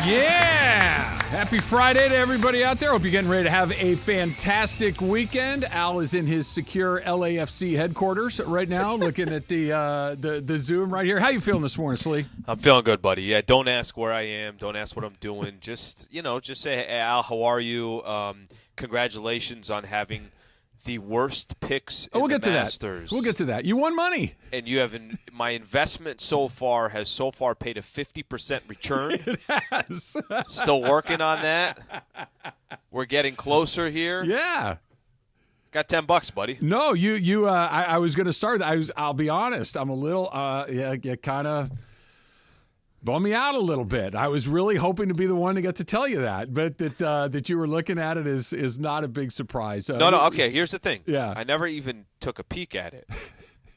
Yeah! Happy Friday to everybody out there. Hope you're getting ready to have a fantastic weekend. Al is in his secure LAFC headquarters right now, looking at the Zoom right here. How you feeling this morning, Slee? I'm feeling good, buddy. Yeah, don't ask where I am. Don't ask what I'm doing. Just say, hey, Al, how are you? Congratulations on having the worst picks in we'll the get Masters. To that. We'll get to that. You won money. And you have my investment has so far paid a 50% return. It has. Still working on that. We're getting closer here. Yeah. Got $10, buddy. No, I was going to start. I'll be honest. I'm a little, kind of bummed me out a little bit. I was really hoping to be the one to get to tell you that, but that you were looking at it is not a big surprise. No. Okay, here's the thing. Yeah. I never even took a peek at it.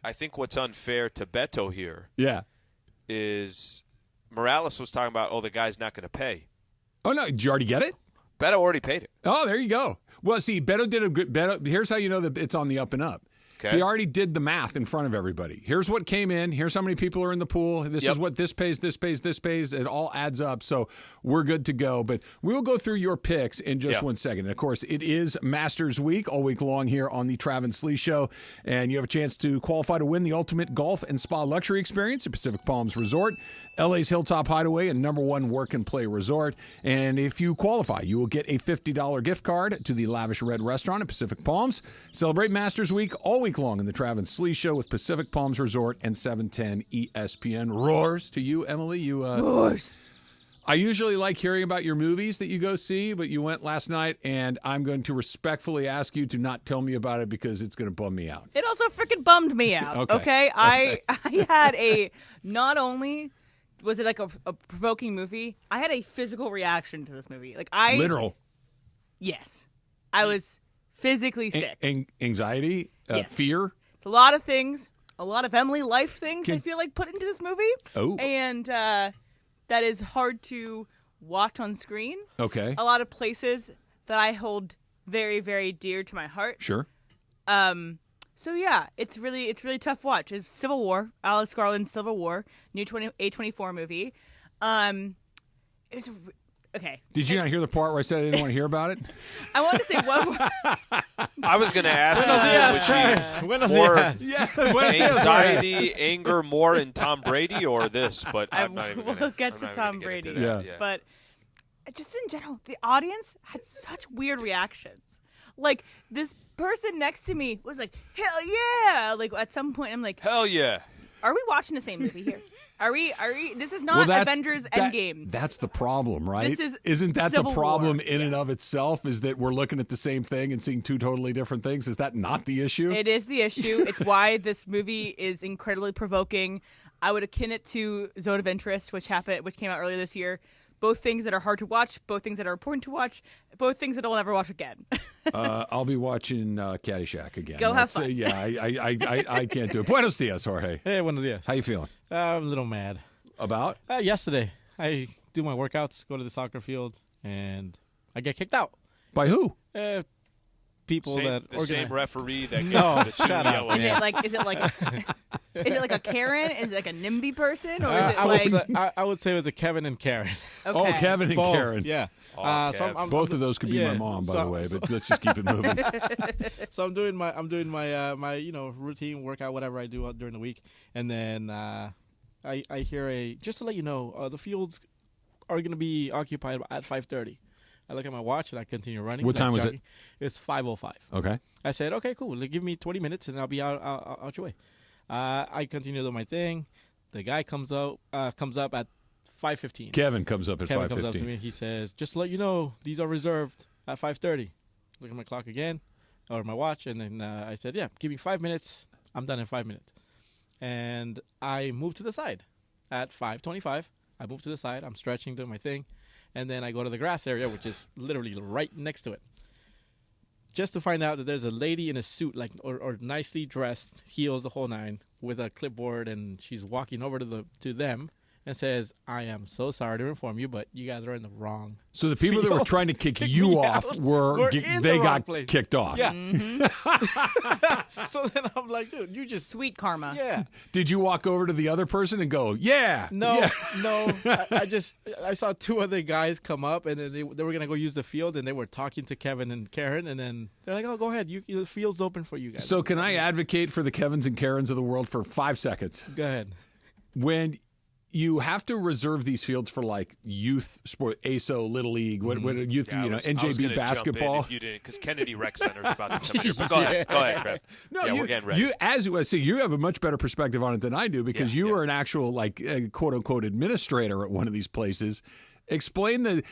I think what's unfair to Beto here is Morales was talking about, the guy's not going to pay. Oh, no. Did you already get it? Beto already paid it. Oh, there you go. Well, see, Beto did a good – here's how you know that it's on the up and up. Okay. He already did the math in front of everybody. Here's what came in. Here's how many people are in the pool. This is what this pays, this pays, this pays. It all adds up. So we're good to go. But we will go through your picks in just 1 second. And, of course, it is Masters Week all week long here on the Travis and Sliwa Show. And you have a chance to qualify to win the ultimate golf and spa luxury experience at Pacific Palms Resort, LA's Hilltop Hideaway, and #1 work and play resort. And if you qualify, you will get a $50 gift card to the Lavish Red Restaurant at Pacific Palms. Celebrate Masters Week all week long in the Travis and Sliwa Show with Pacific Palms Resort and 710 ESPN. Roars to you, Emily. Roars. I usually like hearing about your movies that you go see, but you went last night, and I'm going to respectfully ask you to not tell me about it because it's going to bum me out. It also freaking bummed me out. Okay? I had not only was it like a provoking movie, I had a physical reaction to this movie. Literal. Yes. I was physically sick. Anxiety? Yes. Fear? It's a lot of things, a lot of Emily life things I feel like put into this movie. Oh. And that is hard to watch on screen. Okay. A lot of places that I hold very, very dear to my heart. Sure. So yeah, it's really tough watch. It's Civil War, Alex Garland's Civil War, new A24 movie. It's okay. Did you not hear the part where I said I didn't want to hear about it? I want to say one more. I was going to ask you, more anxiety, anger more in Tom Brady or this, but I'm not even we'll get to Tom Brady. Yeah. But just in general, the audience had such weird reactions. Like, this person next to me was like, hell yeah! Like, at some point, I'm like, hell yeah. Are we watching the same movie here? Are we? This is not Avengers Endgame. That's the problem, right? Isn't that Civil the problem War. in and of itself? Is that we're looking at the same thing and seeing two totally different things? Is that not the issue? It is the issue. It's why this movie is incredibly provoking. I would akin it to Zone of Interest, which came out earlier this year. Both things that are hard to watch, both things that are important to watch, both things that I'll never watch again. I'll be watching Caddyshack again. Go have fun. Yeah, I can't do it. Buenos dias, Jorge. Hey, buenos dias. How you feeling? I'm a little mad. About? Yesterday, I do my workouts, go to the soccer field, and I get kicked out. By who? People that the same referee that gets the shut up. Is it like a Karen? Is it like a NIMBY person, or is it I would say it was a Kevin and Karen. Okay. Oh, Kevin and Both, Karen. Yeah. Both of those could be my mom, by the way. But let's just keep it moving. So I'm doing my routine workout, whatever I do during the week, and then I hear just to let you know, the fields are going to be occupied at 5:30. I look at my watch and I continue running. What time was it? It's 5:05. Okay. I said, okay, cool. Give me 20 minutes and I'll be out your way. I continue to do my thing. The guy comes up at 5:15. Kevin comes up at 5:15. Kevin comes up to me. He says, just to let you know, these are reserved at 5:30. Look at my clock again, or my watch, and then I said, yeah, give me 5 minutes. I'm done in 5 minutes. And I moved to the side at 5:25. I moved to the side. I'm stretching, doing my thing. And then I go to the grass area, which is literally right next to it, just to find out that there's a lady in a suit, or nicely dressed, heels the whole nine, with a clipboard, and she's walking over to them, and says, "I am so sorry to inform you, but you guys are in the wrong." So the people that were trying to kick you off they got kicked off. Yeah. So then I'm like, dude, you just Sweet karma. yeah. Did you walk over to the other person and go, yeah? No, yeah. no. I saw two other guys come up, and then they were gonna go use the field, and they were talking to Kevin and Karen, and then they're like, "Oh, go ahead. The field's open for you guys." So can I advocate for the Kevins and Karens of the world for 5 seconds? Go ahead. When you have to reserve these fields for like youth sport, ASO, Little League, what youth, NJB basketball. If you didn't, because Kennedy Rec Center is about to come here. But go ahead, Trev. No, we're getting ready. You have a much better perspective on it than I do because you were an actual like quote unquote administrator at one of these places. Explain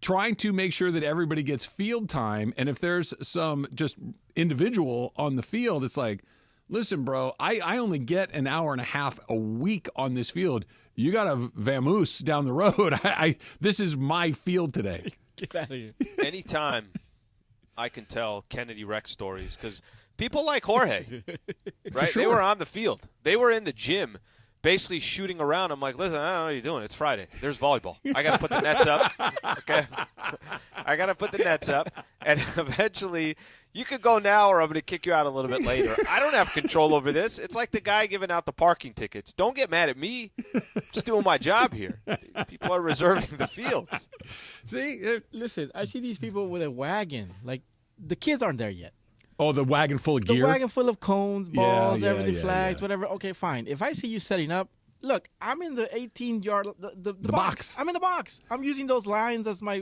trying to make sure that everybody gets field time, and if there's some just individual on the field, it's like, listen, bro, I only get an hour and a half a week on this field. You got a vamoose down the road. This is my field today. Get out of here. Anytime I can tell Kennedy Rec stories, because people like Jorge, right? Sure. They were on the field. They were in the gym basically shooting around. I'm like, listen, I don't know what you're doing. It's Friday. There's volleyball. I got to put the nets up. Okay? I got to put the nets up. And eventually, you could go now or I'm going to kick you out a little bit later. I don't have control over this. It's like the guy giving out the parking tickets. Don't get mad at me. I'm just doing my job here. People are reserving the fields. See, listen, I see these people with a wagon. Like, the kids aren't there yet. Oh, the wagon full of gear? The wagon full of cones, balls, everything, yeah, flags, whatever. Okay, fine. If I see you setting up, look, I'm in the 18-yard the box. I'm in the box. I'm using those lines as my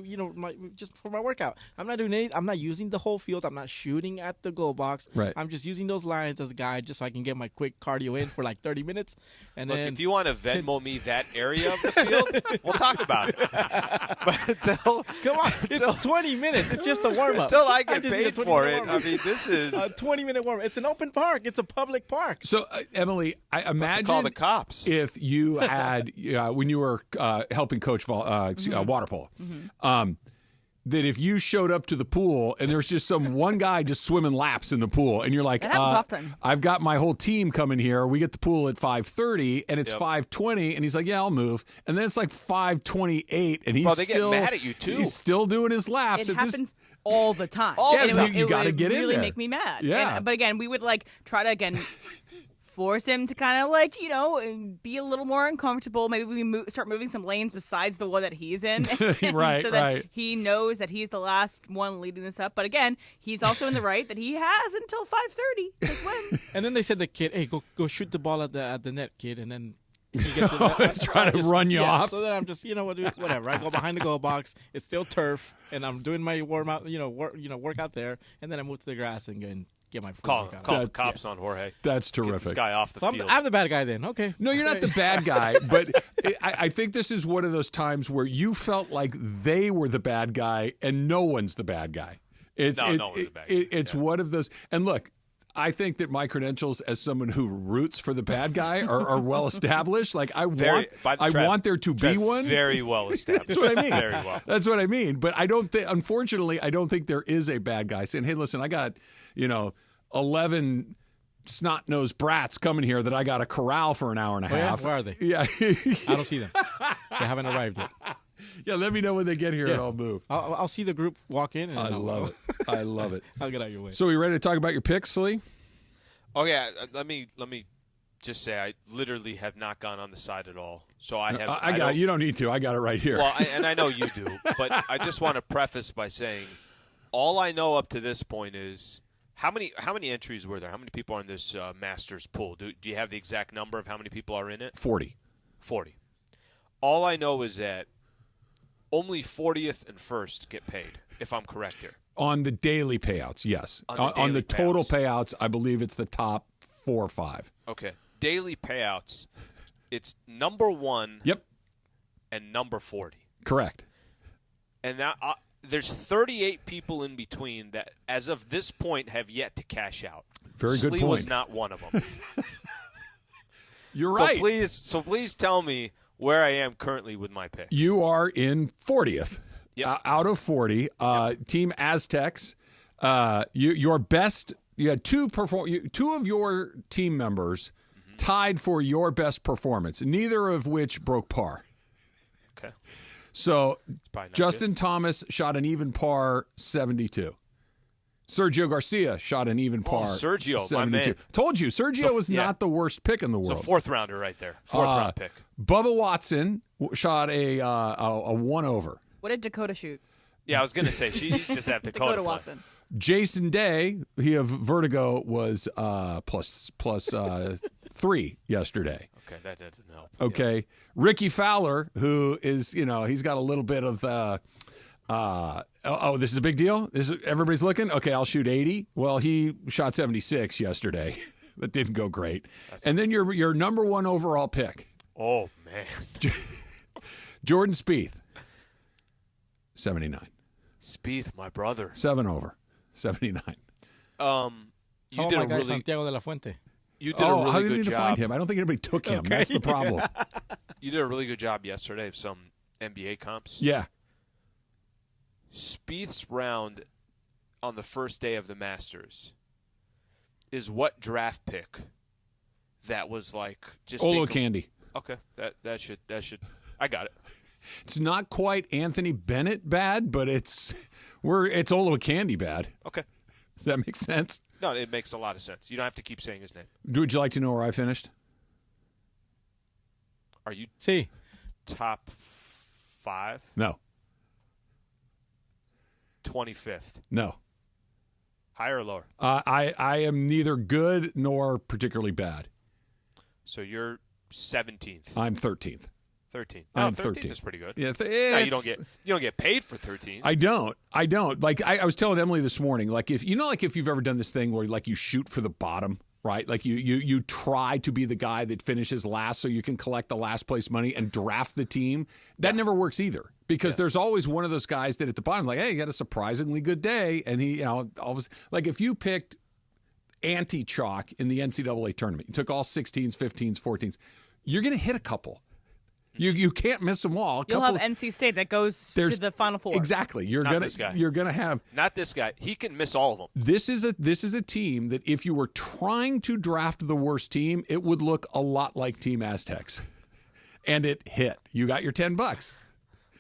just for my workout. I'm not doing anything. I'm not using the whole field. I'm not shooting at the goal box. Right. I'm just using those lines as a guide just so I can get my quick cardio in for like 30 minutes. And Look, then if you want to Venmo me that area of the field, we'll talk about it. But come on, it's 20 minutes. It's just a warm up until I get paid for it. I mean, this is a 20-minute warm up. It's an open park. It's a public park. So, Emily, I imagine call the cops. If you had when you were helping coach water polo, that if you showed up to the pool and there's just some one guy just swimming laps in the pool, and you're like, that happens often. I've got my whole team coming here. We get the pool at 5:30, and it's 5:20, and he's like, yeah, I'll move. And then it's like 5:28, and he's they still get mad at you too. He's still doing his laps. It happens all the time. You got to get in there. It would really make me mad. Yeah. But again, we would try to force him to kind of be a little more uncomfortable. Maybe we start moving some lanes besides the one that he's in. Right, so that he knows that he's the last one leading this up. But again, he's also in the right that he has until 5:30 to swim. And then they said to the kid, hey, go shoot the ball at the net, kid. And then he gets trying to run you off. So then I'm just, whatever. I go behind the goal box. It's still turf, and I'm doing my warm out, workout there. And then I move to the grass and get my call the cops on Jorge. That's terrific. Get this guy off the field. I'm the bad guy then. Okay. No, you're not the bad guy, but I think this is one of those times where you felt like they were the bad guy and no one's the bad guy. No one's the bad guy. It's one of those. And look, I think that my credentials as someone who roots for the bad guy are well established. Like I want there to be one. Very well established. That's what I mean. Very well. That's what I mean. But unfortunately, I don't think there is a bad guy saying, "Hey, listen, I got 11 snot-nosed brats coming here that I got to corral for an hour and a half." Yeah? Where are they? Yeah. I don't see them. They haven't arrived yet. Yeah, let me know when they get here and I'll move. I'll see the group walk in. And I love it. I love it. I'll get out of your way. So, are you ready to talk about your picks, Slee? Oh yeah, let me just say I literally have not gone on the side at all. So I have. I got it. You don't need to. I got it right here. Well, and I know you do, but I just want to preface by saying all I know up to this point is how many entries were there? How many people are in this Masters pool? Do you have the exact number of how many people are in it? 40. 40. All I know is that only 40th and 1st get paid, if I'm correct here. On the daily payouts, yes. On the total payouts, I believe it's the top 4 or 5. Okay. Daily payouts, it's number 1 Yep. and number 40. Correct. And now there's 38 people in between that, as of this point, have yet to cash out. Very good Slee point. was not one of them. You're right. So please tell me where I am currently with my picks. You are in 40th. Yep. Out of 40. Team Aztecs. Your best. You had two of your team members tied for your best performance, neither of which broke par. Okay. So Justin good. Thomas shot an even par 72. Sergio Garcia shot an even par. Sergio, 72. my man. Told you, Sergio was not the worst pick in the world. It's a fourth rounder right there. Fourth round pick. Bubba Watson shot a 1 over. What did Dakota shoot? Yeah, I was going to say, she just have Dakota Watson. Jason Day, he of Vertigo, was plus 3 yesterday. Okay, that doesn't help. Okay. Yeah. Ricky Fowler, who is, he's got a little bit of this is a big deal? Everybody's looking? Okay, I'll shoot 80. Well, he shot 76 yesterday. That didn't go great. And then your number 1 overall pick. Oh, man. Jordan Spieth, 79. Spieth, my brother. 7 over, 79. You did a really Santiago de la Fuente. You did a really how did good you need job. to find him? I don't think anybody took him. Okay. That's the problem. You did a really good job yesterday of some NBA comps. Yeah. Spieth's round on the first day of the Masters is what draft pick that was like just Candy. Okay, that should I got it. It's not quite Anthony Bennett bad, but it's Candy bad. Okay. Does that make sense? No, it makes a lot of sense. You don't have to keep saying his name. Would you like to know where I finished? Are you top 5? No. 25th. No. Higher or lower? I am neither good nor particularly bad. So you're 17th. I'm 13th. 13th. I'm 13th is pretty good. Yeah, you don't get paid for 13th. I don't. Like I was telling Emily this morning, like if you've ever done this thing where like you shoot for the bottom, right? Like you try to be the guy that finishes last so you can collect the last place money and draft the team. That never works either. Because there's always one of those guys that at the bottom, like, hey, you had a surprisingly good day. And he, always, like if you picked anti-chalk in the NCAA tournament, you took all 16s, 15s, 14s, you're going to hit a couple. You can't miss them all. You'll have NC State that goes to the Final Four. Exactly. You're gonna have not this guy. He can miss all of them. This is a team that if you were trying to draft the worst team, it would look a lot like Team Aztecs, and it hit. You got your $10.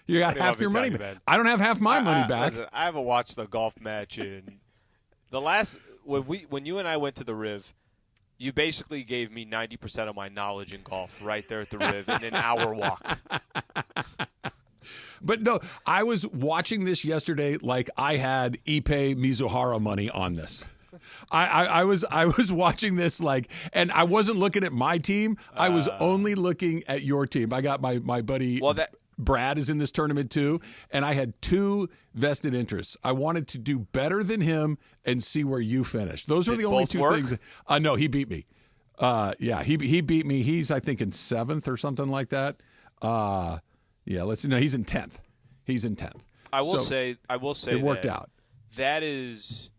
You got half your money back. I don't have half my money back. Listen, I haven't watched the golf match in the last when you and I went to the Riv. You basically gave me 90% of my knowledge in golf right there at the Riv in an hour walk. But no, I was watching this yesterday like I had Ippei Mizuhara money on this. I was watching this like, and I wasn't looking at my team. I was only looking at your team. I got my buddy. Well, Brad is in this tournament too, and I had 2 vested interests. I wanted to do better than him and see where you finished. Those were the only 2 things. No, he beat me. He beat me. He's I think in 7th or something like that. He's in 10th. He's in 10th. I will say it worked out. That's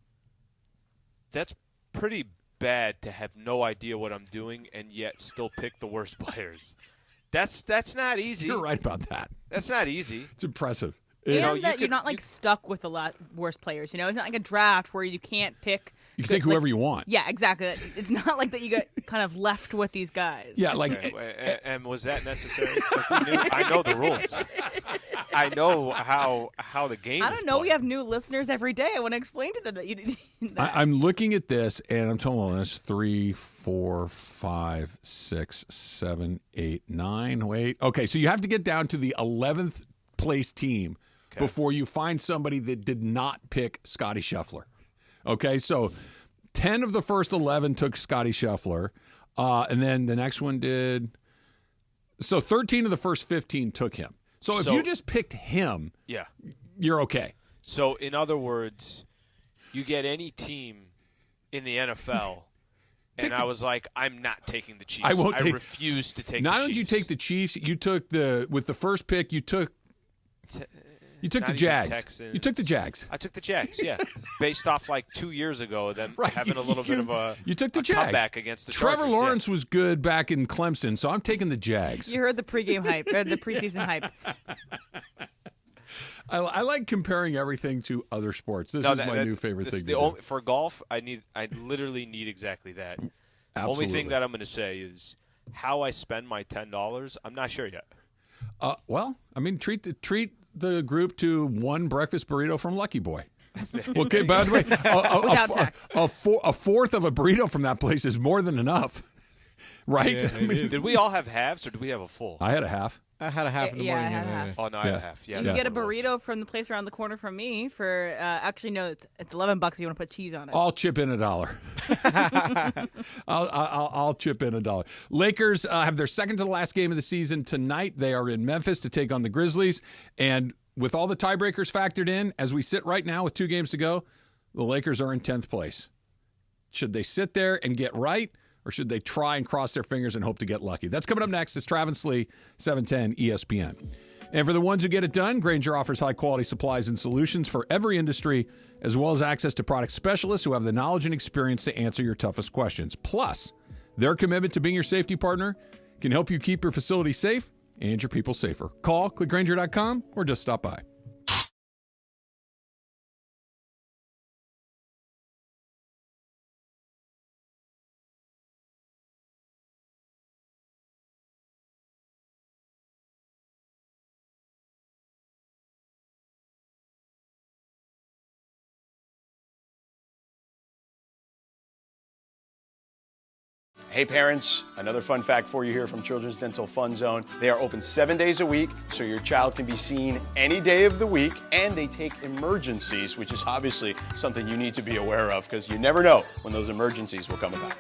pretty bad to have no idea what I'm doing and yet still pick the worst players. That's not easy. You're right about that. That's not easy. It's impressive. And you're not like stuck with the worst players. It's not like a draft where you can't pick. You can take whoever you want. Yeah, exactly. It's not like that you get kind of left with these guys. Yeah, like. Okay. And was that necessary? I know the rules. I know how the game. I don't know. Played. We have new listeners every day. I want to explain to them that you did. I'm looking at this, and I'm telling this 3, 4, 5, 6, 7, 8, 9. Wait. Okay, so you have to get down to the 11th place team before you find somebody that did not pick Scotty Scheffler. Okay, so 10 of the first 11 took Scotty Scheffler, and then the next one did. So 13 of the first 15 took him. So if you just picked him, you're okay. So in other words, you get any team in the NFL, and I was like, I'm not taking the Chiefs. I refuse to take the Chiefs. Not only did you take the Chiefs, you took with the first pick, you took the Jags. You took the Jags. I took the Jags, yeah. Based off like 2 years ago, them having a little bit of a took the Jags. Comeback against the Trevor Chargers, Lawrence was good back in Clemson, so I'm taking the Jags. You heard the pregame hype, or the preseason hype. I like comparing everything to other sports. This is my new favorite thing to do. For golf, I literally need exactly that. Absolutely. Only thing that I'm going to say is how I spend my $10. I'm not sure yet. Well, I mean, treat the group to one breakfast burrito from Lucky Boy. Okay, by the way, Without tax. a fourth of a burrito from that place is more than enough, right? Yeah, I mean, Did we all have halves or did we have a full? I had a half. I had a half in the Yeah, I morning. had a half. Oh, no, I had a half. Yeah, You can get a burrito from the place around the corner from me for actually no, it's $11 if you want to put cheese on it. I'll chip in $1. I'll chip in $1. Lakers have their second to the last game of the season tonight. They are in Memphis to take on the Grizzlies, and with all the tiebreakers factored in, as we sit right now with 2 games to go, the Lakers are in 10th place. Should they sit there and get right, or should they try and cross their fingers and hope to get lucky? That's coming up next. It's Travis and Sliwa, 710 ESPN. And for the ones who get it done, Grainger offers high-quality supplies and solutions for every industry, as well as access to product specialists who have the knowledge and experience to answer your toughest questions. Plus, their commitment to being your safety partner can help you keep your facility safe and your people safer. Call, click Grainger.com, or just stop by. Hey parents, another fun fact for you here from Children's Dental Fun Zone. They are open 7 days a week, so your child can be seen any day of the week, and they take emergencies, which is obviously something you need to be aware of because you never know when those emergencies will come about.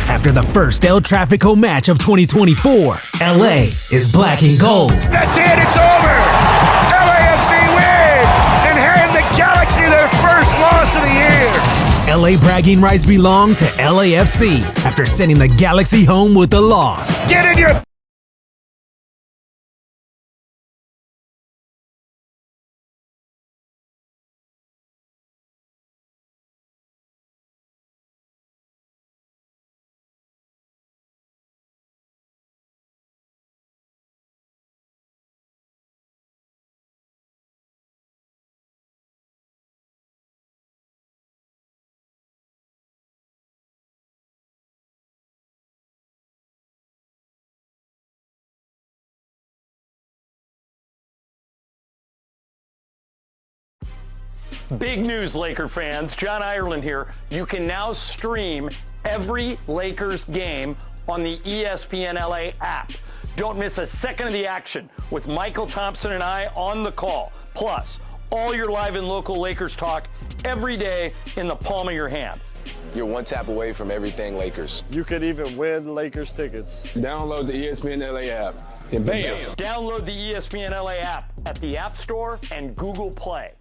After the first El Trafico match of 2024, LA is black and gold. That's it, it's over! LAFC win! And hand the Galaxy their first loss of the year! LA bragging rights belong to LAFC after sending the Galaxy home with the loss. Get in your... Big news, Laker fans. John Ireland here. You can now stream every Lakers game on the ESPN LA app. Don't miss a second of the action with Michael Thompson and I on the call. Plus, all your live and local Lakers talk every day in the palm of your hand. You're one tap away from everything Lakers. You could even win Lakers tickets. Download the ESPN LA app. And bam! Download the ESPN LA app at the App Store and Google Play.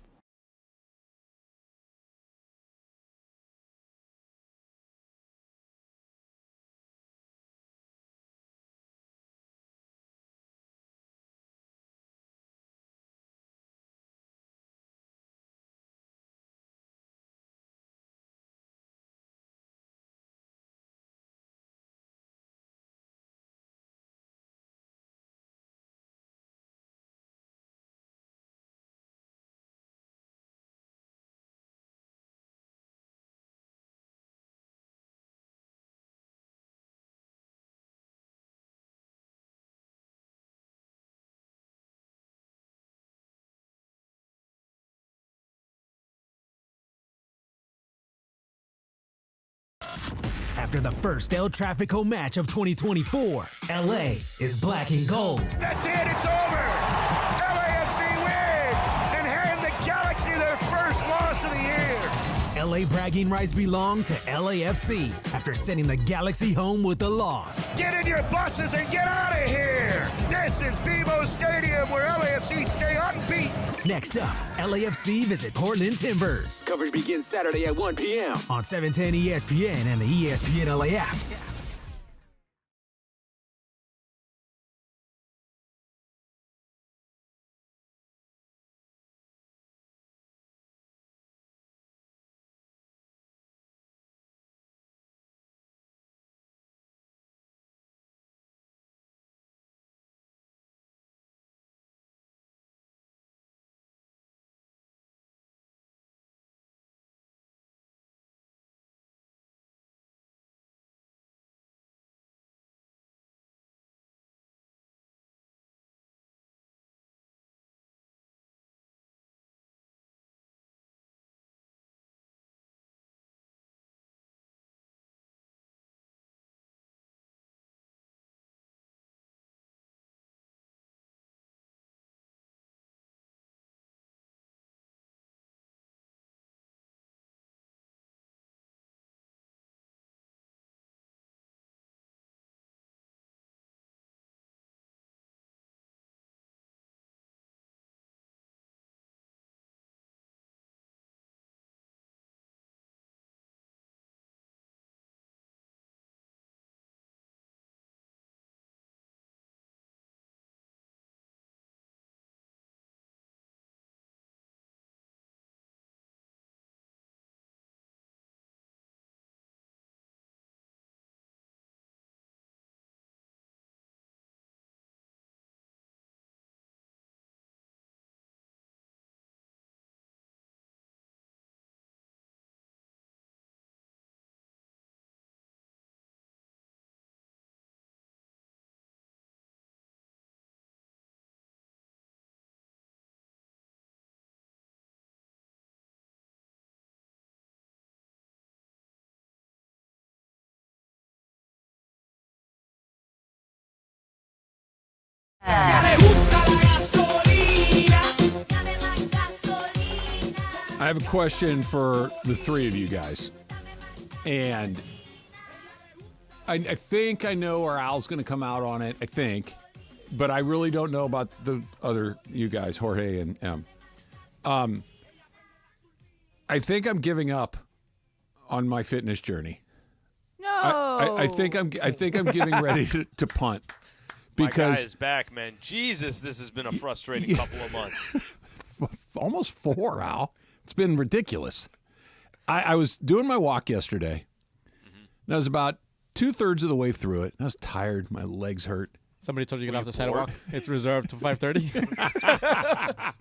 After the first El Trafico match of 2024, LA is black and gold. That's it, it's over! LAFC win! And hand the Galaxy their first loss of the year! LA bragging rights belong to LAFC after sending the Galaxy home with the loss. Get in your buses and get out of here! This is BMO Stadium where LAFC stay unbeaten! Next up, LAFC visit Portland Timbers. Coverage begins Saturday at 1 p.m. on 710 ESPN and the ESPN LA app. have a question for the three of you guys. And I think I know where Al's going to come out on it, I think. But I really don't know about the other you guys, Jorge and Em. I think I'm giving up on my fitness journey. No. I think I'm getting ready to punt. Because my guy is back, man. Jesus, this has been a frustrating couple of months. Almost 4, Al. It's been ridiculous. I was doing my walk yesterday, and I was about 2/3 of the way through it. I was tired. My legs hurt. Somebody told you to get off the sidewalk. It's reserved to 5:30.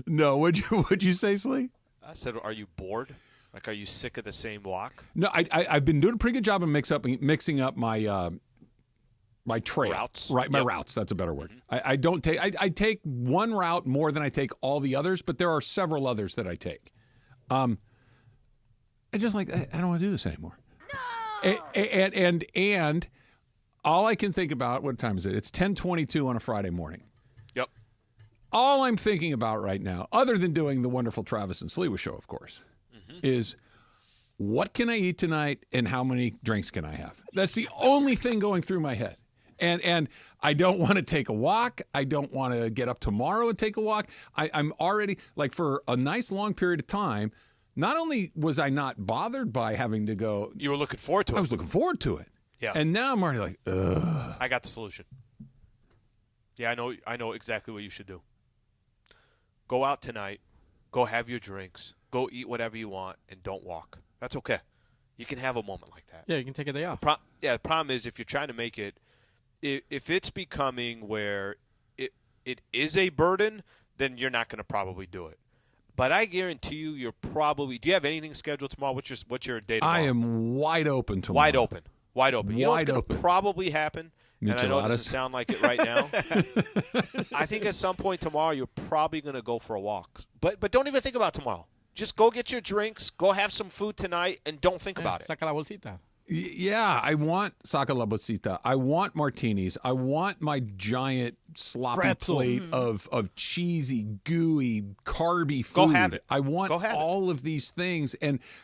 No, what'd you say, Slee? I said, are you bored? Like, are you sick of the same walk? No, I've been doing a pretty good job of mixing up my my trail routes. Right, my routes. That's a better word. I don't take. I take one route more than I take all the others, but there are several others that I take. I just I don't want to do this anymore. No. And all I can think about. What time is it? It's 10:22 on a Friday morning. Yep. All I'm thinking about right now, other than doing the wonderful Travis and Sliwa show, of course, is what can I eat tonight and how many drinks can I have? That's the only thing going through my head. And I don't want to take a walk. I don't want to get up tomorrow and take a walk. I'm already, for a nice long period of time, not only was I not bothered by having to go. You were looking forward to it. I was looking forward to it. Yeah. And now I'm already ugh. I got the solution. Yeah, I know exactly what you should do. Go out tonight. Go have your drinks. Go eat whatever you want and don't walk. That's okay. You can have a moment like that. Yeah, you can take a day off. The problem is if you're trying to make it, if it's becoming where it is a burden, then you're not going to probably do it. But I guarantee you, you're probably. Do you have anything scheduled tomorrow? What's your day tomorrow? I am wide open tomorrow. Wide open. You know what's going to probably happen? And I know it doesn't sound like it right now. I think at some point tomorrow you're probably going to go for a walk. But don't even think about tomorrow. Just go get your drinks, go have some food tonight, and don't think about it. Saca la bolsita. Yeah, I want saca la bolsita. I want martinis. I want my giant sloppy pretzel plate of cheesy, gooey, carby food. Go have it. I want all of these things,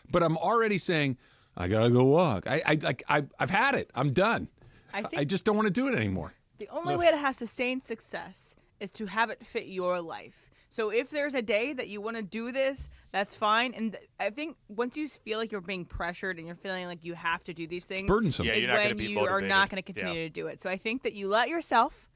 but I'm already saying I gotta go walk. I've had it. I'm done. I just don't want to do it anymore. The only way to have sustained success is to have it fit your life. So if there's a day that you want to do this, that's fine. And I think once you feel like you're being pressured and you're feeling like you have to do these things, it's burdensome. is when you are not going to continue to do it. So I think that you let yourself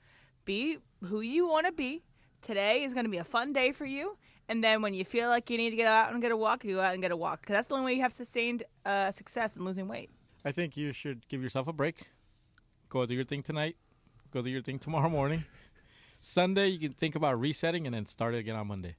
be who you want to be. Today is going to be a fun day for you. And then when you feel like you need to get out and get a walk, you go out and get a walk. Because that's the only way you have sustained success in losing weight. I think you should give yourself a break. Go do your thing tonight. Go do your thing tomorrow morning. Sunday, you can think about resetting and then start it again on Monday.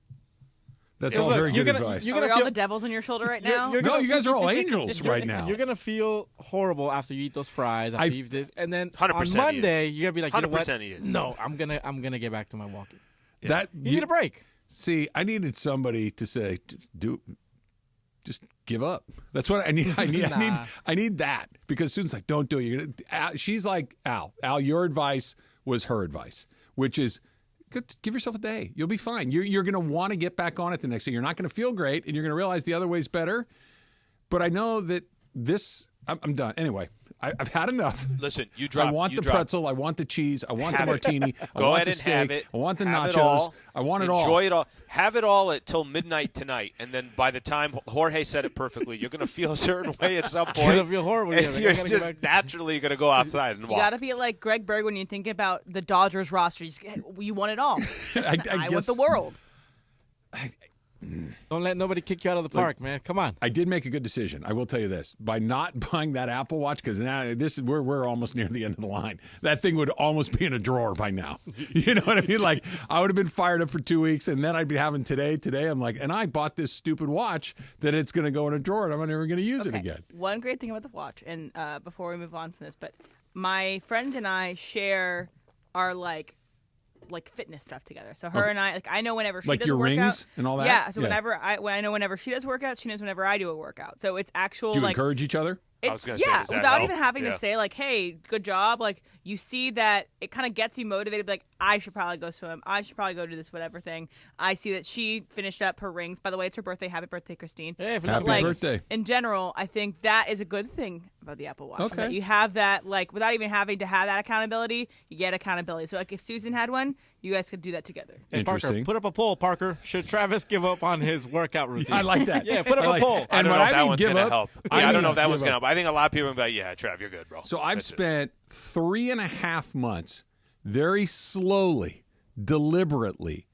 That's all very good advice. Are all the devils on your shoulder right now? No, you guys are all angels right now. You're going to feel horrible after you eat those fries, after you eat this. And then on 100% Monday, you're going to be like, you know what? 100% he is. No, I'm gonna get back to my walking. Yeah. You need a break. See, I needed somebody to say, just give up. That's what I need. I need that, because Susan's like, don't do it. She's like, Al, your advice was her advice, which is give yourself a day. You'll be fine. You're going to want to get back on it the next day. You're not going to feel great, and you're going to realize the other way's better. But I know that I'm done. Anyway, I've had enough. Listen, I want the pretzel. I want the cheese. I want the martini. I want the steak. I want the nachos. I want it all. Enjoy it all. Have it all until midnight tonight, and then by the time Jorge said it perfectly, you're going to feel a certain way at some point. You're going to feel horrible. And you're just naturally going to go outside and walk. You got to be like Greg Berg when you're thinking about the Dodgers roster. You want it all. I want the world. Don't let nobody kick you out of the park, man. Come on. I did make a good decision. I will tell you this: by not buying that Apple Watch, because now we're almost near the end of the line. That thing would almost be in a drawer by now. You know what I mean? Like, I would have been fired up for 2 weeks, and then I'd be having today. I'm like, and I bought this stupid watch that it's going to go in a drawer, and I'm never going to use it again. One great thing about the watch, and before we move on from this, but my friend and I share our like fitness stuff together. So her and I, I know whenever she does your a workout, rings and all that. Yeah. So whenever I know whenever she does workout, she knows whenever I do a workout. So it's actual. Do you encourage each other? I was going to say, does that without help? even having to say, like, hey, good job. Like, you see that it kind of gets you motivated. Like, I should probably go swim. I should probably go do this whatever thing. I see that she finished up her rings. By the way, it's her birthday. Happy birthday, Christine. Hey, Happy birthday. In general, I think that is a good thing about the Apple Watch. Okay. That you have that, like, without even having to have that accountability, you get accountability. So, like, if Susan had one, you guys could do that together. Hey, Interesting. Parker, put up a poll, Parker. Should Travis give up on his workout routine? I like that. Yeah, put up a poll. I don't know if that one's going to up, help. I don't know if that one's going to help. I think a lot of people are going to be like, yeah, Trav, you're good, bro. So I've spent 3.5 months very slowly, deliberately,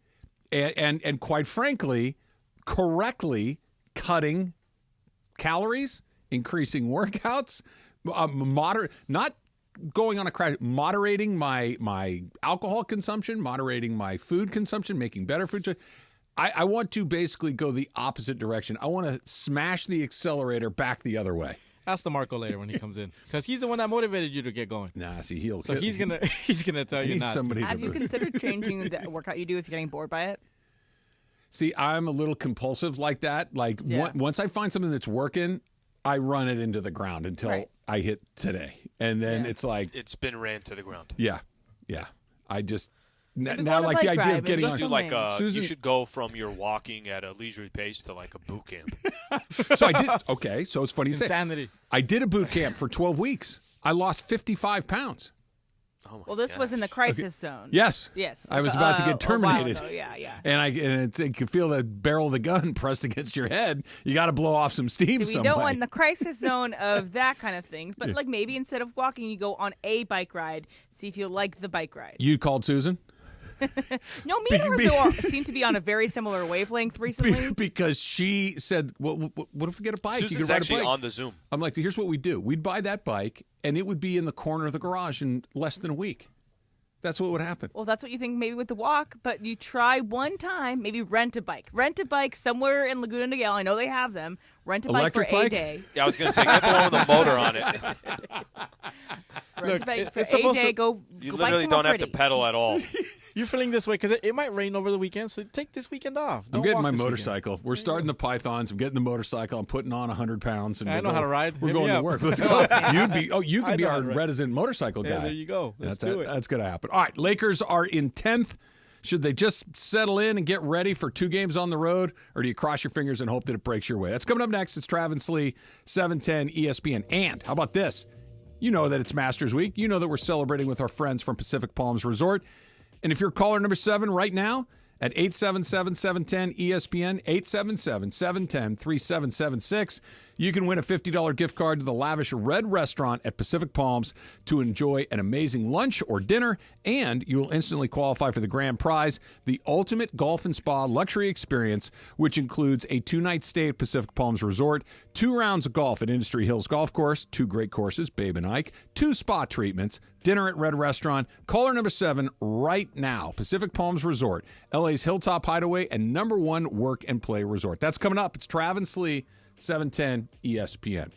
and quite frankly, correctly cutting calories, increasing workouts, not going on a crash, moderating my alcohol consumption, moderating my food consumption, making better food. I want to basically go the opposite direction. I want to smash the accelerator back the other way. Ask the Marco later when he comes in, because he's the one that motivated you to get going. Nah, see, so he's gonna tell you not. Have you considered changing the workout you do if you're getting bored by it? See, I'm a little compulsive like that. Like once I find something that's working, I run it into the ground until I hit today, and then it's like it's been ran to the ground. Yeah. I just now like the idea of getting on. You should go from your walking at a leisurely pace to like a boot camp. So I did. Okay, so it's funny you say. Insanity. I did a boot camp for 12 weeks. I lost 55 pounds. Oh well, this was in the crisis zone. Yes. I was about to get terminated. A while ago. Yeah. And you could feel the barrel of the gun pressed against your head. You got to blow off some steam. So we don't want the crisis zone of that kind of thing. But like maybe instead of walking, you go on a bike ride. See if you like the bike ride. You called Susan? No, me and her seem to be on a very similar wavelength recently. Because she said, well, what if we get a bike? Susan's you could ride actually a bike. on the Zoom. I'm like, here's what we do. We'd buy that bike, and it would be in the corner of the garage in less than a week. That's what would happen. Well, that's what you think maybe with the walk, but you try one time, maybe rent a bike. Rent a bike somewhere in Laguna Niguel. I know they have them. Rent a Electric bike for bike? a day. Yeah, I was going to say, get the one with the motor on it. Rent a bike for a day. Go You go literally bike don't have pretty. to pedal at all. You're feeling this way because it might rain over the weekend, so take this weekend off. I'm Don't getting walk my this motorcycle. weekend. We're starting the Pythons. I'm getting the motorcycle. I'm putting on 100 pounds. And I know how to ride. We're Hit going me to up. work. Let's go. You I could be know our how to ride. resident motorcycle guy. Yeah, there you go. Let's do it. That's going to happen. All right, Lakers are in 10th. Should they just settle in and get ready for 2 games on the road, or do you cross your fingers and hope that it breaks your way? That's coming up next. It's Travis and Sliwa, 710 ESPN. And how about this? You know that it's Masters Week. You know that we're celebrating with our friends from Pacific Palms Resort. And if you're caller number 7 right now at 877-710-ESPN, 877-710-3776, you can win a $50 gift card to the lavish Red Restaurant at Pacific Palms to enjoy an amazing lunch or dinner, and you will instantly qualify for the grand prize, the ultimate golf and spa luxury experience, which includes a 2-night stay at Pacific Palms Resort, 2 rounds of golf at Industry Hills Golf Course, 2 great courses, Babe and Ike, 2 spa treatments, dinner at Red Restaurant. Caller number 7 right now. Pacific Palms Resort, LA's Hilltop Hideaway and #1 work and play resort. That's coming up. It's Travis and Sliwa, 710 ESPN.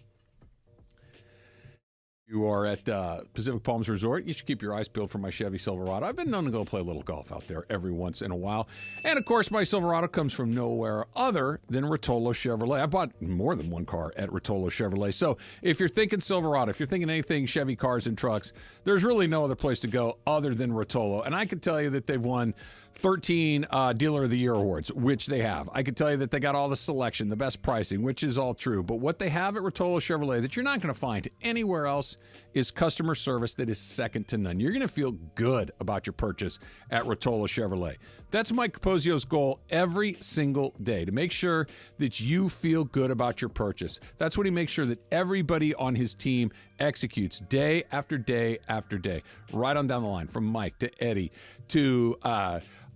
You are at Pacific Palms Resort. You should keep your eyes peeled for my Chevy Silverado. I've been known to go play a little golf out there every once in a while. And, of course, my Silverado comes from nowhere other than Rotolo Chevrolet. I bought more than one car at Rotolo Chevrolet. So if you're thinking Silverado, if you're thinking anything Chevy cars and trucks, there's really no other place to go other than Rotolo. And I can tell you that they've won 13 Dealer of the Year awards, which they have. I can tell you that they got all the selection, the best pricing, which is all true. But what they have at Rotolo Chevrolet that you're not going to find anywhere else is customer service that is second to none. You're going to feel good about your purchase at Rotolo Chevrolet. That's Mike Capozio's goal every single day, to make sure that you feel good about your purchase. That's what he makes sure that everybody on his team executes day after day after day, right on down the line, from Mike to Eddie to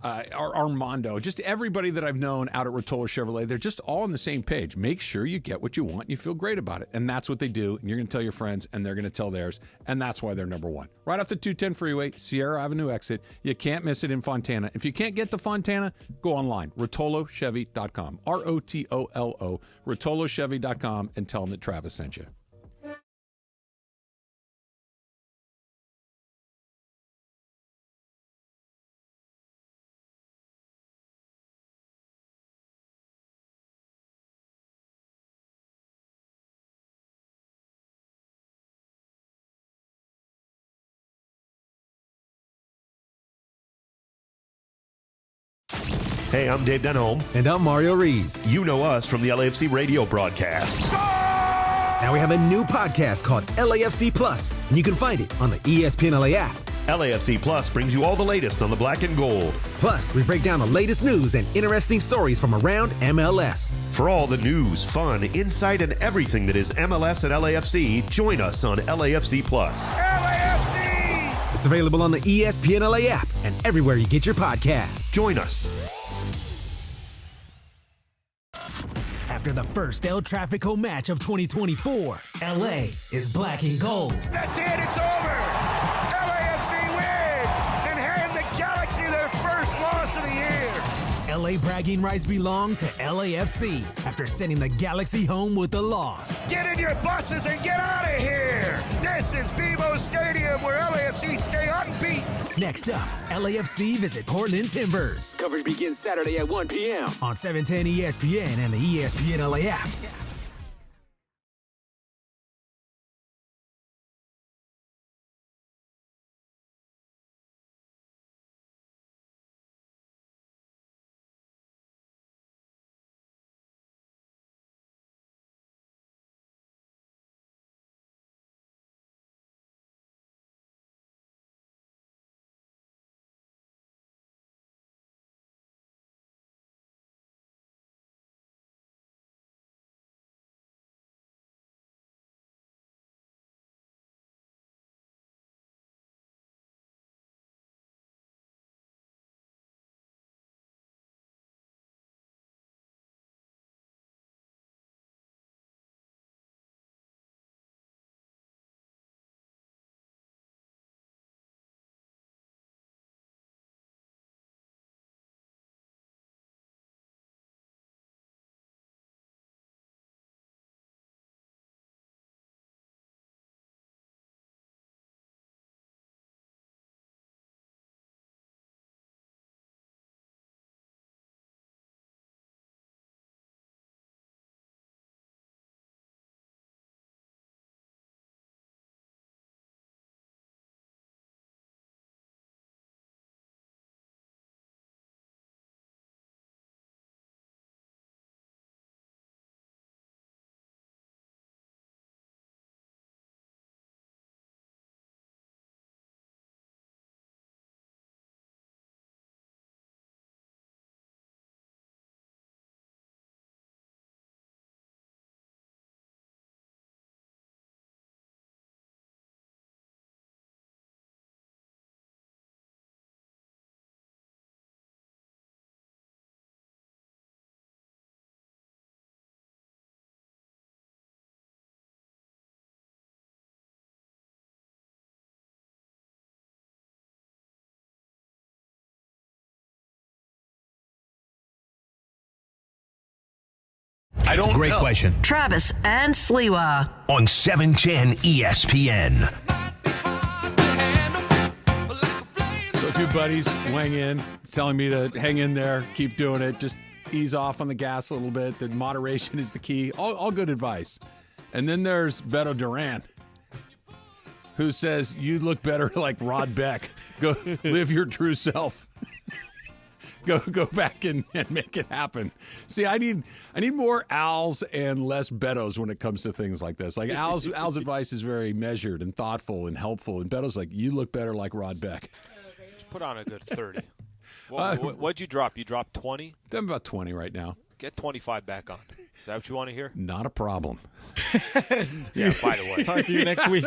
Armando, just everybody that I've known out at Rotolo Chevrolet. They're just all on the same page. Make sure you get what you want and you feel great about it. And that's what they do. And you're going to tell your friends and they're going to tell theirs. And that's why they're #1. Right off the 210 freeway, Sierra Avenue exit. You can't miss it in Fontana. If you can't get to Fontana, go online, RotoloChevy.com, ROTOLO, RotoloChevy.com, and tell them that Travis sent you. Hey, I'm Dave Denholm. And I'm Mario Rees. You know us from the LAFC radio broadcasts. Now we have a new podcast called LAFC Plus, and you can find it on the ESPN LA app. LAFC Plus brings you all the latest on the black and gold. Plus, we break down the latest news and interesting stories from around MLS. For all the news, fun, insight, and everything that is MLS and LAFC, join us on LAFC Plus. LAFC! It's available on the ESPN LA app and everywhere you get your podcast. Join us. After the first El Trafico match of 2024, LA is black and gold. That's it, it's over. LAFC win and hand the Galaxy their first loss of the year. LA bragging rights belong to LAFC after sending the Galaxy home with a loss. Get in your buses and get out of here. This is BMO Stadium where LAFC stay unbeaten. Next up, LAFC visit Portland Timbers. Coverage begins Saturday at 1 p.m. on 710 ESPN and the ESPN LA app. I don't Great know. Question. Travis and Sliwa on 710 ESPN. So a few buddies weighing in, telling me to hang in there, keep doing it, just ease off on the gas a little bit. That moderation is the key. All good advice. And then there's Beto Duran, who says, you look better like Rod Beck. Go live your true self. Go back and make it happen. See, I need more Al's and less Beto's when it comes to things like this. Like Al's advice is very measured and thoughtful and helpful, and Beto's like, you look better like Rod Beck. Just put on a good 30. What'd you drop? You dropped 20? I'm about 20 right now. Get 25 back on. Is that what you want to hear? Not a problem. Yeah. By the way, talk to you next week.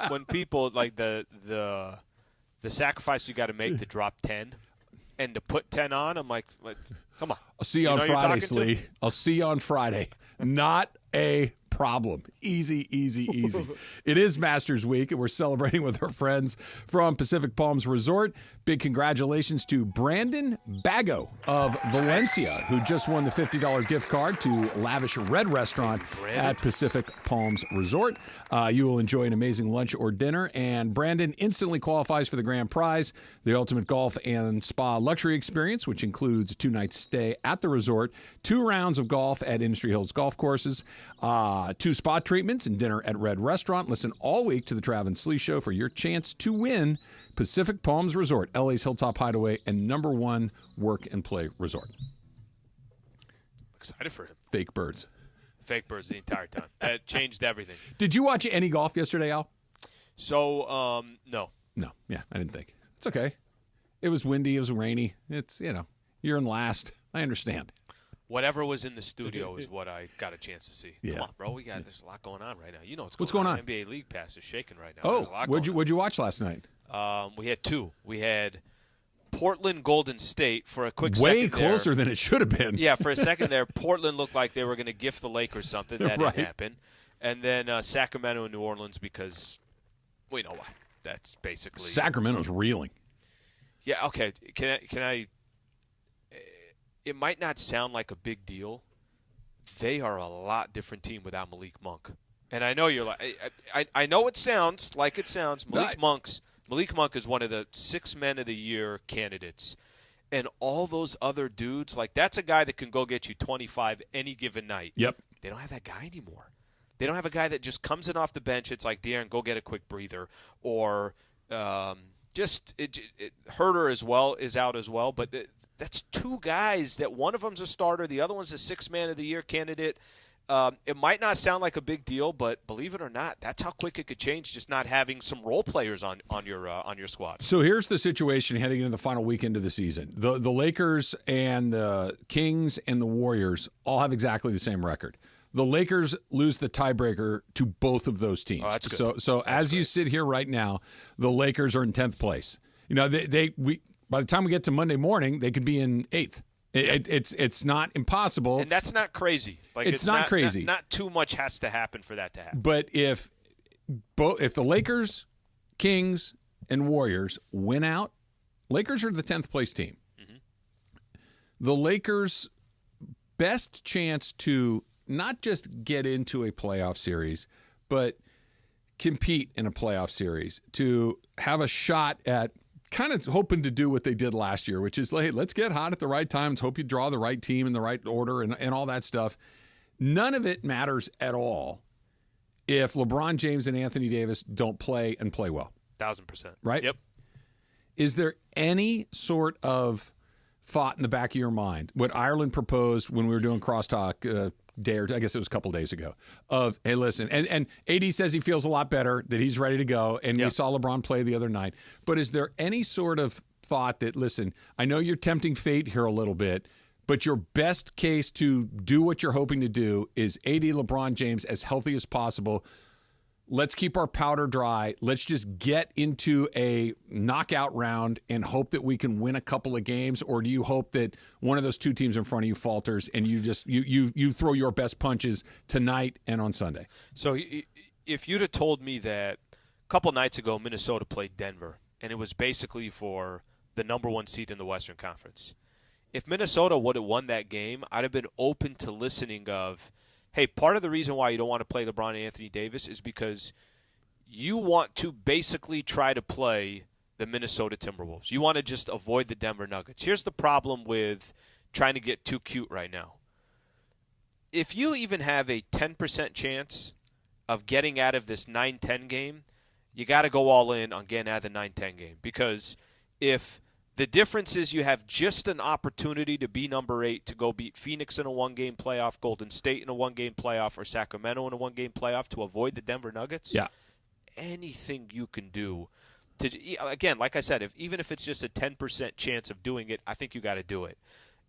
when people like the sacrifice you got to make to drop 10. And to put 10 on, I'm like come on. I'll see you on Friday, Slee. I'll see you on Friday. Not a problem. Easy. It is Masters Week, and we're celebrating with our friends from Pacific Palms Resort. Big congratulations to Brandon Bago of Valencia, who just won the $50 gift card to Lavish Red Restaurant at Pacific Palms Resort. You will enjoy an amazing lunch or dinner, and Brandon instantly qualifies for the grand prize, the ultimate golf and spa luxury experience, which includes a 2-night stay at the resort, 2 rounds of golf at Industry Hills golf courses, 2 spa treatments and dinner at Red Restaurant. Listen all week to the Travis and Sliwa Show for your chance to win Pacific Palms Resort, LA's Hilltop Hideaway and #1 work and play resort. Excited for him. Fake birds the entire time. That changed everything. Did you watch any golf yesterday, Al? So, no. No. Yeah, I didn't think. It's okay. It was windy. It was rainy. It's, you're in last. I understand. Whatever was in the studio is what I got a chance to see. Yeah. Come on, bro. There's a lot going on right now. You know what's going on. NBA League Pass is shaking right now. Oh, what'd you watch last night? We had 2. We had Portland Golden State for a quick second. Way closer than it should have been. Yeah, for a second there, Portland looked like they were going to gift the Lakers something. That didn't happen. And then Sacramento and New Orleans, because we know why. That's basically Sacramento's reeling. Yeah. Okay. Can I? It might not sound like a big deal. They are a lot different team without Malik Monk. And I know you're like, I know it sounds like it sounds. Malik Monk is one of the 6 Men of the Year candidates. And all those other dudes, like that's a guy that can go get you 25 any given night. Yep. They don't have that guy anymore. They don't have a guy that just comes in off the bench. It's like, De'Aaron, go get a quick breather. Or Herter as well is out as well. But that's 2 guys that one of them's a starter. The other one's a 6 Man of the Year candidate. It might not sound like a big deal, but believe it or not, that's how quick it could change just not having some role players on your squad. So here's the situation heading into the final weekend of the season. The Lakers and the Kings and the Warriors all have exactly the same record. The Lakers lose the tiebreaker to both of those teams. Oh, that's good. So as you sit here right now, the Lakers are in 10th place. By the time we get to Monday morning, they could be in 8th. It's not impossible. And that's not crazy. Like it's not crazy. Not too much has to happen for that to happen. But if the Lakers, Kings, and Warriors win out, Lakers are the 10th place team. Mm-hmm. The Lakers' best chance to not just get into a playoff series, but compete in a playoff series, to have a shot at kind of hoping to do what they did last year, which is, hey, let's get hot at the right times, hope you draw the right team in the right order and all that stuff. None of it matters at all if LeBron James and Anthony Davis don't play and play well. 1,000%. Right? Yep. Is there any sort of thought in the back of your mind, what Ireland proposed when we were doing crosstalk day or I guess it was a couple days ago, of, hey, listen, and AD says he feels a lot better, that he's ready to go, and we saw LeBron play the other night. But is there any sort of thought that, listen, I know you're tempting fate here a little bit, but your best case to do what you're hoping to do is AD, LeBron James as healthy as possible. Let's keep our powder dry. Let's just get into a knockout round and hope that we can win a couple of games? Or do you hope that one of those 2 teams in front of you falters and you just you throw your best punches tonight and on Sunday? So if you'd have told me that a couple nights ago Minnesota played Denver and it was basically for the #1 seed in the Western Conference, if Minnesota would have won that game, I'd have been open to listening of, hey, part of the reason why you don't want to play LeBron and Anthony Davis is because you want to basically try to play the Minnesota Timberwolves. You want to just avoid the Denver Nuggets. Here's the problem with trying to get too cute right now. If you even have a 10% chance of getting out of this 9-10 game, you got to go all in on getting out of the 9-10 game. Because if the difference is you have just an opportunity to be number 8 to go beat Phoenix in a 1-game playoff, Golden State in a 1-game playoff, or Sacramento in a 1-game playoff to avoid the Denver Nuggets. Yeah. Anything you can do to, again, like I said, even if it's just a 10% chance of doing it, I think you got to do it.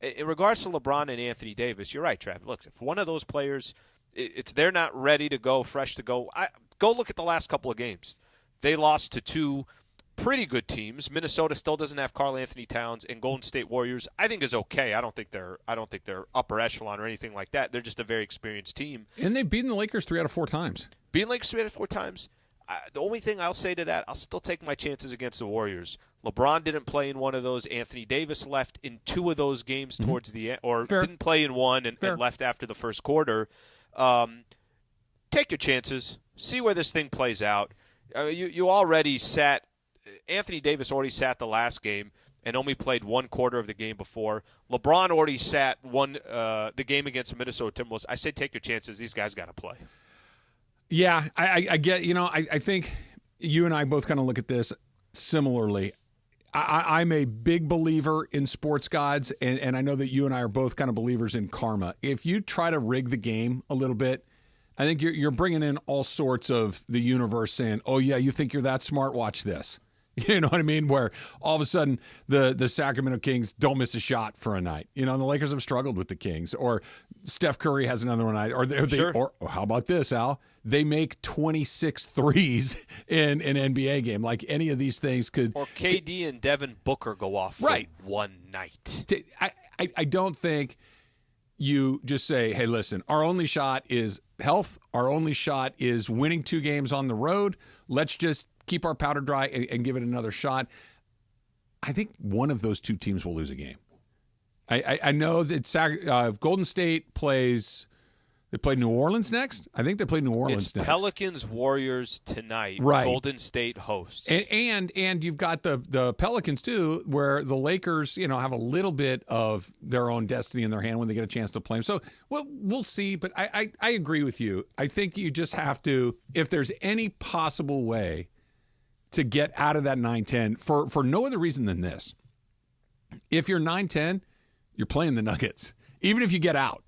In regards to LeBron and Anthony Davis, you're right, Trav. Look, if one of those players, they're not ready to go, fresh to go. Go look at the last couple of games. They lost to 2 pretty good teams. Minnesota still doesn't have Karl Anthony Towns, and Golden State Warriors, I think, is okay. I don't think they're upper echelon or anything like that. They're just a very experienced team. And they've beaten the Lakers 3 out of 4 times. Beaten the Lakers 3 out of 4 times. The only thing I'll say to that, I'll still take my chances against the Warriors. LeBron didn't play in one of those. Anthony Davis left in 2 of those games towards the end, or didn't play in one and left after the first quarter. Take your chances. See where this thing plays out. You already sat. Anthony Davis already sat the last game. and only played one quarter of the game before. LeBron already sat the game against the Minnesota Timberwolves. I say take your chances. These guys got to play. Yeah, I get, I think you and I both kind of look at this similarly. I'm a big believer in sports gods, and I know that you and I are both kind of believers in karma. If you try to rig the game a little bit, I think you're bringing in all sorts of the universe saying, oh, yeah, you think you're that smart? Watch this. You know what I mean? Where all of a sudden the Sacramento Kings don't miss a shot for a night. The Lakers have struggled with the Kings. Or Steph Curry has another one night. Or how about this, Al? They make 26 threes in an NBA game. Like any of these things could. Or KD and Devin Booker go off for one night. I don't think you just say, hey, listen, our only shot is health. Our only shot is winning 2 games on the road. Let's just keep our powder dry and give it another shot. I think one of those 2 teams will lose a game. I know that Golden State plays. They play New Orleans next. I think they play New Orleans next. Pelicans Warriors tonight. Right. Golden State hosts. And you've got the Pelicans too, where the Lakers have a little bit of their own destiny in their hand when they get a chance to play them. So we'll see. But I agree with you. I think you just have to, if there's any possible way to get out of that 9-10 for no other reason than this. If you're 9-10, you're playing the Nuggets. Even if you get out.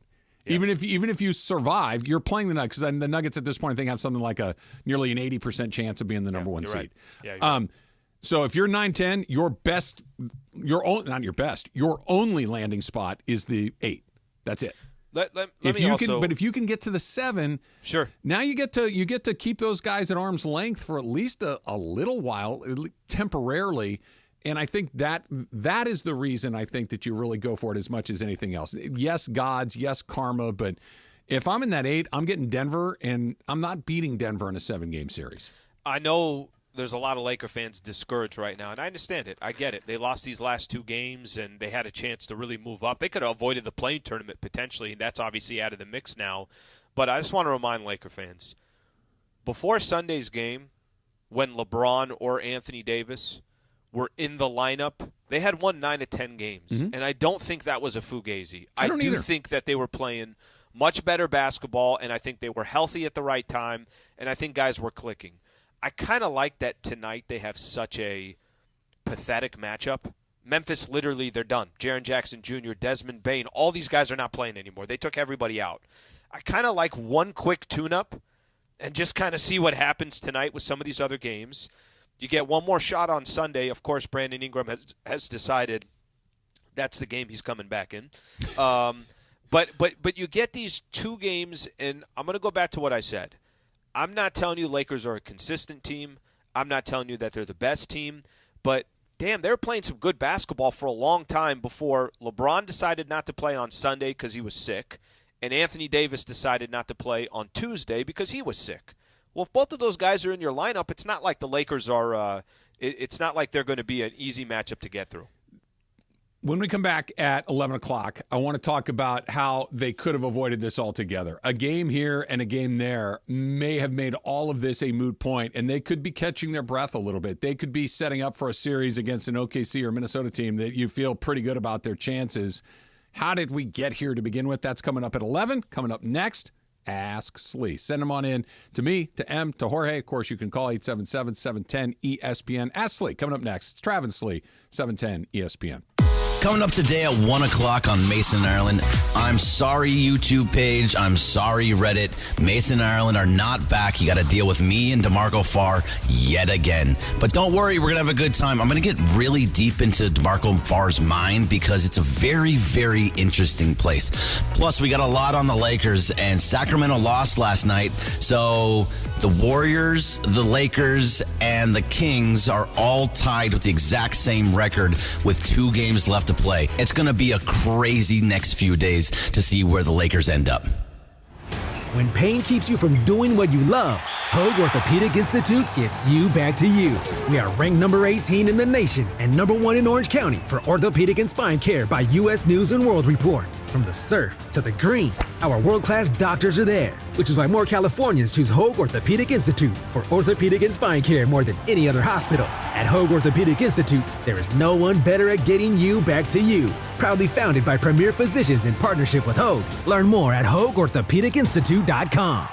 Yeah. Even if you survive, you're playing the Nuggets, because the Nuggets at this point I think have something like nearly an 80% chance of being the number 1 seed. Right. Yeah, right. So if you're 9-10, your only landing spot is the 8. That's it. If you can get to the 7, sure. Now you get to keep those guys at arm's length for at least a little while, temporarily. And I think that is the reason I think that you really go for it as much as anything else. Yes, gods, yes, karma, but if I'm in that 8, I'm getting Denver, and I'm not beating Denver in a 7-game series. I know there's a lot of Laker fans discouraged right now, and I understand it. I get it. They lost these last 2 games, and they had a chance to really move up. They could have avoided the play-in tournament potentially, and that's obviously out of the mix now. But I just want to remind Laker fans, before Sunday's game, when LeBron or Anthony Davis were in the lineup, they had won 9 of 10 games. Mm-hmm. And I don't think that was a fugazi. I do think that they were playing much better basketball, and I think they were healthy at the right time, and I think guys were clicking. I kind of like that tonight they have such a pathetic matchup. Memphis, literally, they're done. Jaren Jackson Jr., Desmond Bane, all these guys are not playing anymore. They took everybody out. I kind of like one quick tune-up and just kind of see what happens tonight with some of these other games. You get one more shot on Sunday. Of course, Brandon Ingram has decided that's the game he's coming back in. But you get these 2 games, and I'm going to go back to what I said. I'm not telling you Lakers are a consistent team. I'm not telling you that they're the best team. But, damn, they were playing some good basketball for a long time before LeBron decided not to play on Sunday because he was sick, and Anthony Davis decided not to play on Tuesday because he was sick. Well, if both of those guys are in your lineup, it's not like the Lakers are it's not like they're going to be an easy matchup to get through. When we come back at 11 o'clock, I want to talk about how they could have avoided this altogether. A game here and a game there may have made all of this a moot point, and they could be catching their breath a little bit. They could be setting up for a series against an OKC or Minnesota team that you feel pretty good about their chances. How did we get here to begin with? That's coming up at 11. Coming up next, Ask Slee. Send them on in to me, to M, to Jorge. Of course, you can call 877-710-ESPN. Ask Slee. Coming up next, it's Travis and Slee, 710 ESPN. Coming up today at 1 o'clock on Mason and Ireland. I'm sorry, YouTube page. I'm sorry, Reddit. Mason and Ireland are not back. You got to deal with me and DeMarco Farr yet again. But don't worry, we're going to have a good time. I'm going to get really deep into DeMarco Farr's mind because it's a very, very interesting place. Plus, we got a lot on the Lakers, and Sacramento lost last night. So the Warriors, the Lakers, and the Kings are all tied with the exact same record with 2 games left to play. It's going to be a crazy next few days to see where the Lakers end up. When pain keeps you from doing what you love, Hoag Orthopedic Institute gets you back to you. We are ranked number 18 in the nation and number 1 in Orange County for orthopedic and spine care by U.S. News & World Report. From the surf to the green, our world-class doctors are there. which is why more Californians choose Hoag Orthopedic Institute for orthopedic and spine care more than any other hospital. At Hoag Orthopedic Institute, there is no one better at getting you back to you. Proudly founded by premier physicians in partnership with Hoag. Learn more at HoagOrthopedicInstitute.com.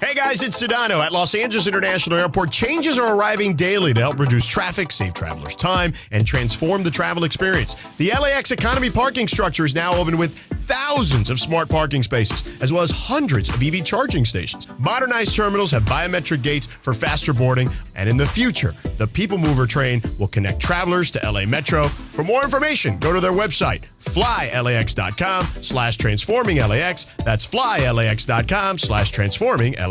Hey guys, it's Sedano. At Los Angeles International Airport, changes are arriving daily to help reduce traffic, save travelers time, and transform the travel experience. The LAX economy parking structure is now open with thousands of smart parking spaces, as well as hundreds of EV charging stations. Modernized terminals have biometric gates for faster boarding, and in the future, the People Mover train will connect travelers to LA Metro. For more information, go to their website, flylax.com/transforming-LAX. That's flylax.com/transforming-LAX.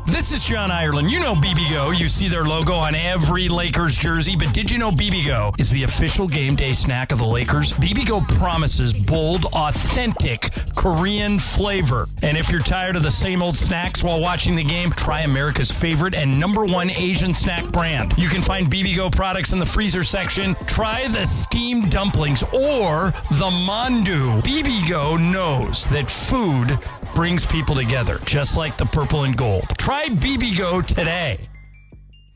This is John Ireland. You know BBGO. You see their logo on every Lakers jersey. But did you know BBGO is the official game day snack of the Lakers? BBGO promises bold, authentic Korean flavor. And if you're tired of the same old snacks while watching the game, try America's favorite and #1 Asian snack brand. You can find BBGO products in the freezer section. Try the steamed dumplings or the mandu. BBGO knows that food brings people together, just like the purple and gold. Try BBGO today.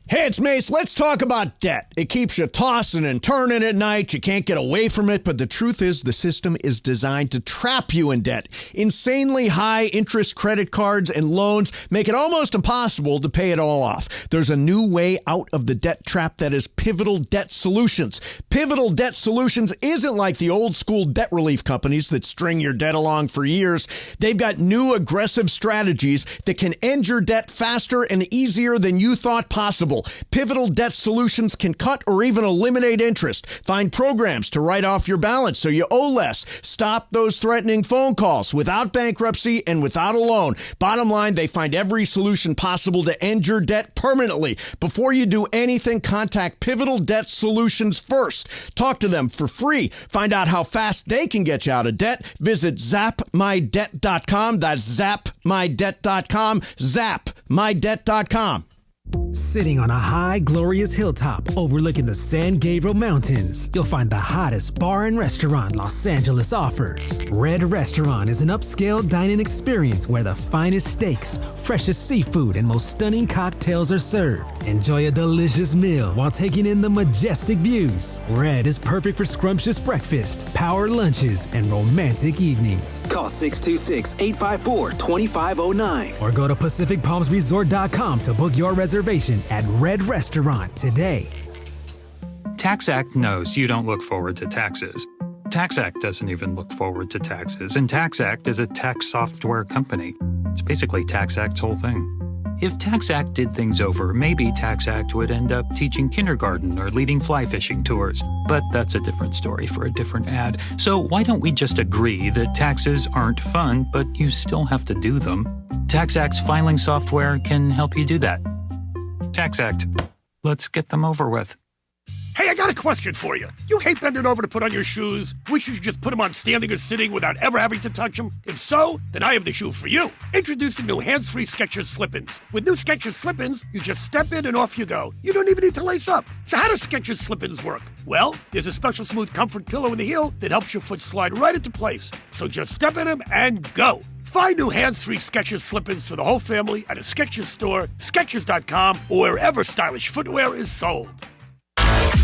Hey, it's Mace. Let's talk about debt. It keeps you tossing and turning at night. You can't get away from it, but the truth is the system is designed to trap you in debt. Insanely high interest credit cards and loans make it almost impossible to pay it all off. There's a new way out of the debt trap that is Pivotal Debt Solutions. Pivotal Debt Solutions isn't like the old school debt relief companies that string your debt along for years. They've got new aggressive strategies that can end your debt faster and easier than you thought possible. Pivotal Debt Solutions can cut or even eliminate interest. Find programs to write off your balance so you owe less. Stop those threatening phone calls without bankruptcy and without a loan. Bottom line, they find every solution possible to end your debt permanently. Before you do anything, contact Pivotal Debt Solutions first. Talk to them for free. Find out how fast they can get you out of debt. Visit zapmydebt.com. That's zapmydebt.com. zapmydebt.com. Sitting on a high, glorious hilltop overlooking the San Gabriel Mountains, you'll find the hottest bar and restaurant Los Angeles offers. Red Restaurant is an upscale dining experience where the finest steaks, freshest seafood, and most stunning cocktails are served. Enjoy a delicious meal while taking in the majestic views. Red is perfect for scrumptious breakfast, power lunches, and romantic evenings. Call 626-854-2509 or go to PacificPalmsResort.com to book your reservation at Red Restaurant today. TaxAct knows you don't look forward to taxes. TaxAct doesn't even look forward to taxes, and TaxAct is a tax software company. It's basically TaxAct's whole thing. If TaxAct did things over, maybe TaxAct would end up teaching kindergarten or leading fly fishing tours. But that's a different story for a different ad. So why don't we just agree that taxes aren't fun, but you still have to do them? TaxAct's filing software can help you do that. TaxAct. Let's get them over with. Hey, I got a question for you. You hate bending over to put on your shoes? Wish you could just put them on standing or sitting without ever having to touch them? If so, then I have the shoe for you. Introducing new hands-free Skechers Slip-ins. With new Skechers Slip-ins, you just step in and off you go. You don't even need to lace up. So how do Skechers Slip-ins work? Well, there's a special smooth comfort pillow in the heel that helps your foot slide right into place. So just step in them and go. Find new hands-free Skechers Slip-ins for the whole family at a Skechers store, Skechers.com, or wherever stylish footwear is sold.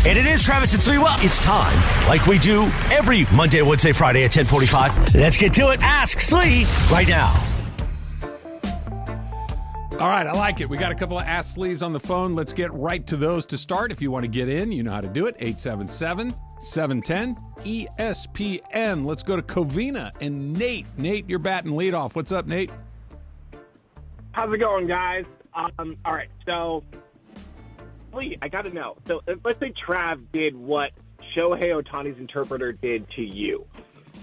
And it is Travis and Sliwa. It's time, like we do every Monday, Wednesday, Friday at 10:45. Let's get to it. Ask Slee right now. All right, I like it. We got a couple of Ask Slees on the phone. Let's get right to those to start. If you want to get in, you know how to do it. 877-710-ESPN. Let's go to Covina and Nate. Nate, you're batting leadoff. What's up, Nate? How's it going, guys? All right, so I got to know. So let's say Trav did what Shohei Ohtani's interpreter did to you,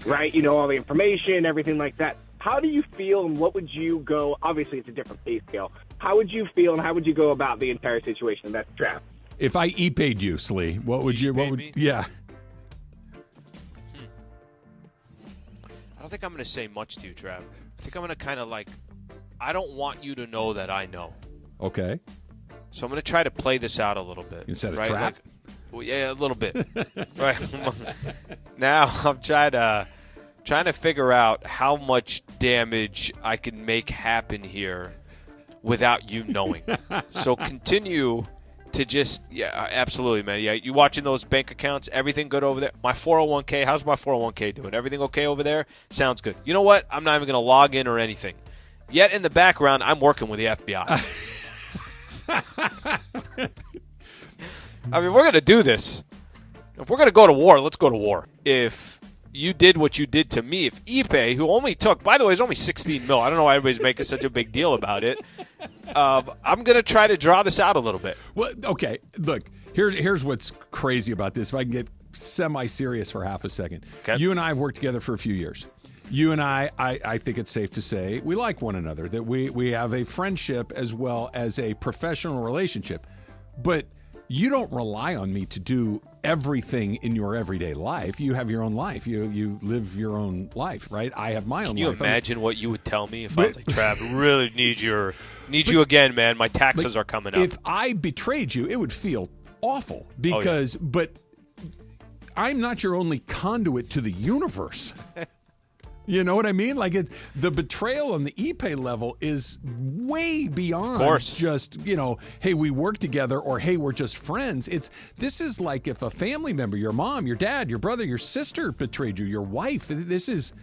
right? You know, all the information, everything like that. How do you feel, and what would you go? Obviously, it's a different pay scale. How would you feel, and how would you go about the entire situation? That's Trav. If I e-paid you, Slee, what would you? What would? Yeah. I don't think I'm going to say much to you, Trav. I think I'm going to kind of I don't want you to know that I know. Okay. So I'm going to try to play this out a little bit. Instead of right? trap? Yeah, a little bit. Right. Now I'm trying to trying to figure out how much damage I can make happen here without you knowing. So continue to just, yeah, absolutely, man. Yeah, you watching those bank accounts, everything good over there? My 401k, how's my 401k doing? Everything okay over there? Sounds good. You know what? I'm not even going to log in or anything. Yet in the background, I'm working with the FBI. I mean, we're going to do this. If we're going to go to war, let's go to war. If you did what you did to me, if Ipe, who only took, by the way, it's only $16 million. I don't know why everybody's making such a big deal about it. I'm going to try to draw this out a little bit. Well, okay, look, here's what's crazy about this. If I can get semi-serious for half a second. Okay. You and I have worked together for a few years. You and I think it's safe to say we like one another, that we have a friendship as well as a professional relationship. But you don't rely on me to do everything in your everyday life. You have your own life. You live your own life, right? I have my own life. Can you imagine what you would tell me if I was like, Trav, really need you again, man. My taxes are coming up. If I betrayed you, it would feel awful because, but I'm not your only conduit to the universe. You know what I mean? Like the betrayal on the Ipe level is way beyond just, hey, we work together or hey, we're just friends. This is like if a family member, your mom, your dad, your brother, your sister betrayed you, your wife. This is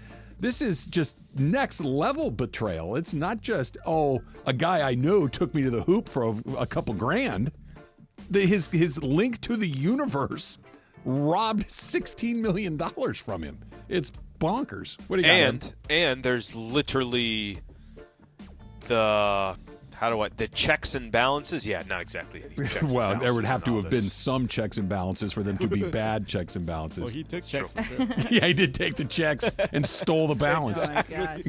just next level betrayal. It's not just, a guy I know took me to the hoop for a couple grand. His link to the universe robbed $16 million from him. It's bonkers. What do you got? And there's literally the checks and balances. Yeah, not exactly any checks well, and there would have to have this. Been some checks and balances for them to be bad checks and balances. Well, he took checks. Yeah, he did take the checks and stole the balance. Oh my gosh.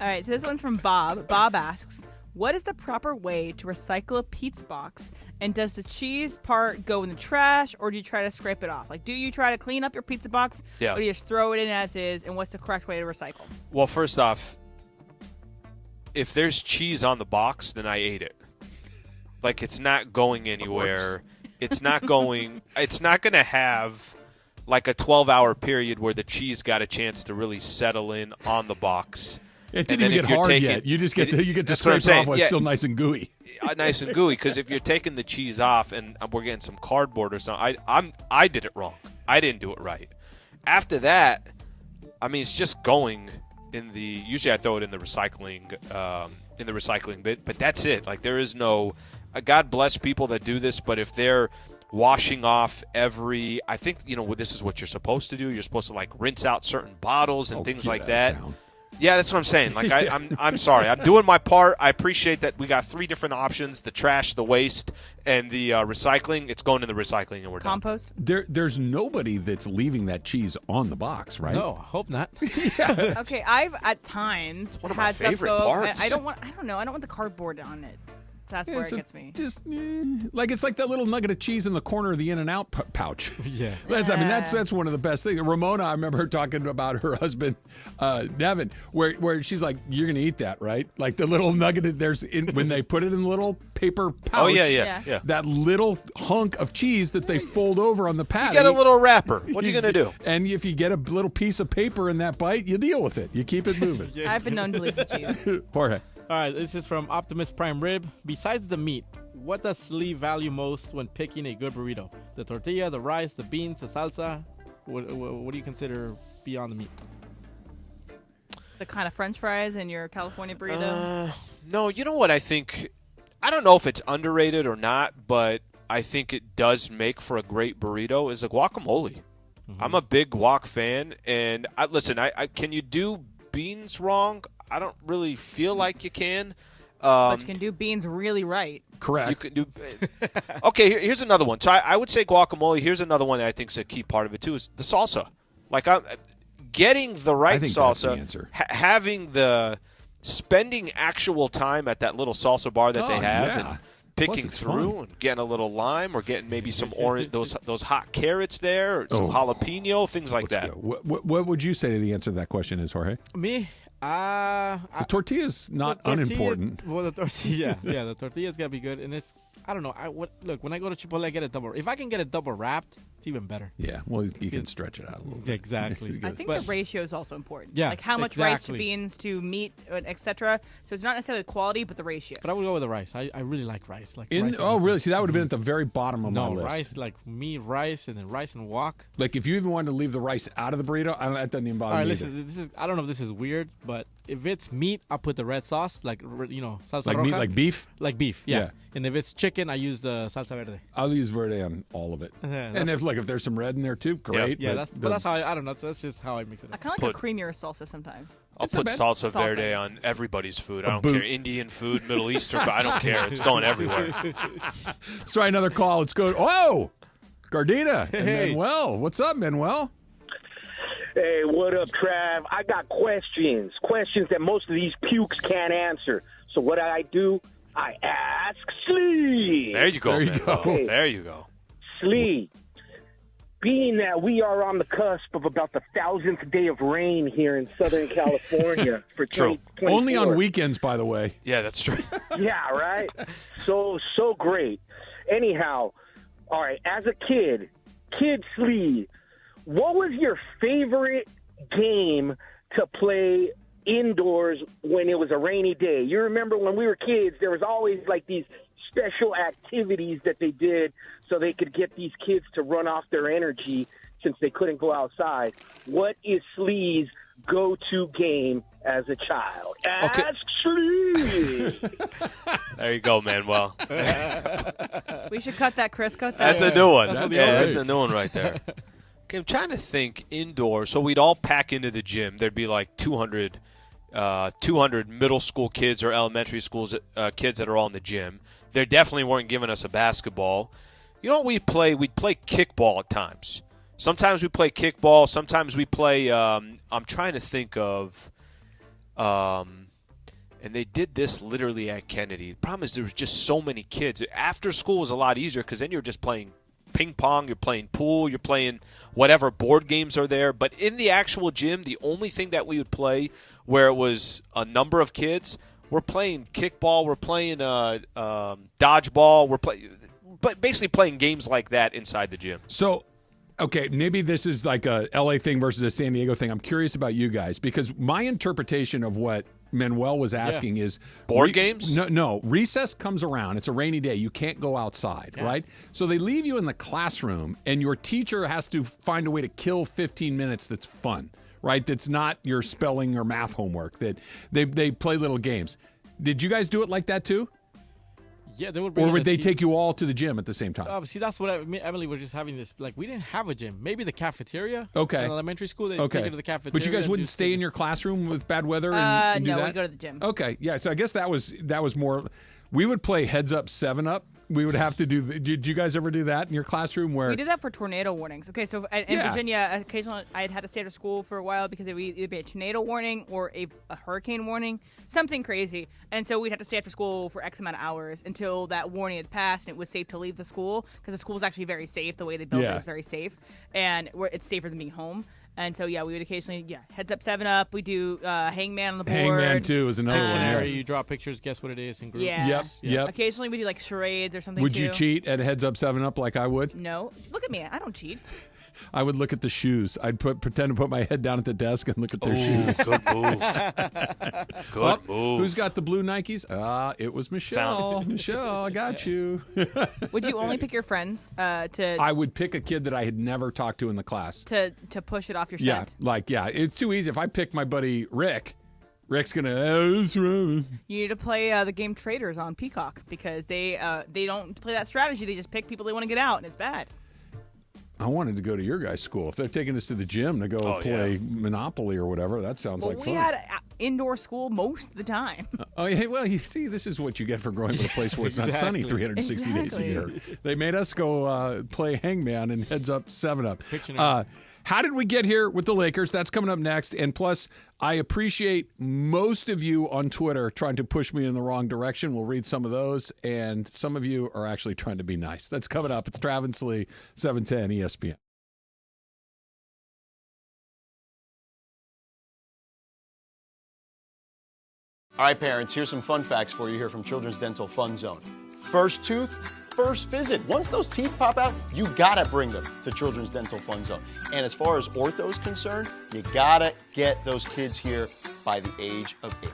All right, so this one's from Bob. Bob asks, what is the proper way to recycle a pizza box? And does the cheese part go in the trash, or do you try to scrape it off? Like, do you try to clean up your pizza box, or do you just throw it in as is? And what's the correct way to recycle? Well, first off, if there's cheese on the box, then I ate it. Like, it's not going anywhere. It's not going to have like a 12-hour period where the cheese got a chance to really settle in on the box. It didn't even get hard yet. You just get to scrape it off while it's still nice and gooey. Nice and gooey, because if you're taking the cheese off and we're getting some cardboard or something, I did it wrong. I didn't do it right. After that, I mean, it's just going in the. Usually, I throw it in the recycling bit, but that's it. Like, there is no. God bless people that do this, but if they're washing off I think this is what you're supposed to do. You're supposed to like rinse out certain bottles and things like that. Yeah, that's what I'm saying. Like, I'm sorry. I'm doing my part. I appreciate that we got 3 different options: the trash, the waste, and the recycling. It's going in the recycling, and we're compost. There's nobody that's leaving that cheese on the box, right? No, I hope not. Yeah. Okay, I've at times one of had my favorite stuff go. parts. I don't want the cardboard on it. So that's where it gets me. It's like that little nugget of cheese in the corner of the In-N-Out pouch. Yeah. That's one of the best things. Ramona, I remember her talking about her husband, Devin, where she's like, "You're gonna eat that, right?" Like the little nugget when they put it in the little paper pouch. Oh yeah. That little hunk of cheese that they fold over on the patty. You get a little wrapper. What are you gonna do? And if you get a little piece of paper in that bite, you deal with it. You keep it moving. I've been known to leave the cheese. Jorge. All right, this is from Optimus Prime Rib. Besides the meat, what does Slee value most when picking a good burrito? The tortilla, the rice, the beans, the salsa? What do you consider beyond the meat? The kind of French fries in your California burrito? No, you know what I think? I don't know if it's underrated or not, but I think it does make for a great burrito is a guacamole. Mm-hmm. I'm a big guac fan, and listen, can you do beans wrong? I don't really feel like you can. But you can do beans really right. Correct. You can do. Okay, here's another one. So I would say guacamole. Here's another one that I think is a key part of it too is the salsa. Like getting the right salsa, having spending actual time at that little salsa bar that they have, and picking through and getting a little lime or getting maybe some orange, those hot carrots there, or some jalapeno, things like that. What would you say to the answer to that question is, Jorge? Me? The tortilla's not unimportant. The tortilla, the tortilla's gotta be good, and I don't know. Look, when I go to Chipotle, I get a double. If I can get a double wrapped, it's even better. Yeah, well, you can stretch it out a little bit. Exactly. I think the ratio is also important. Yeah, like how much rice to beans to meat, etc. So it's not necessarily the quality, but the ratio. But I would go with the rice. I really like rice. Like really? See, that would have been at the very bottom of my list. No, rice, like me, rice, and then rice and wok. Like if you even wanted to leave the rice out of the burrito, that doesn't even bother me. All right, listen. I don't know if this is weird, but if it's meat, I'll put the red sauce, like salsa like roja. Meat, like beef. Like beef, yeah. And if it's chicken, I use the salsa verde. I'll use verde on all of it. And if there's some red in there too, great. Yeah, that's how I don't know. That's just how I mix it up. I kind of like a creamier salsa sometimes. I'll put salsa verde on everybody's food. I don't care. Indian food, Middle Eastern, but I don't care. It's going everywhere. Let's try another call. Let's go. Oh, Gardena. Hey. Manuel. What's up, Manuel? Hey, what up, Trav? I got questions that most of these pukes can't answer. So what do? I ask Slee. There you go. Hey, there you go. Slee, being that we are on the cusp of about the 1,000th day of rain here in Southern California for 2024. Only on weekends, by the way. Yeah, that's true. Yeah, right? So great. Anyhow, all right, as a kid Slee, what was your favorite game to play indoors when it was a rainy day? You remember when we were kids, there was always like these special activities that they did so they could get these kids to run off their energy since they couldn't go outside. What is Slee's go-to game as a child? Ask Slee. There you go, Manuel. We should cut that, Chris. Cut that. That's a new one. That's a new one right there. Okay, I'm trying to think indoors. So we'd all pack into the gym. There'd be like 200 middle school kids or elementary schools kids that are all in the gym. They definitely weren't giving us a basketball. You know what we'd play? We'd play kickball at times. Sometimes we play kickball. Sometimes we play I'm trying to think of and they did this literally at Kennedy. The problem is there was just so many kids. After school was a lot easier because then you're just playing ping pong, you're playing pool, you're playing whatever board games are there. But in the actual gym, the only thing that we would play where it was a number of kids, we're playing kickball, we're playing dodgeball, basically playing games like that inside the gym. So, okay, maybe this is like a LA thing versus a San Diego thing. I'm curious about you guys because my interpretation of what Manuel was asking is board games? No. Recess comes around. It's a rainy day. You can't go outside, right? So they leave you in the classroom, and your teacher has to find a way to kill 15 minutes that's fun, right? That's not your spelling or math homework. That they play little games. Did you guys do it like that too? Yeah, they would. Or would they take you all to the gym at the same time? See, that's what Emily was just having this. Like, we didn't have a gym. Maybe the cafeteria. Okay. In elementary school, they take you to the cafeteria. But you guys wouldn't stay in your classroom with bad weather and do that? No, we'd go to the gym. Okay, yeah. So I guess that was more. We would play heads up, 7-Up. We would have to do. Did you guys ever do that in your classroom? Where we did that for tornado warnings. Okay, so in Virginia, occasionally I had to stay out of school for a while because it would either be a tornado warning or a hurricane warning, something crazy. And so we'd have to stay after school for X amount of hours until that warning had passed and it was safe to leave the school because the school is actually very safe. The way they built it is very safe, and it's safer than being home. And so, we would occasionally, heads up, 7-Up. We do Hangman on the board. Hangman, too, is another one. You draw pictures, guess what it is in groups. Yeah. Yep. Occasionally, we do, like, charades or something, Would you cheat at heads up, 7-Up like I would? No. Look at me. I don't cheat. I would look at the shoes. I'd pretend to put my head down at the desk and look at their shoes. Good move. Good move. Who's got the blue Nikes? It was Michelle. Michelle, I got you. Would you only pick your friends to... I would pick a kid that I had never talked to in the class. To push it off your scent? It's too easy. If I pick my buddy Rick's gonna. You need to play the game Traders on Peacock because they don't play that strategy. They just pick people they want to get out, and it's bad. I wanted to go to your guys' school. If they're taking us to the gym to go play Monopoly or whatever, that sounds like fun. We had indoor school most of the time. You see, this is what you get for growing to a place where it's not sunny 360 days a year. They made us go play Hangman and heads up, 7-Up. How did we get here with the Lakers? That's coming up next. And plus, I appreciate most of you on Twitter trying to push me in the wrong direction. We'll read some of those. And some of you are actually trying to be nice. That's coming up. It's Travis and Sliwa, 710 ESPN. All right, parents, here's some fun facts for you here from Children's Dental Fun Zone. First tooth, first visit. Once those teeth pop out, you gotta bring them to Children's Dental Fun Zone. And as far as ortho is concerned, you gotta get those kids here by the age of 8.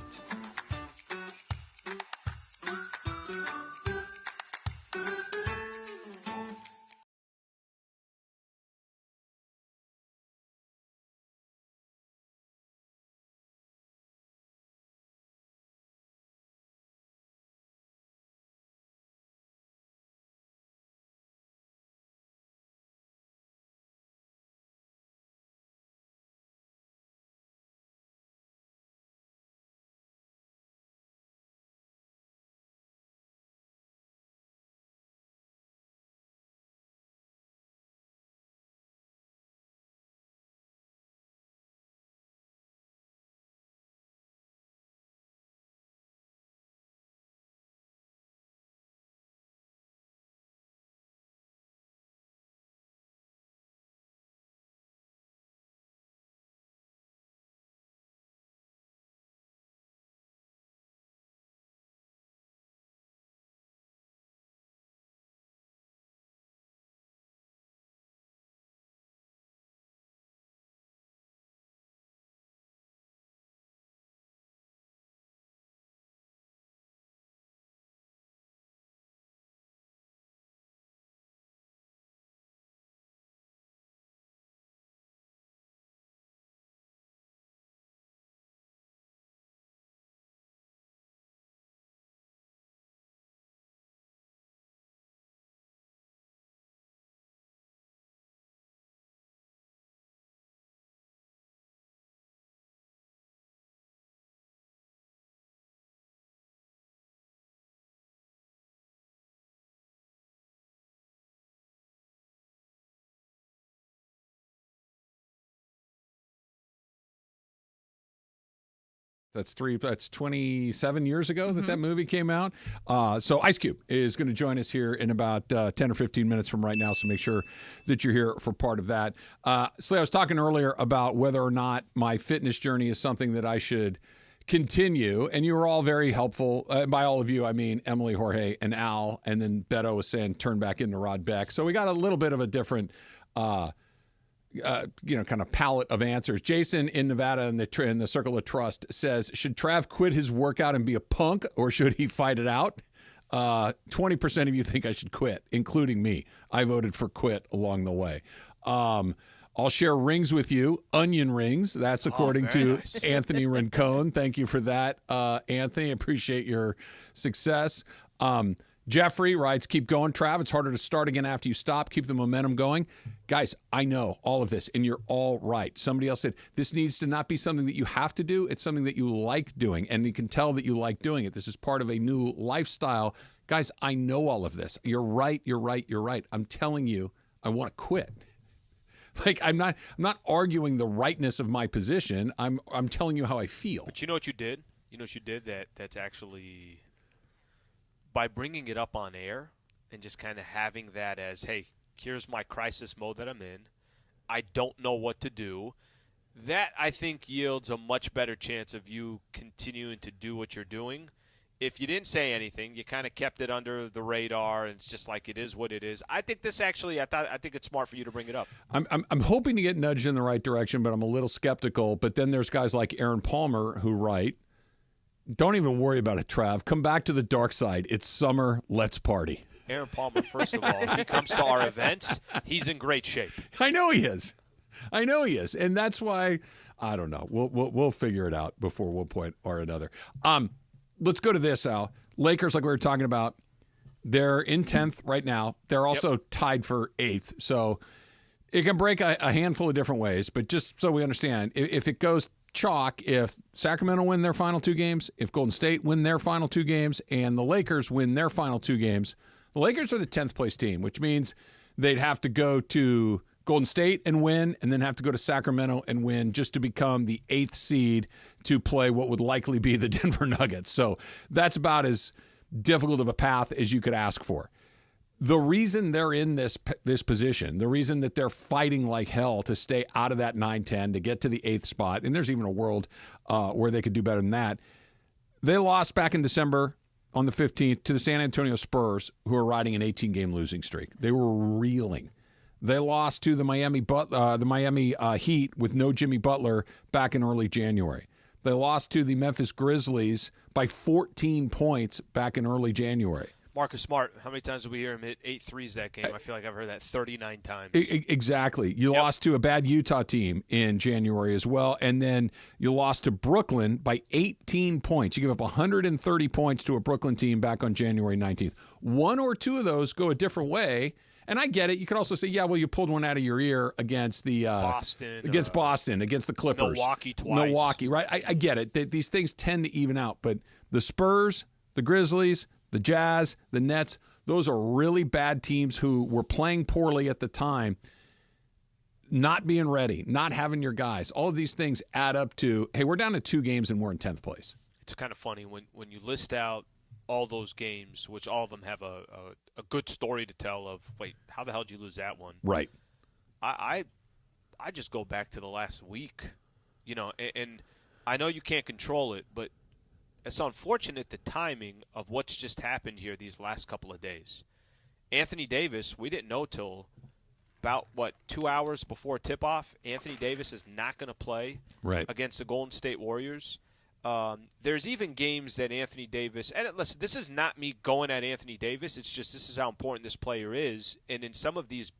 That's 27 years ago that movie came out. So Ice Cube is going to join us here in about 10 or 15 minutes from right now, so make sure that you're here for part of that. Slee, I was talking earlier about whether or not my fitness journey is something that I should continue, and you were all very helpful. By all of you, I mean Emily, Jorge, and Al, and then Beto was saying turn back into Rod Beck. So we got a little bit of a different kind of palette of answers. Jason in Nevada in the Circle of Trust says, should Trav quit his workout and be a punk, or should he fight it out? 20% of you think I should quit, including me. I voted for quit along the way. I'll share rings with you, onion rings. That's according to nice. Anthony Rincon. Thank you for that, Anthony. Appreciate your success. Jeffrey writes, keep going, Trav. It's harder to start again after you stop. Keep the momentum going. Guys, I know all of this, and you're all right. Somebody else said, this needs to not be something that you have to do. It's something that you like doing, and you can tell that you like doing it. This is part of a new lifestyle. Guys, I know all of this. You're right. I'm telling you, I want to quit. Like, I'm not arguing the rightness of my position. I'm telling you how I feel. But you know what you did? That's actually – by bringing it up on air and just kind of having that as, hey, here's my crisis mode that I'm in. I don't know what to do. That, I think, yields a much better chance of you continuing to do what you're doing. If you didn't say anything, you kind of kept it under the radar, and it's just like it is what it is. I think this actually, I think it's smart for you to bring it up. I'm hoping to get nudged in the right direction, but I'm a little skeptical. But then there's guys like Aaron Palmer who write, don't even worry about it, Trav. Come back to the dark side. It's summer. Let's party. Aaron Palmer, first of all, he comes to our events. He's in great shape. I know he is. And that's why, I don't know. We'll figure it out before one point or another. Let's go to this, Al. Lakers, like we were talking about, they're in 10th right now. They're also tied for 8th. So it can break a handful of different ways. But just so we understand, if it goes chalk, if Sacramento win their final 2 games, if Golden State win their final 2 games, and the Lakers win their final 2 games, the Lakers are the 10th place team, which means they'd have to go to Golden State and win, and then have to go to Sacramento and win just to become the 8th seed to play what would likely be the Denver Nuggets. So that's about as difficult of a path as you could ask for. The reason they're in this position, the reason that they're fighting like hell to stay out of that 9-10, to get to the 8th spot, and there's even a world where they could do better than that, they lost back in December on the 15th to the San Antonio Spurs, who are riding an 18-game losing streak. They were reeling. They lost to the Miami Heat with no Jimmy Butler back in early January. They lost to the Memphis Grizzlies by 14 points back in early January. Marcus Smart, how many times did we hear him hit 8 threes that game? I feel like I've heard that 39 times. Exactly. You lost to a bad Utah team in January as well, and then you lost to Brooklyn by 18 points. You give up 130 points to a Brooklyn team back on January 19th. One or two of those go a different way, and I get it. You could also say, yeah, well, you pulled one out of your ear against the Boston, against the Clippers. Milwaukee twice. Milwaukee, right? I get it. These things tend to even out, but the Spurs, the Grizzlies, the Jazz, the Nets, those are really bad teams who were playing poorly at the time, not being ready, not having your guys. All of these things add up to, hey, we're down to 2 games and we're in 10th place. It's kind of funny when you list out all those games, which all of them have a good story to tell of, wait, how the hell did you lose that one? Right. I just go back to the last week, and I know you can't control it, but it's unfortunate the timing of what's just happened here these last couple of days. Anthony Davis, we didn't know till about, 2 hours before tip-off. Anthony Davis is not going to play against the Golden State Warriors. There's even games that Anthony Davis – and listen, this is not me going at Anthony Davis. It's just this is how important this player is. And in some of these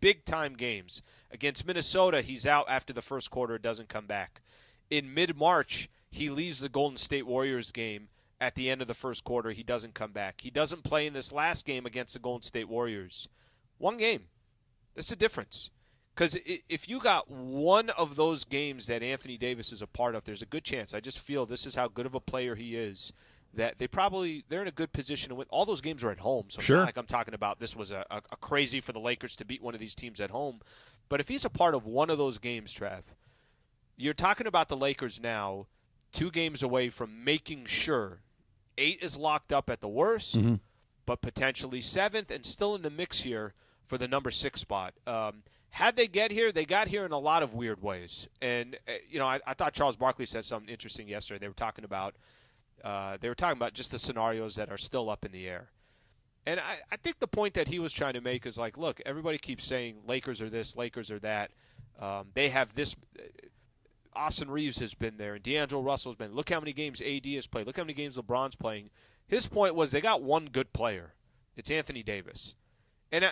big-time games, against Minnesota, he's out after the first quarter, doesn't come back. In mid-March – he leaves the Golden State Warriors game at the end of the first quarter. He doesn't come back. He doesn't play in this last game against the Golden State Warriors. One game. That's the difference. Because if you got one of those games that Anthony Davis is a part of, there's a good chance. I just feel this is how good of a player he is, that they're in a good position to win. All those games are at home. So it's not like I'm talking about this was a crazy for the Lakers to beat one of these teams at home. But if he's a part of one of those games, Trav, you're talking about the Lakers now 2 games away from making sure 8 is locked up at the worst, but potentially 7th and still in the mix here for the number 6 spot. Had they got here in a lot of weird ways. And, I thought Charles Barkley said something interesting yesterday. They were talking about just the scenarios that are still up in the air. And I think the point that he was trying to make is like, look, everybody keeps saying Lakers are this, Lakers are that. They have this – Austin Reeves has been there, and D'Angelo Russell's been. Look how many games AD has played. Look how many games LeBron's playing. His point was they got one good player. It's Anthony Davis. And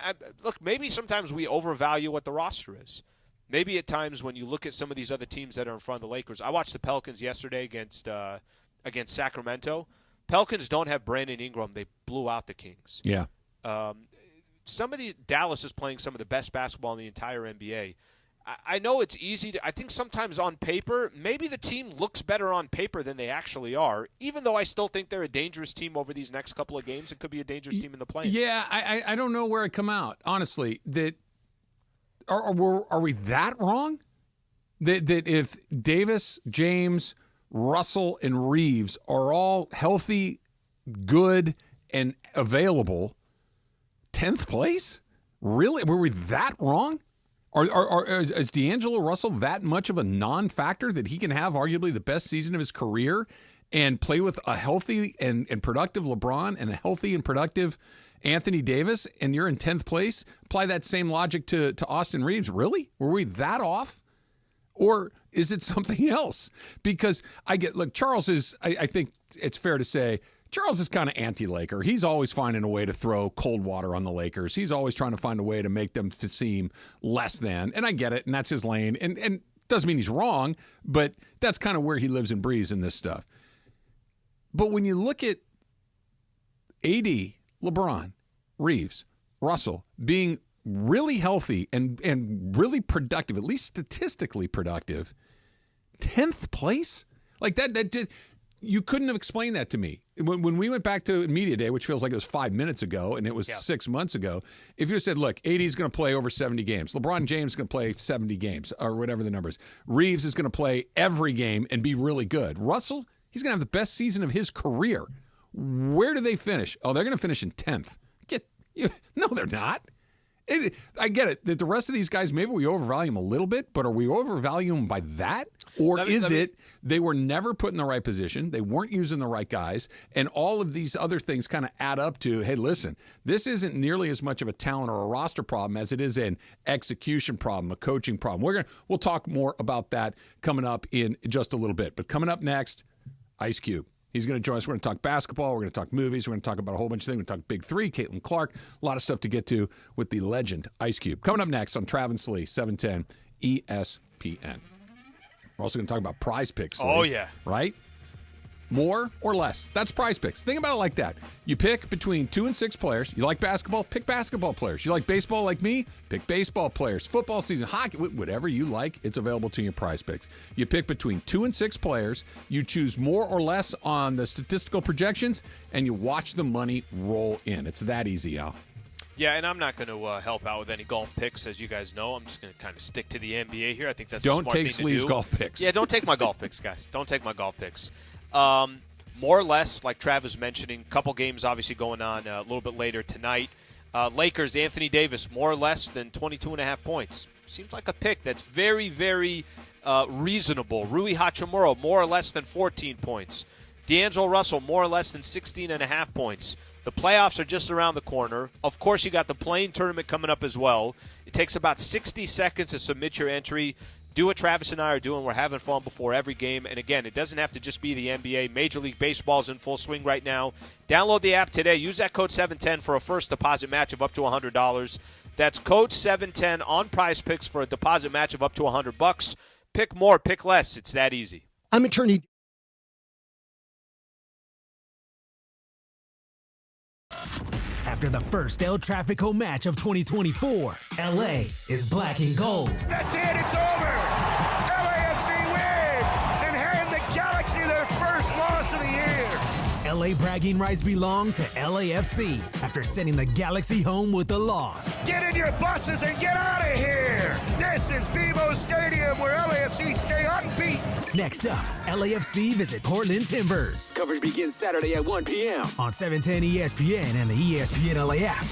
look, maybe sometimes we overvalue what the roster is. Maybe at times when you look at some of these other teams that are in front of the Lakers. I watched the Pelicans yesterday against Sacramento. Pelicans don't have Brandon Ingram. They blew out the Kings. Yeah. Dallas is playing some of the best basketball in the entire NBA. I know it's easy I think sometimes on paper, maybe the team looks better on paper than they actually are, even though I still think they're a dangerous team over these next couple of games. It could be a dangerous team in the play. Yeah, I don't know where it come out, honestly. That are we that wrong? That if Davis, James, Russell, and Reeves are all healthy, good, and available, 10th place? Really? Were we that wrong? Is D'Angelo Russell that much of a non-factor that he can have arguably the best season of his career and play with a healthy and productive LeBron and a healthy and productive Anthony Davis, and you're in 10th place? Apply that same logic to Austin Reeves. Really? Were we that off? Or is it something else? Because Charles is, I think it's fair to say, Charles is kind of anti-Laker. He's always finding a way to throw cold water on the Lakers. He's always trying to find a way to make them seem less than. And I get it, and that's his lane. And doesn't mean he's wrong, but that's kind of where he lives and breathes in this stuff. But when you look at AD, LeBron, Reeves, Russell being really healthy and really productive, at least statistically productive, 10th place? Like that you couldn't have explained that to me. When we went back to Media Day, which feels like it was 5 minutes ago, and it was 6 months ago, if you said, look, AD's going to play over 70 games, LeBron James is going to play 70 games, or whatever the number is, Reeves is going to play every game and be really good. Russell, he's going to have the best season of his career. Where do they finish? Oh, they're going to finish in 10th. No, they're not. I get it that the rest of these guys, maybe we overvalue them a little bit, but are we overvaluing them by that? Or they were never put in the right position, they weren't using the right guys, and all of these other things kind of add up to, hey, listen, this isn't nearly as much of a talent or a roster problem as it is an execution problem, a coaching problem. We'll talk more about that coming up in just a little bit. But coming up next, Ice Cube. He's going to join us. We're going to talk basketball. We're going to talk movies. We're going to talk about a whole bunch of things. We're going to talk Big Three, Caitlin Clark. A lot of stuff to get to with the legend Ice Cube. Coming up next on Travis and Sliwa, 710 ESPN. We're also going to talk about Prize Picks. Oh, yeah. Right? More or less. That's Prize Picks. Think about it like that. You pick between 2 and 6 players. You like basketball? Pick basketball players. You like baseball like me? Pick baseball players. Football season, hockey, whatever you like, it's available to your Prize Picks. You pick between 2 and 6 players. You choose more or less on the statistical projections, and you watch the money roll in. It's that easy, Al. Yeah, and I'm not going to help out with any golf picks, as you guys know. I'm just going to kind of stick to the NBA here. I think that's a smart thing to do. Don't take Slee's golf picks. Yeah, don't take my golf picks, guys. Don't take my golf picks. More or less, like Trav was mentioning, couple games obviously going on a little bit later tonight. Lakers, Anthony Davis, more or less than 22.5 points. Seems like a pick that's very, very reasonable. Rui Hachimura, more or less than 14 points. D'Angelo Russell, more or less than 16.5 points. The playoffs are just around the corner. Of course, you got the play-in tournament coming up as well. It takes about 60 seconds to submit your entry. Do what Travis and I are doing. We're having fun before every game. And, again, it doesn't have to just be the NBA. Major League Baseball is in full swing right now. Download the app today. Use that code 710 for a first deposit match of up to $100. That's code 710 on Prize Picks for a deposit match of up to $100. Pick more, pick less. It's that easy. I'm attorney. After the first El Trafico match of 2024, LA is black and gold. That's it, it's over. LAFC win and hand the Galaxy their first loss of the year. LA bragging rights belong to LAFC after sending the Galaxy home with a loss. Get in your buses and get out of here. This is BMO Stadium where LAFC stay unbeaten. Next up, LAFC visit Portland Timbers. Coverage begins Saturday at 1 p.m. on 710 ESPN and the ESPN LA app.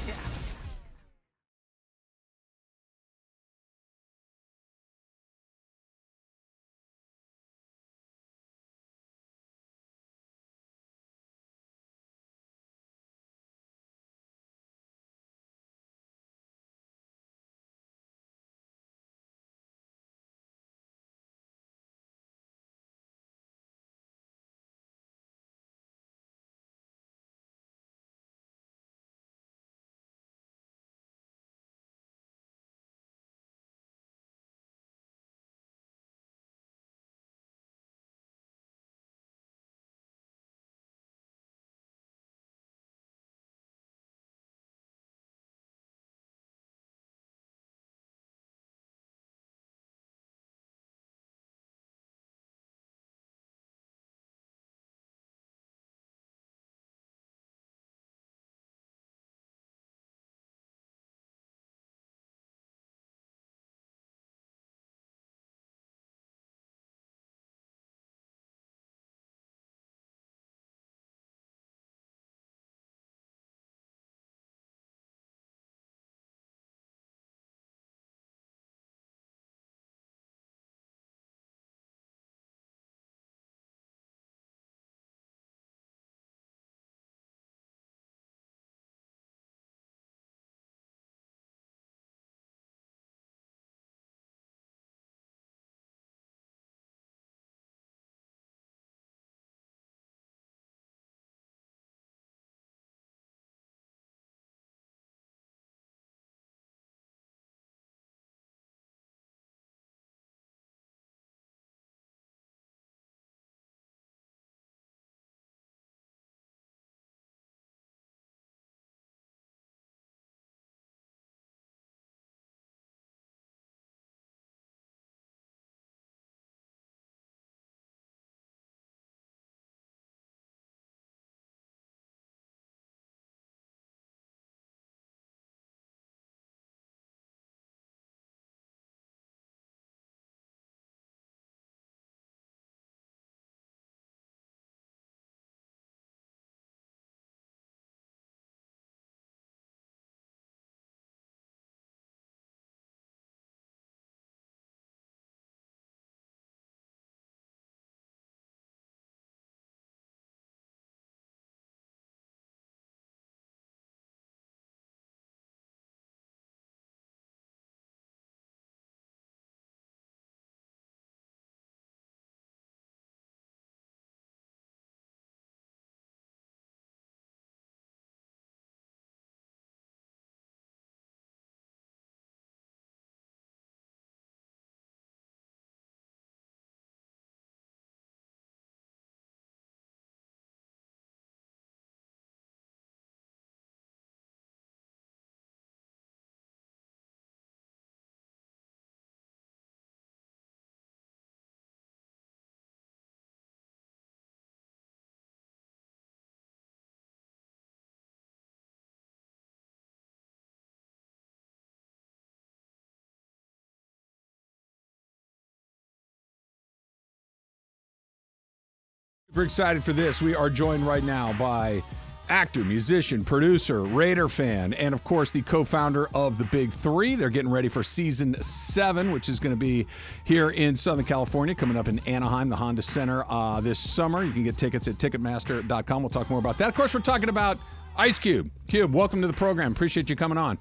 Super excited for this. We are joined right now by actor, musician, producer, Raider fan, and of course the co-founder of the Big Three. They're getting ready for season 7, which is going to be here in Southern California, coming up in Anaheim, the Honda Center this summer. You can get tickets at Ticketmaster.com. We'll talk more about that. Of course, we're talking about Ice Cube. Cube, welcome to the program. Appreciate you coming on.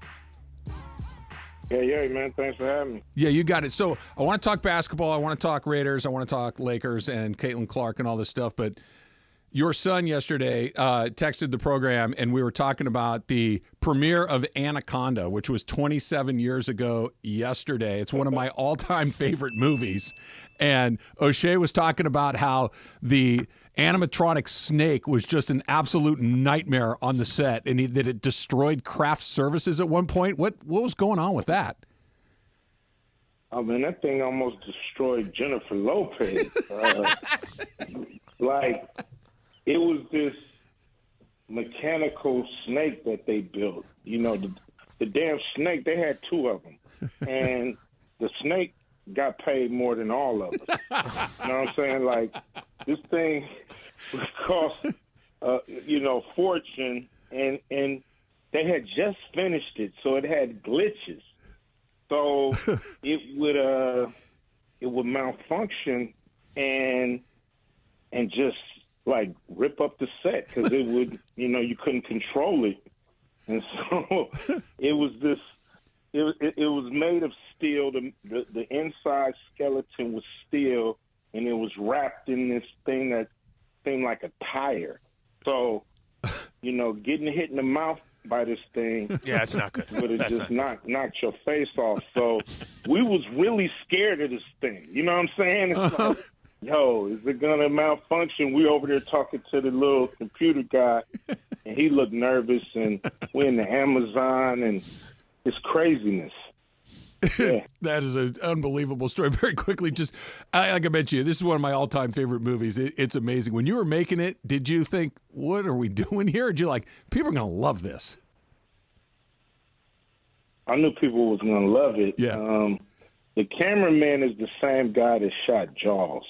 Yeah, man. Thanks for having me. Yeah, you got it. So I want to talk basketball. I want to talk Raiders. I want to talk Lakers and Caitlin Clark and all this stuff. But your son yesterday texted the program, and we were talking about the premiere of Anaconda, which was 27 years ago yesterday. It's one of my all-time favorite movies. And O'Shea was talking about how the animatronic snake was just an absolute nightmare on the set, and that it destroyed craft services at one point. What was going on with that? Oh, man, that thing almost destroyed Jennifer Lopez. It was this mechanical snake that they built. You know, the damn snake, they had 2 of them. And the snake got paid more than all of us. You know what I'm saying? Like, this thing would cost, fortune, and they had just finished it, so it had glitches. So it would malfunction and just like rip up the set because it would, you couldn't control it, and so it was this. It was made of steel. The inside skeleton was steel, and it was wrapped in this thing that seemed like a tire. So, getting hit in the mouth by this thing, yeah, it's not good. Would have just knocked your face off. So we was really scared of this thing. You know what I'm saying? It's like, yo, is it gonna malfunction? We over there talking to the little computer guy, and he looked nervous. And we're in the Amazon, and it's craziness. Yeah. That is an unbelievable story. Very quickly, just like I mentioned, this is one of my all-time favorite movies. It's amazing. When you were making it, did you think, what are we doing here? Or did you like, people are going to love this? I knew people was going to love it. Yeah. The cameraman is the same guy that shot Jaws.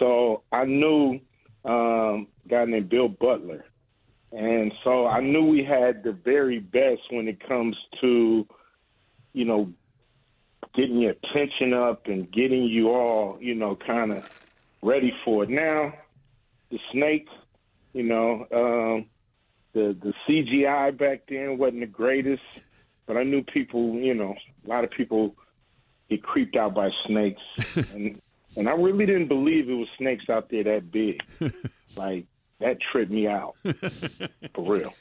So I knew a guy named Bill Butler. And so I knew we had the very best when it comes to, getting your tension up and getting you all, kind of ready for it. Now, the snake, the CGI back then wasn't the greatest, but I knew people, a lot of people get creeped out by snakes. And I really didn't believe it was snakes out there that big. Like, that tripped me out, for real.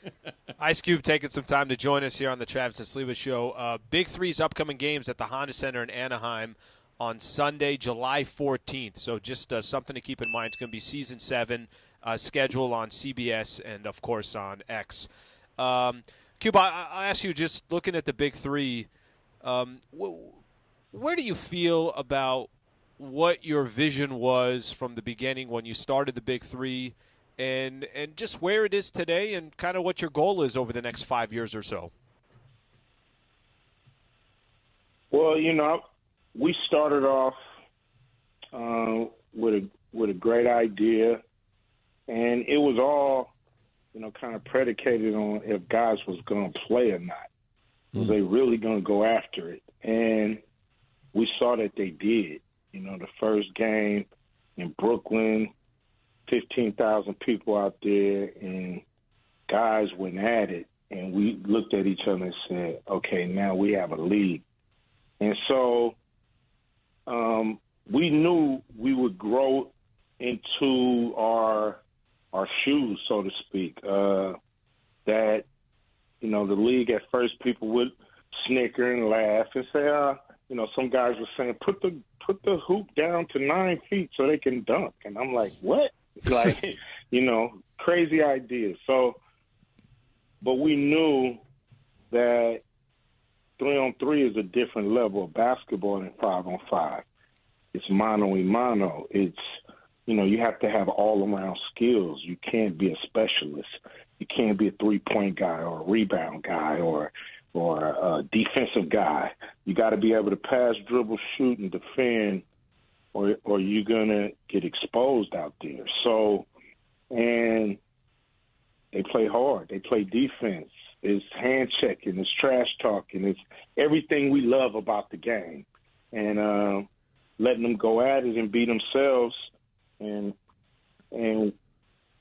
Ice Cube taking some time to join us here on the Travis and Sliwa Show. Big Three's upcoming games at the Honda Center in Anaheim on Sunday, July 14th. So just something to keep in mind. It's going to be Season 7 schedule on CBS and, of course, on X. Cube, I ask you, just looking at the Big Three, where do you feel about what your vision was from the beginning when you started the Big Three, and just where it is today and kind of what your goal is over the next 5 years or so? Well, we started off with a great idea, and it was all, kind of predicated on if guys was going to play or not. Was they really going to go after it? And we saw that they did. The first game in Brooklyn, 15,000 people out there, and guys went at it, and we looked at each other and said, okay, now we have a league. And so we knew we would grow into our shoes, so to speak, that, the league at first people would snicker and laugh and say, some guys were saying, put the hoop down to 9 feet so they can dunk. And I'm like, what? Like, crazy ideas. So, but we knew that 3-on-3 is a different level of basketball than 5-on-5. It's mano-a-mano. It's, you have to have all-around skills. You can't be a specialist. You can't be a three-point guy or a rebound guy or a defensive guy. You got to be able to pass, dribble, shoot, and defend, or you're going to get exposed out there. So and they play hard. They play defense. It's hand checking. It's trash talking. It's everything we love about the game. And letting them go at it and be themselves. And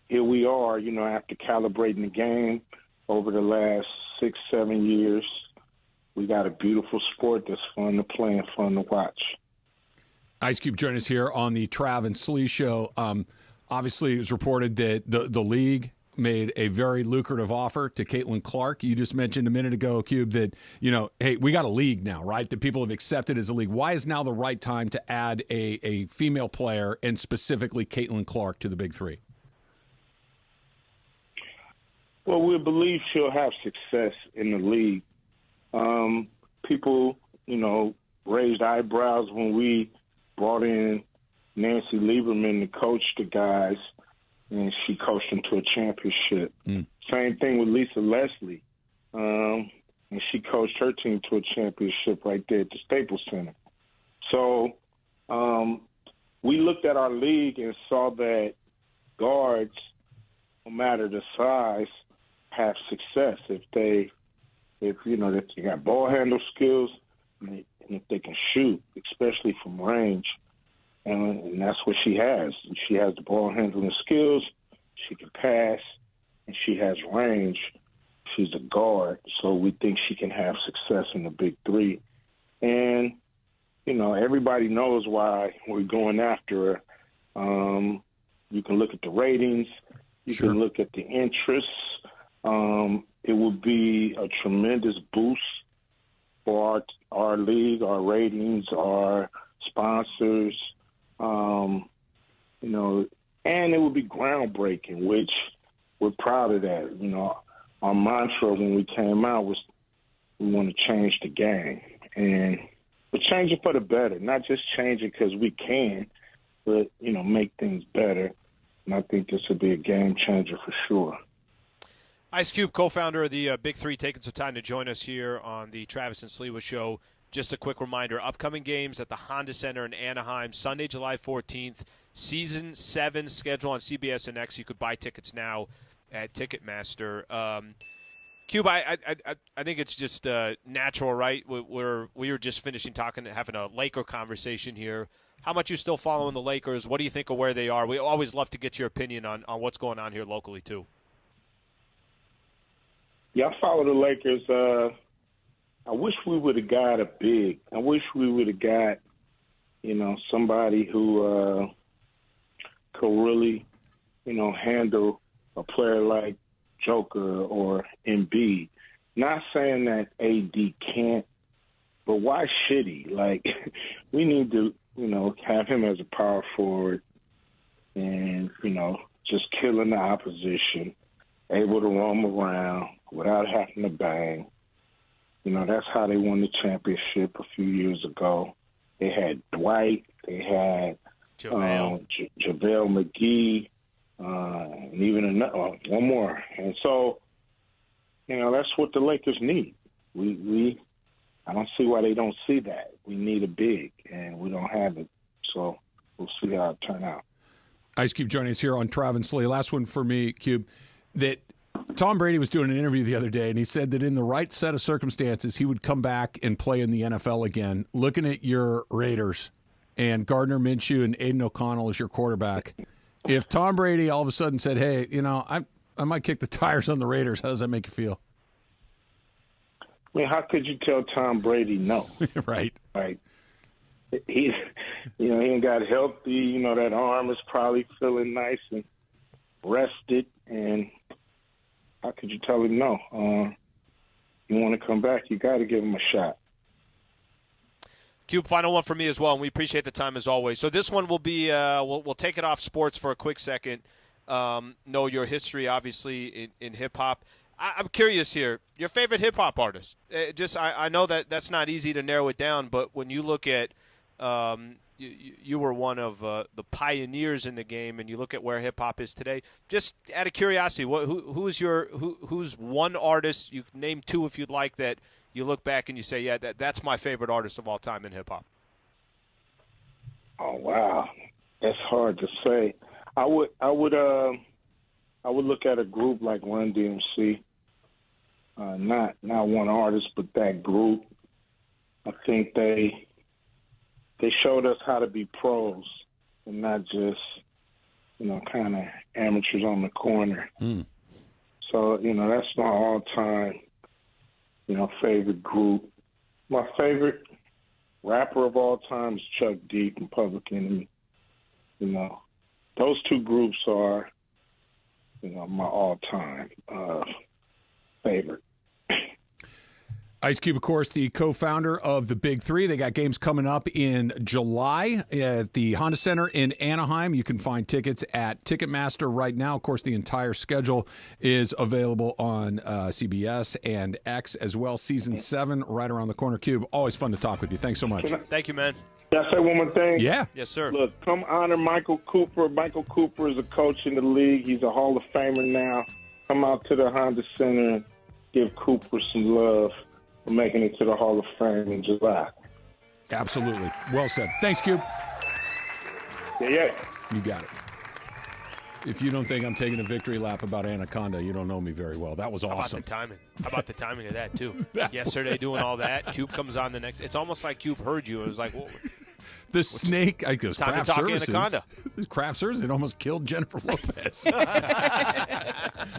here we are, after calibrating the game over the last 6-7 years. We got a beautiful sport that's fun to play and fun to watch. Ice Cube joining us here on the Trav and Slee show. Obviously, it was reported that the league made a very lucrative offer to Caitlin Clark. You just mentioned a minute ago, Cube, that, hey, we got a league now, right? That people have accepted as a league. Why is now the right time to add a female player, and specifically Caitlin Clark, to the Big Three? Well, we believe she'll have success in the league. People, raised eyebrows when we brought in Nancy Lieberman to coach the guys, and she coached them to a championship. Same thing with Lisa Leslie, and she coached her team to a championship right there at the Staples Center. So we looked at our league and saw that guards, no matter the size, have success if they got ball handle skills and if they can shoot, especially from range. And that's what she has. She has the ball handling skills. She can pass, and she has range. She's a guard, so we think she can have success in the Big Three. And, everybody knows why we're going after her. You can look at the ratings. You can look at the interests. It would be a tremendous boost for our league, our ratings, our sponsors, and it would be groundbreaking, which we're proud of that. Our mantra when we came out was we want to change the game, and we're changing for the better, not just changing because we can, but, make things better. And I think this would be a game changer for sure. Ice Cube, co-founder of the Big Three, taking some time to join us here on the Travis and Sliwa show. Just a quick reminder, upcoming games at the Honda Center in Anaheim, Sunday, July 14th, Season 7 schedule on CBS and X. You could buy tickets now at Ticketmaster. Cube, I think it's just natural, right? We were just finishing having a Laker conversation here. How much you still following the Lakers? What do you think of where they are? We always love to get your opinion on what's going on here locally, too. Yeah, I follow the Lakers. I wish we would have got a big. I wish we would have got, somebody who could really, handle a player like Joker or Embiid. Not saying that AD can't, but why should he? Like, we need to, have him as a power forward and, just killing the opposition, able to roam around without having to bang. That's how they won the championship a few years ago. They had Dwight. They had JaVale McGee, and even one more. And so, that's what the Lakers need. I don't see why they don't see that. We need a big, and we don't have it. So we'll see how it turns out. Ice Cube joining us here on Trav and Slee. Last one for me, Cube. That Tom Brady was doing an interview the other day, and he said that in the right set of circumstances, he would come back and play in the NFL again. Looking at your Raiders and Gardner Minshew and Aiden O'Connell as your quarterback, if Tom Brady all of a sudden said, hey, I might kick the tires on the Raiders, how does that make you feel? I mean, how could you tell Tom Brady no? Right. Right. He ain't got healthy. That arm is probably feeling nice and rested, and how could you tell him no? You want to come back, you got to give him a shot. Cube, final one for me as well, and we appreciate the time as always. So this one will be we'll take it off sports for a quick second. Know your history, obviously, in hip-hop. I'm curious here, your favorite hip-hop artist. I know that's not easy to narrow it down, but when you look at you were one of the pioneers in the game, and you look at where hip-hop is today, just out of curiosity, who's one artist, you can name two if you'd like, that you look back and you say, yeah, that's my favorite artist of all time in hip-hop? Oh, wow. That's hard to say. I would I would look at a group like Run DMC, not one artist, but that group. I think they showed us how to be pros and not just, kind of amateurs on the corner. So, that's my all-time, favorite group. My favorite rapper of all time is Chuck D from Public Enemy. Those two groups are, my all-time favorite. Ice Cube, of course, the co-founder of the Big Three. They got games coming up in July at the Honda Center in Anaheim. You can find tickets at Ticketmaster right now. Of course, the entire schedule is available on CBS and X as well. Season 7 right around the corner. Cube, always fun to talk with you. Thanks so much. Thank you, man. Can I say one more thing? Yeah. Yes, sir. Look, come honor Michael Cooper. Michael Cooper is a coach in the league. He's a Hall of Famer now. Come out to the Honda Center and give Cooper some love for making it to the Hall of Fame in July. Absolutely. Well said. Thanks, Cube. Yeah. You got it. If you don't think I'm taking a victory lap about Anaconda, you don't know me very well. That was awesome. How about the timing of that, too? Yesterday doing all that, Cube comes on the next. It's almost like Cube heard you. It was like, whoa. The snake, I guess, time craft to talk services. Anaconda. Craft services, it almost killed Jennifer Lopez.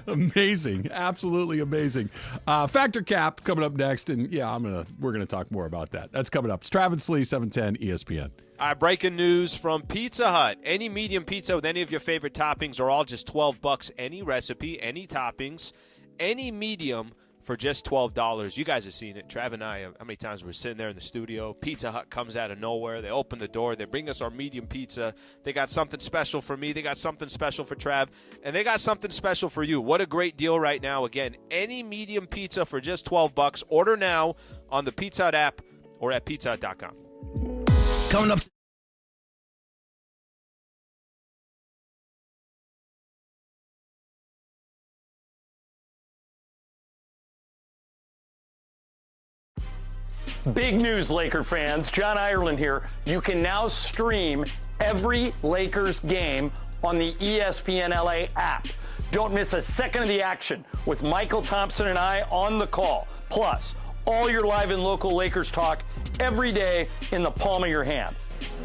Amazing. Absolutely amazing. Factor Cap coming up next, and we're gonna talk more about that. That's coming up. It's Travis and Sliwa, 710 ESPN. All right, breaking news from Pizza Hut. Any medium pizza with any of your favorite toppings are all just $12. Any recipe, any toppings, any medium for just $12. You guys have seen it. Trav and I, how many times we're sitting there in the studio. Pizza Hut comes out of nowhere. They open the door. They bring us our medium pizza. They got something special for me. They got something special for Trav. And they got something special for you. What a great deal right now. Again, any medium pizza for just $12. Order now on the Pizza Hut app or at pizzahut.com. Coming up. Big news, Laker fans. John Ireland here. You can now stream every Lakers game on the ESPN LA app. Don't miss a second of the action with Michael Thompson and I on the call. Plus, all your live and local Lakers talk every day in the palm of your hand.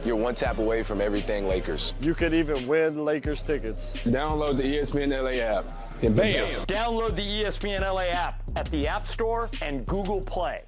You're one tap away from everything Lakers. You could even win Lakers tickets. Download the ESPN LA app and bam! Download the ESPN LA app at the App Store and Google Play.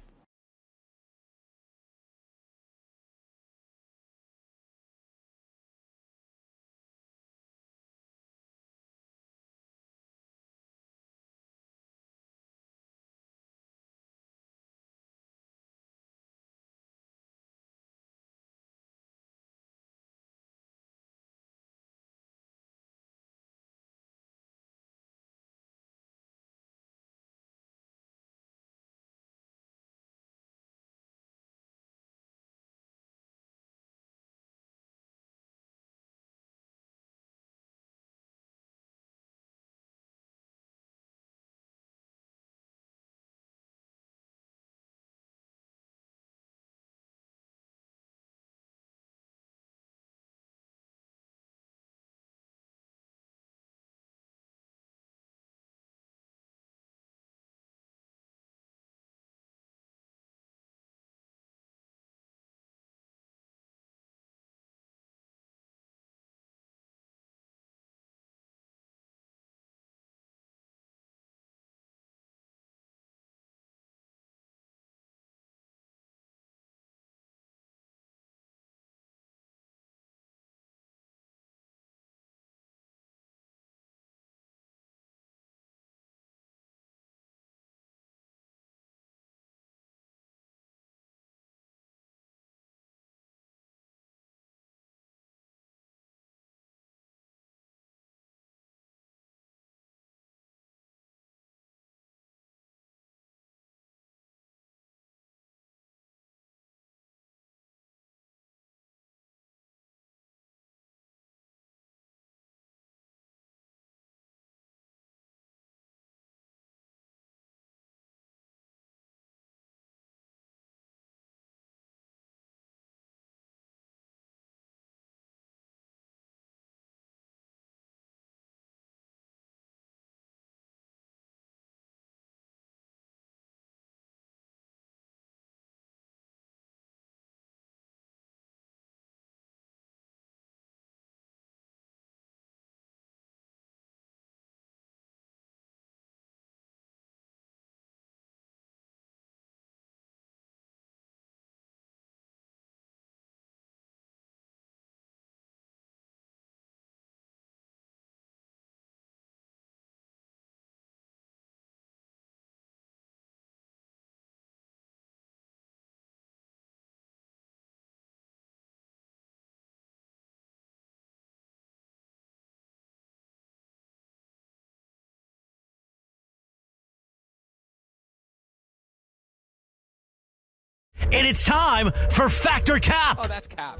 and it's time for Fact or Cap. Oh, that's Cap.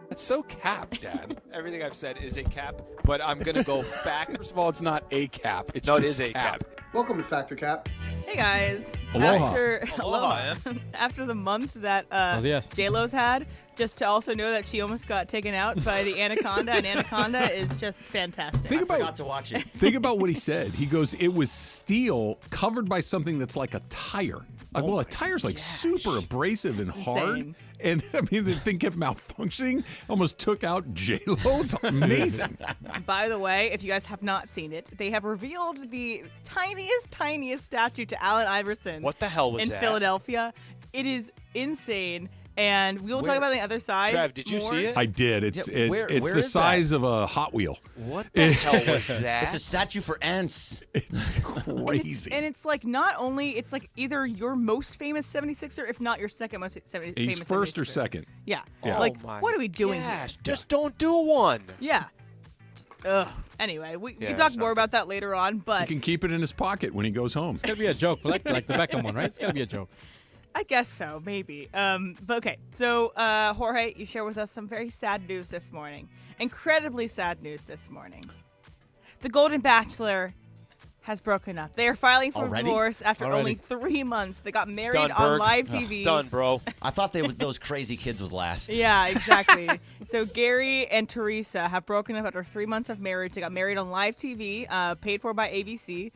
That's so Cap, Dad. Everything I've said is a cap, but I'm going to go fact. First of all, it's not a cap. It's No, it just is a cap. Welcome to Fact or Cap. Hey guys. Aloha. Aloha. After the month that yes. J-Lo's had, just to also know that she almost got taken out by the Anaconda, and Anaconda is just fantastic. I forgot to watch it. Think about what he said. He goes, it was steel covered by something that's like a tire. Like, well, a tire's like super abrasive and hard. Insane. And I mean, the thing kept malfunctioning, almost took out J-Lo. It's amazing. By the way, if you guys have not seen it, they have revealed the tiniest statue to Allen Iverson. What the hell was in that? Philadelphia. It is insane. And we will talk about it on the other side. Trav, did you see it? I did. It's where it's the is size of a Hot Wheel. What the hell was that? It's a statue for ants. It's crazy. And it's like not only, it's like either your most famous 76er, if not your second most famous 76er. He's first or second. Yeah. Yeah. Like, Oh my what are we doing gosh, here? just don't do one. Yeah. Ugh. Anyway, we Yeah, can talk it's more not about that later on, He but can keep it in his pocket when he goes home. It's gonna be a joke, like the Beckham one, right? It's gonna be a joke. I guess so, maybe. But okay, so Jorge, you share with us some very sad news this morning. Incredibly sad news this morning. The Golden Bachelor has broken up. They are filing for Already? divorce after Already. only 3 months. They got married Done, on Berg. live TV. Done, bro. I thought those crazy kids would last. Yeah, exactly. So Gary and Teresa have broken up after 3 months of marriage. They got married on live TV, paid for by ABC.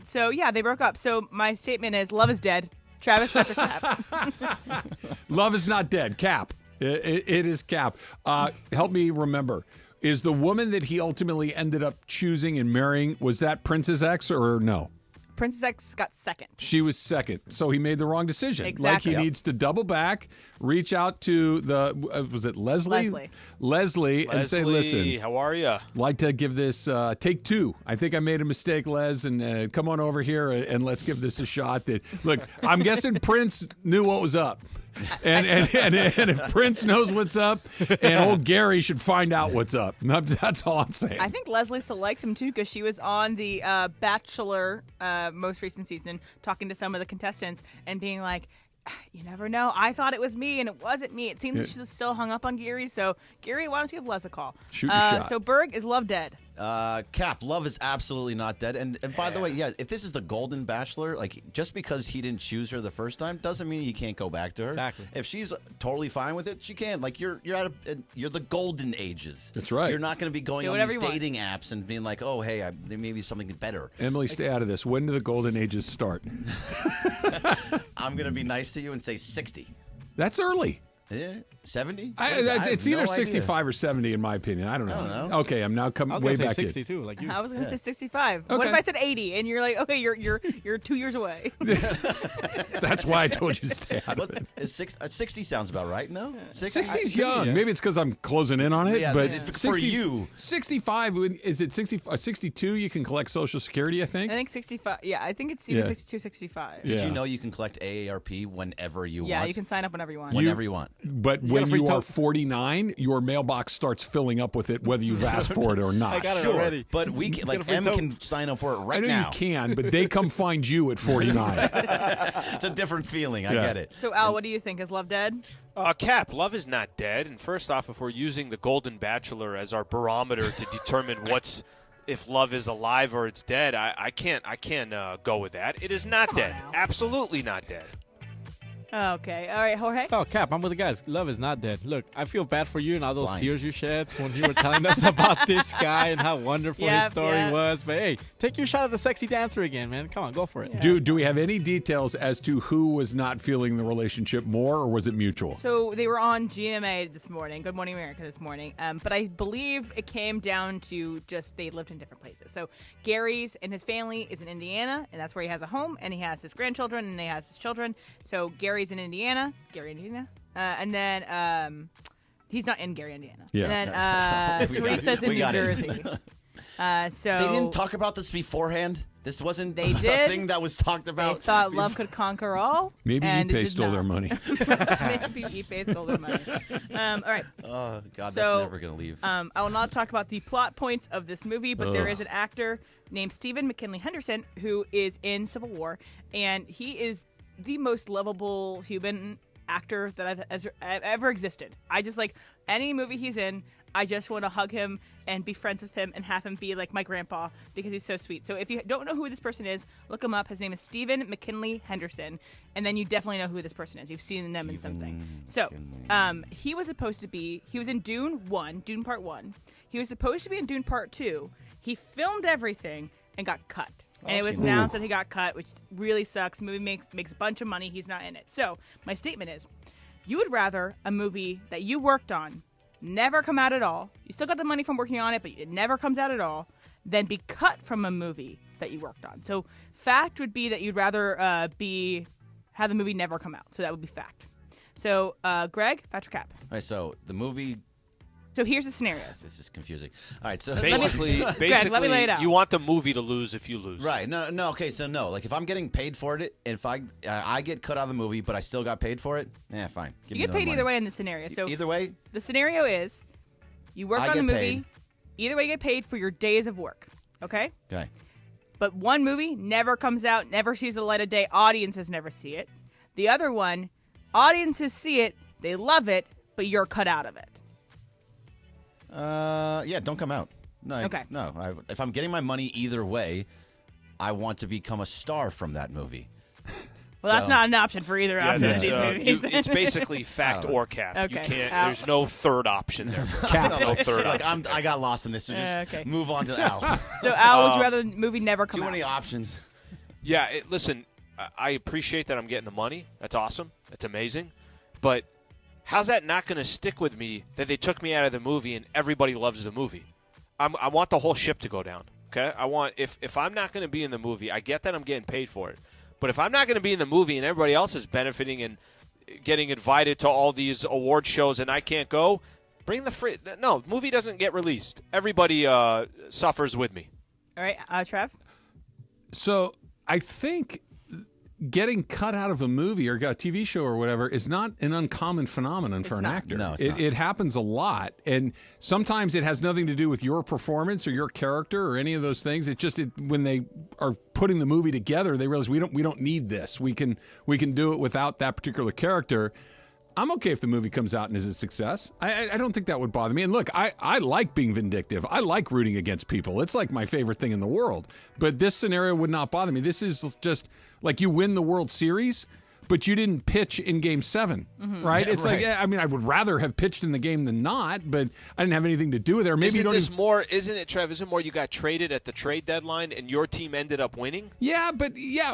So yeah, they broke up. So my statement is, love is dead. Travis, Fact or Cap. Love is not dead. Cap. It is Cap. Help me remember. Is the woman that he ultimately ended up choosing and marrying, was that Princess X or no? Princess X got second. She was second. So he made the wrong decision. Exactly. Like he needs to double back, reach out to the, was it Leslie? Leslie, and say, listen. How are you? Like to give this take two. I think I made a mistake, Les, and come on over here and let's give this a shot. That look, I'm guessing Prince knew what was up, and if Prince knows what's up, and old Gary should find out what's up. That's all I'm saying. I think Leslie still likes him too because she was on the Bachelor most recent season talking to some of the contestants and being like, you never know. I thought it was me, and it wasn't me. It seems that she's still hung up on Gary. So, Gary, why don't you give Les a call? Shoot your shot. So, Berg, is love dead? Cap, love is absolutely not dead. And by the way, yeah, if this is the Golden Bachelor, like just because he didn't choose her the first time doesn't mean you can't go back to her. Exactly. If she's totally fine with it, she can. Like you're the golden ages. That's right. You're not going to be going Do on whatever these you want. dating apps and being like, oh, hey, there may be something better. Emily, stay out of this. When do the golden ages start? I'm going to be nice to you and say 60. That's early. 70? It's either 65 or 70 in my opinion. I don't know. Okay, I'm now coming way back in. 62, like you. I was going to say 65. Okay. What if I said 80 and you're like, okay, you're 2 years away? That's why I told you to stay out of it. 60 sounds about right, no? 60's young. Yeah. Maybe it's because I'm closing in on it. Yeah, but it's for you. 65, is it 62? You can collect Social Security, I think. I think 65. Yeah, I think it's either 62 65. Did you know you can collect AARP whenever you want? Yeah, you can sign up whenever you want. Whenever you want. But when you are 49, your mailbox starts filling up with it, whether you've asked for it or not. I got it already. But we can, like M can sign up for it right I know now. you can, but they come find you at 49. It's a different feeling. I get it. So, Al, what do you think? Is love dead? Cap, love is not dead. And first off, if we're using the Golden Bachelor as our barometer to determine if love is alive or it's dead, I can't go with that. It is not dead. Absolutely not dead. Okay. All right, Jorge? Oh, Cap, I'm with the guys. Love is not dead. Look, I feel bad for you and all those tears you shed when you were telling us about this guy and how wonderful his story was. But, hey, take your shot at the sexy dancer again, man. Come on, go for it. Yeah. Do we have any details as to who was not feeling the relationship more, or was it mutual? So they were on GMA this morning, Good Morning America this morning. But I believe it came down to just they lived in different places. So Gary's and his family is in Indiana, and that's where he has a home, and he has his grandchildren, and he has his children. So Gary's in Indiana, and then he's not in Gary, Indiana. Yeah. And then Teresa's in New Jersey. So they didn't talk about this beforehand. This wasn't they a did. thing that was talked about. They thought love could conquer all. Maybe ePay stole their money. Maybe ePay stole their money. All right. Oh God, so, that's never gonna leave. I will not talk about the plot points of this movie, but there is an actor named Stephen McKinley Henderson who is in Civil War, and he is the most lovable human actor that I've ever existed. I just like any movie he's in. I just want to hug him and be friends with him and have him be like my grandpa because he's so sweet. So if you don't know who this person is, look him up. His name is Stephen McKinley Henderson, and then you definitely know who this person is. You've seen them in something. So he was supposed to be. He was in Dune Part 1. He was supposed to be in Dune Part 2. He filmed everything and got cut. And it was announced that he got cut, which really sucks. The movie makes a bunch of money. He's not in it. So my statement is, you would rather a movie that you worked on never come out at all. You still got the money from working on it, but it never comes out at all, than be cut from a movie that you worked on. So fact would be that you'd rather have the movie never come out. So that would be fact. So Greg, Patrick Cap. All right, so the movie... So here's the scenarios. This is confusing. All right, so basically, Greg, let me lay it out. You want the movie to lose if you lose. Right. No. Okay. So no. Like if I'm getting paid for it, if I get cut out of the movie, but I still got paid for it, fine. You get paid either way in the scenario. So either way, the scenario is you work on a movie. Paid. Either way, you get paid for your days of work. Okay. Okay. But one movie never comes out, never sees the light of day. Audiences never see it. The other one, audiences see it, they love it, but you're cut out of it. Yeah, don't come out. No, okay. No, if I'm getting my money either way, I want to become a star from that movie. Well, that's not an option for either option of these movies. It's basically fact or cap. Okay. You can't. There's no third option there. Cap. No third option. I got lost in this, so just move on to Al. So, Al, would you rather the movie never come out? Too many options. Yeah, listen, I appreciate that I'm getting the money. That's awesome. That's amazing. But how's that not going to stick with me that they took me out of the movie and everybody loves the movie? I want the whole ship to go down, okay? I want if I'm not going to be in the movie, I get that I'm getting paid for it. But if I'm not going to be in the movie and everybody else is benefiting and getting invited to all these award shows and I can't go, bring the free – no, movie doesn't get released. Everybody suffers with me. All right, Trev? So I think – getting cut out of a movie or a TV show or whatever is not an uncommon phenomenon for an actor. No, it's not. It happens a lot, and sometimes it has nothing to do with your performance or your character or any of those things. It's just when they are putting the movie together, they realize we don't need this. We can do it without that particular character. I'm okay if the movie comes out and is a success. I don't think that would bother me. And look, I like being vindictive. I like rooting against people. It's like my favorite thing in the world. But this scenario would not bother me. This is just like you win the World Series, but you didn't pitch in Game 7, right? Yeah, it's like, I mean, I would rather have pitched in the game than not, but I didn't have anything to do with it. Or maybe isn't it, Trev? Isn't it more you got traded at the trade deadline and your team ended up winning? Yeah,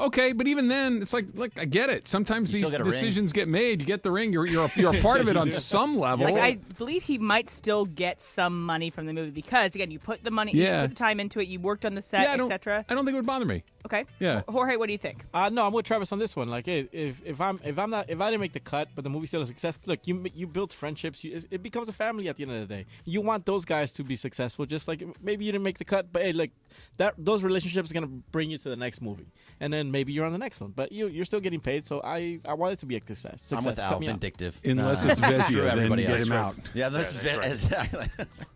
okay, but even then, it's like I get it. Sometimes these decisions get made. You get the ring. You're a part of it on some level. Like, I believe he might still get some money from the movie because again, you put the money, you put the time into it, you worked on the set, etc. I don't think it would bother me. Okay. Yeah. Jorge, what do you think? No, I'm with Travis on this one. Like, if I didn't make the cut, but the movie's still a success. Look, you build friendships. It becomes a family at the end of the day. You want those guys to be successful. Just like maybe you didn't make the cut, but hey, like those relationships are gonna bring you to the next movie, and then maybe you're on the next one. But you're still getting paid. So I want it to be a success. I'm with Al, vindictive. Unless it's Vezia, then get him out. Yeah, that's exactly.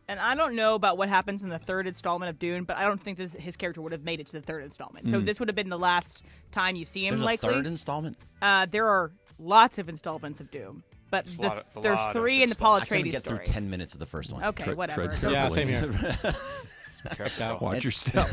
And I don't know about what happens in the third installment of Dune, but I don't think his character would have made it to the third installment. So this would have been the last time you see him. There's likely. a third installment? There are lots of installments of Doom, but there's 3 in the Paul Atreides story. I couldn't get through 10 minutes of the first one. Okay, whatever. Yeah, same here. Watch your step.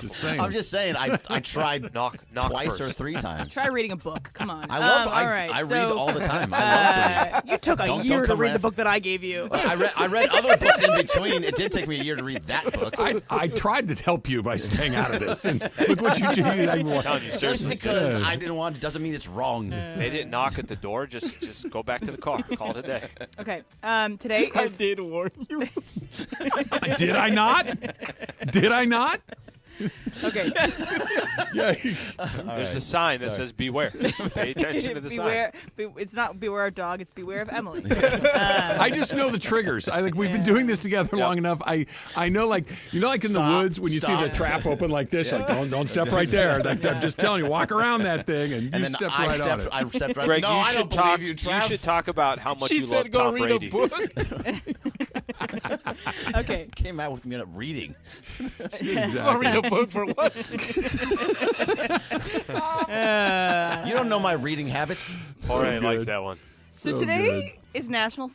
Just saying. I'm just saying. I tried knock twice first. or 3 times. Try reading a book. Come on. I read all the time. I love to read. You took a year to read the book that I gave you. I read other books in between. It did take me a year to read that book. I tried to help you by staying out of this, and look what you did. Just because I didn't want it doesn't mean it's wrong. They didn't knock at the door. Just go back to the car. Call it a day. Okay. Today is. I did warn you. Did I not? Did I not? Okay. There's a sign that says beware. Just pay attention to the sign. It's not beware of dog, it's beware of Emily. I just know the triggers. We've been doing this together long enough. I know, like in the woods when you see the trap open like this, like don't step right there. I'm just telling you, walk around that thing and you step right on it. I stepped right. Greg, no, I don't believe you, You should talk about how much you love go Tom read Brady. a book. Okay. Came out with me reading. Exactly. Read a book for what? You know don't know my reading habits. Jorge likes that one. So today is National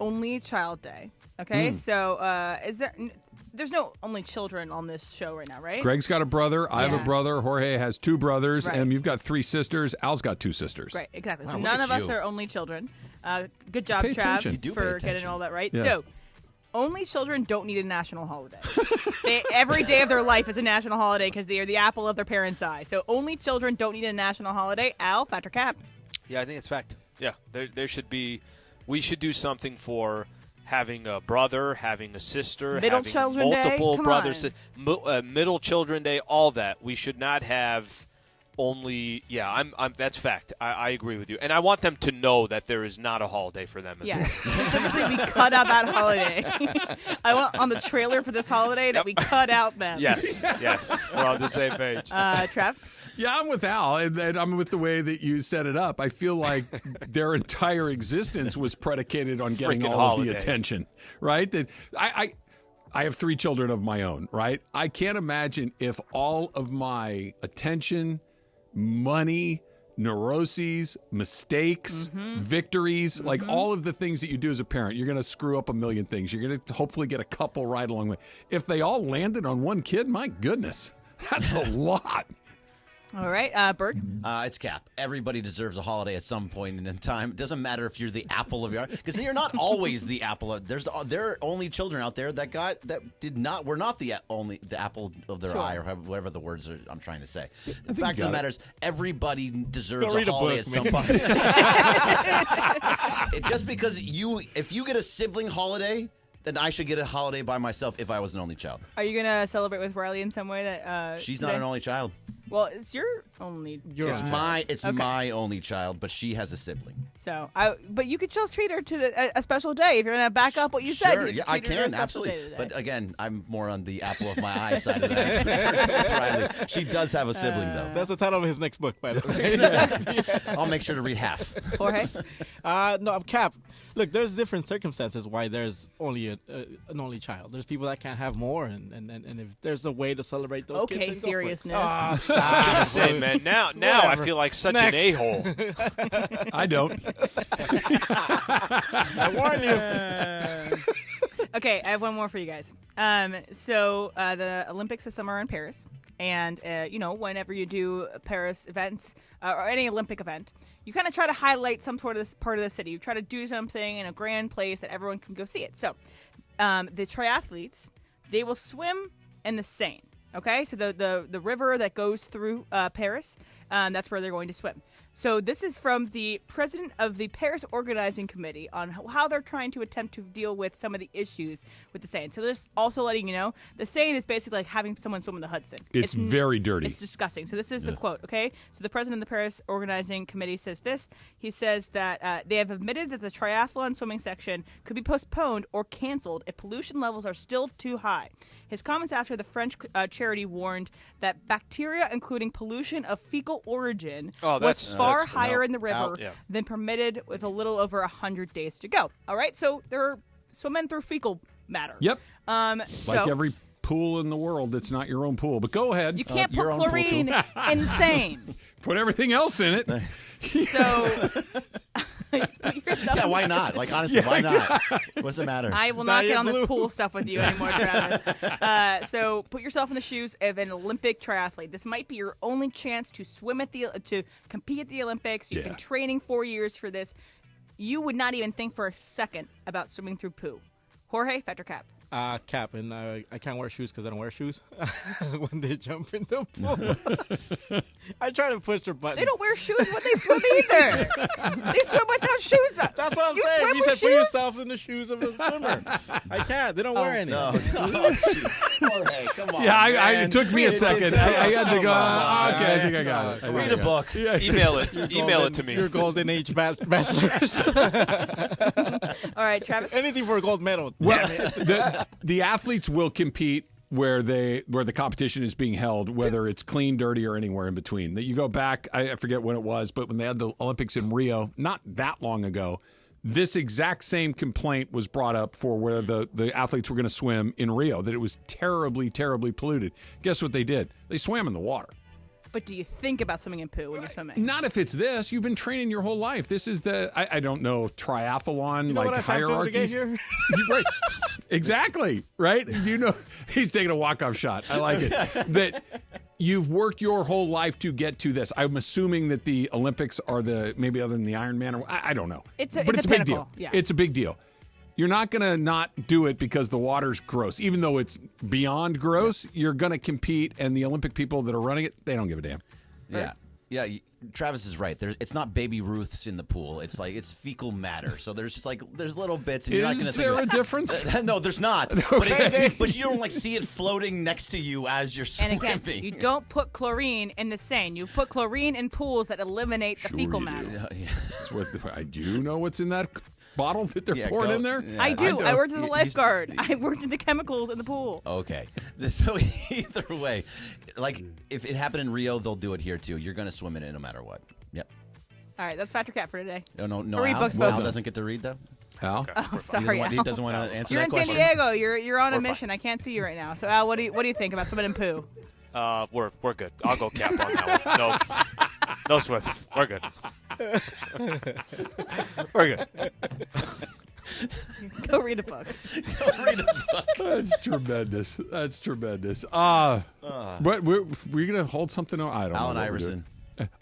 Only Child Day. Okay, so there's no only children on this show right now, right? Greg's got a brother. I have a brother. Jorge has 2 brothers. Right. And you've got 3 sisters. Al's got 2 sisters. Right, exactly. Wow, So look none at of us you. are only children. Good job, Pay Trav, attention. You do pay for attention. getting all that right. Yeah. So only children don't need a national holiday. Every day of their life is a national holiday because they are the apple of their parents' eye. So only children don't need a national holiday. Al, fact or cap? Yeah, I think it's fact. Yeah, there should be. We should do something for having a brother, having a sister, Middle having Children Day? multiple Come brothers, on. Middle Children Day, all that. We should not have only. Yeah, I'm. That's fact. I agree with you, and I want them to know that there is not a holiday for them as well. Specifically, we cut out that holiday. I want on the trailer for this holiday that we cut out them. Yes, we're on the same page. Trav? Yeah, I'm with Al, and I'm with the way that you set it up. I feel like their entire existence was predicated on getting Freaking all holiday. of the attention, right? That I have 3 children of my own, right? I can't imagine if all of my attention, money, neuroses, mistakes, victories, like all of the things that you do as a parent, you're going to screw up a million things. You're going to hopefully get a couple right along the way. If they all landed on one kid, my goodness, that's a lot. All right, Berg? It's cap. Everybody deserves a holiday at some point in time. It doesn't matter if you're the apple of your eye, because you're not always the apple. There are only children out there that were not the apple of their eye, or whatever the words are I'm trying to say. The fact of the matter is, everybody deserves a holiday at some point. Just because if you get a sibling holiday, then I should get a holiday by myself if I was an only child. Are you going to celebrate with Riley in some way? That She's today? not an only child. Well, it's your only child. It's my only child, but she has a sibling. So, but you could just treat her to a special day if you're going to back up what you said. Sure, You yeah, could I treat her to a can, special absolutely. day today. But again, I'm more on the apple of my eye side of that. Riley. She does have a sibling, though. That's the title of his next book, by the way. I'll make sure to read half. Jorge? No, I'm Cap. Look, there's different circumstances why there's only an only child. There's people that can't have more, and if there's a way to celebrate those kids, then go for it. seriousness. Stop. Say, man, now I feel like such an a-hole. I don't. I warn you. Okay, I have one more for you guys. So the Olympics this summer are in Paris, and whenever you do Paris events or any Olympic event, you kind of try to highlight some sort of this part of the city. You try to do something in a grand place that everyone can go see it. So the triathletes, they will swim in the Seine. Okay, so the river that goes through Paris, that's where they're going to swim. So this is from the president of the Paris Organizing Committee on how they're trying to attempt to deal with some of the issues with the Seine. So just also letting you know, the Seine is basically like having someone swim in the Hudson. It's very dirty. It's disgusting. So this is the quote, okay? So the president of the Paris Organizing Committee says this. He says that they have admitted that the triathlon swimming section could be postponed or canceled if pollution levels are still too high. His comments after the French charity warned that bacteria, including pollution of fecal origin, was far higher in the river than permitted with a little over 100 days to go. All right, so they're swimming through fecal matter. Yep. So, like every pool in the world that's not your own pool. But go ahead. You can't put chlorine in the Seine. Put everything else in it. So... Yeah, why not? Like, honestly, why not? What's the matter? I will not get on this pool stuff with you anymore, Travis. So put yourself in the shoes of an Olympic triathlete. This might be your only chance to swim to compete at the Olympics. You've been training 4 years for this. You would not even think for a second about swimming through poo. Jorge, fact or cap? Cap, and I can't wear shoes because I don't wear shoes when they jump in the pool. I try to push their button. They don't wear shoes when they swim either. They swim without shoes. That's what I'm saying. Swim You with said shoes? put yourself in the shoes of a swimmer. I can't. They don't wear any. No. Jorge, come on. Yeah, it took me a second. I had to go, okay, I think I got it. Read a book. Email it. Email it to me. Your golden age bachelors. All right, Travis. Anything for a gold medal. Well, Damn it. the athletes will compete where the competition is being held, whether it's clean, dirty, or anywhere in between. That you go back, I forget when it was, but when they had the Olympics in Rio, not that long ago, this exact same complaint was brought up for where the athletes were going to swim in Rio, that it was terribly, terribly polluted. Guess what they did? They swam in the water. But do you think about swimming in poo when you're swimming? Not if it's this. You've been training your whole life. This is I don't know, triathlon, You know like what I said to hierarchies. get here? Right. Exactly. Right? You know, he's taking a walk-off shot. I like it. That you've worked your whole life to get to this. I'm assuming that the Olympics are maybe other than the Ironman. I don't know. It's a big deal. deal. Yeah. It's a big deal. You're not going to not do it because the water's gross. Even though it's beyond gross, you're going to compete, and the Olympic people that are running it, they don't give a damn. Yeah. Yeah, Travis is right. It's not baby Ruths in the pool. It's fecal matter. So there's just there's little bits. And you're not gonna Is there a difference? No, there's not. Okay. But you don't see it floating next to you as you're swimming. And again, you don't put chlorine in the Seine. You put chlorine in pools that eliminate the fecal matter. That's what I do know what's in that bottle that they're pouring in there. I do. I worked as a lifeguard. I worked in the chemicals in the pool. Okay. So either way, if it happened in Rio, they'll do it here too. You're going to swim in it no matter what. Yep. All right, that's Factor Cat for today. No. Read Al, books, Al folks. doesn't get to read though. Al? Oh, sorry, Al. He doesn't want to answer You're that in question. San Diego. You're on a mission. I can't see you right now. So Al, what do you think about swimming in poo? We're good. I'll go Cap on that one. No swim. We're good. We're good. Go read a book. That's tremendous. That's tremendous. But we're going to hold something on. I don't know. Allen Iverson.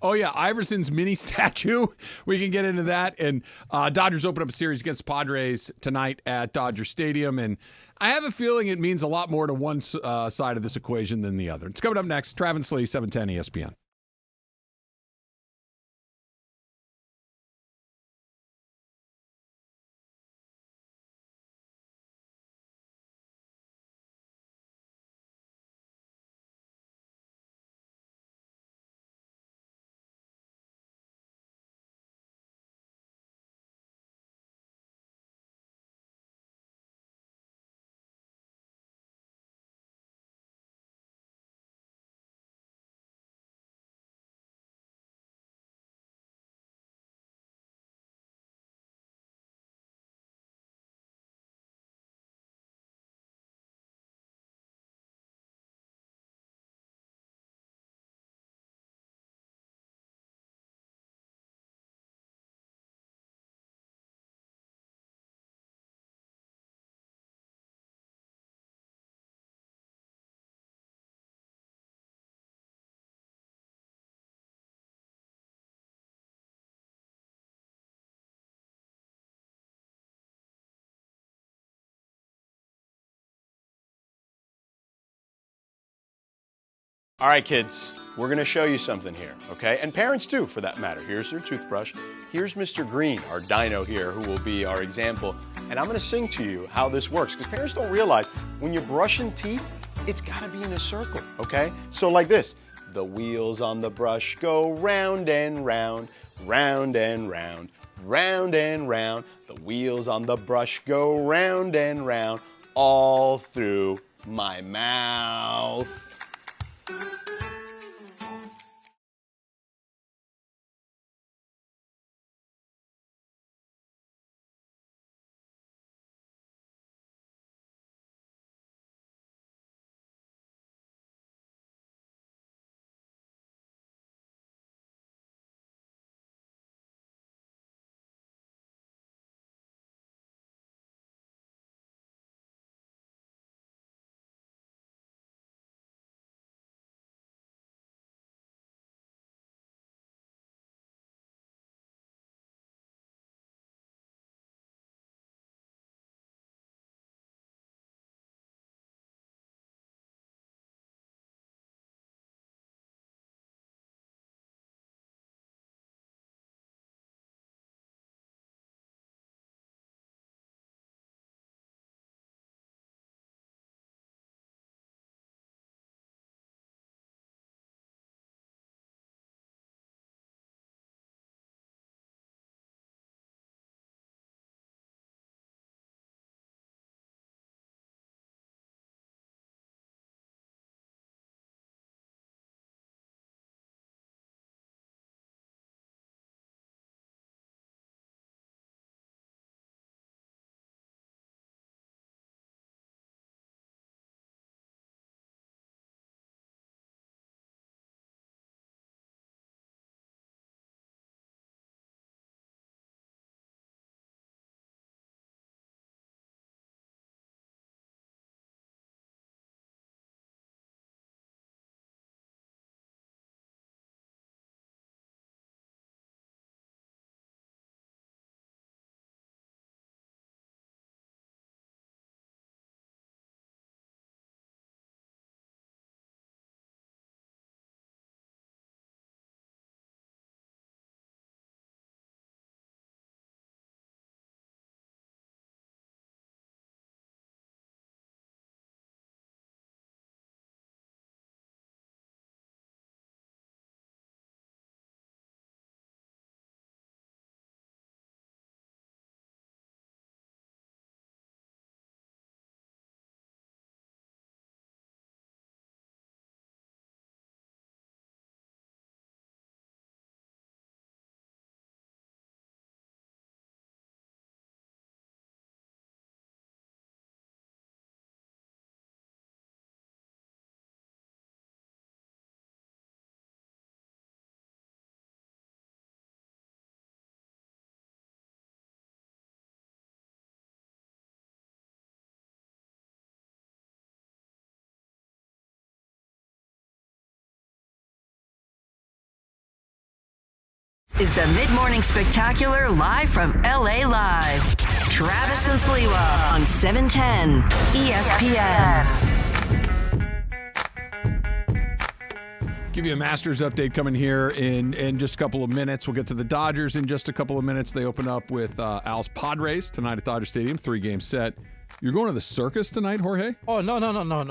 Oh, yeah. Iverson's mini statue. We can get into that. And Dodgers open up a series against Padres tonight at Dodger Stadium. And I have a feeling it means a lot more to one side of this equation than the other. It's coming up next. Travis and Sliwa, 710 ESPN. All right, kids, we're going to show you something here, okay? And parents too, for that matter. Here's your toothbrush. Here's Mr. Green, our dino here, who will be our example. And I'm going to sing to you how this works, because parents don't realize when you're brushing teeth, it's got to be in a circle, okay? So like this. The wheels on the brush go round and round, round and round, round and round. The wheels on the brush go round and round, all through my mouth. is the Mid-Morning Spectacular live from LA Live. Travis and Sliwa on 710 ESPN. Give you a Masters update coming here in just a couple of minutes. We'll get to the Dodgers in just a couple of minutes. They open up with Al's Padres tonight at Dodger Stadium, 3-game set. You're going to the circus tonight, Jorge? Oh, no.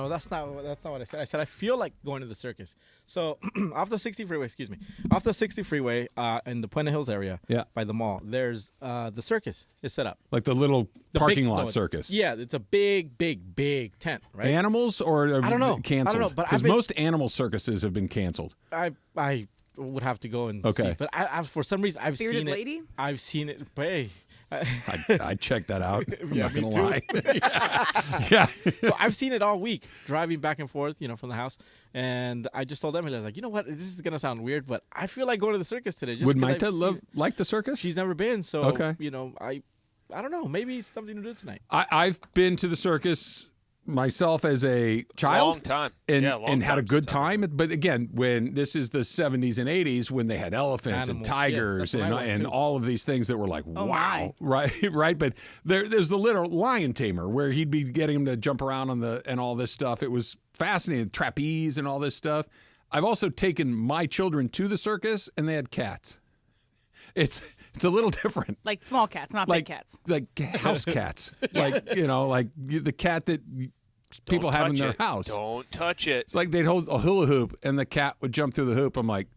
That's not what I said. I said I feel like going to the circus. So off the 60 freeway in the Puente Hills area by the mall, there's the circus is set up. Like the little parking lot circus? Yeah, it's a big tent, right? Animals or I don't know. Canceled? I don't know, but because most animal circuses have been canceled. I would have to go and see. But I for some reason, I've Bearded seen it. lady? I've seen it. But hey. I'd check that out. I'm not going to lie. Yeah. So I've seen it all week, driving back and forth, from the house. And I just told Emily, I was like, you know what? This is going to sound weird, but I feel like going to the circus today. Would Maita like the circus? She's never been. So, okay. I don't know. Maybe it's something to do tonight. I've been to the circus myself as a child. Long time. And had a good time. But again, when this is the 70s and 80s, when they had elephants and tigers and all of these things that were like, wow. Right. But there's the little lion tamer where he'd be getting him to jump around and all this stuff. It was fascinating. Trapeze and all this stuff. I've also taken my children to the circus and they had cats. It's a little different. Like small cats, not big cats. Like house cats. Like the cat that people have in their house. Don't touch it. It's like they'd hold a hula hoop and the cat would jump through the hoop. I'm like,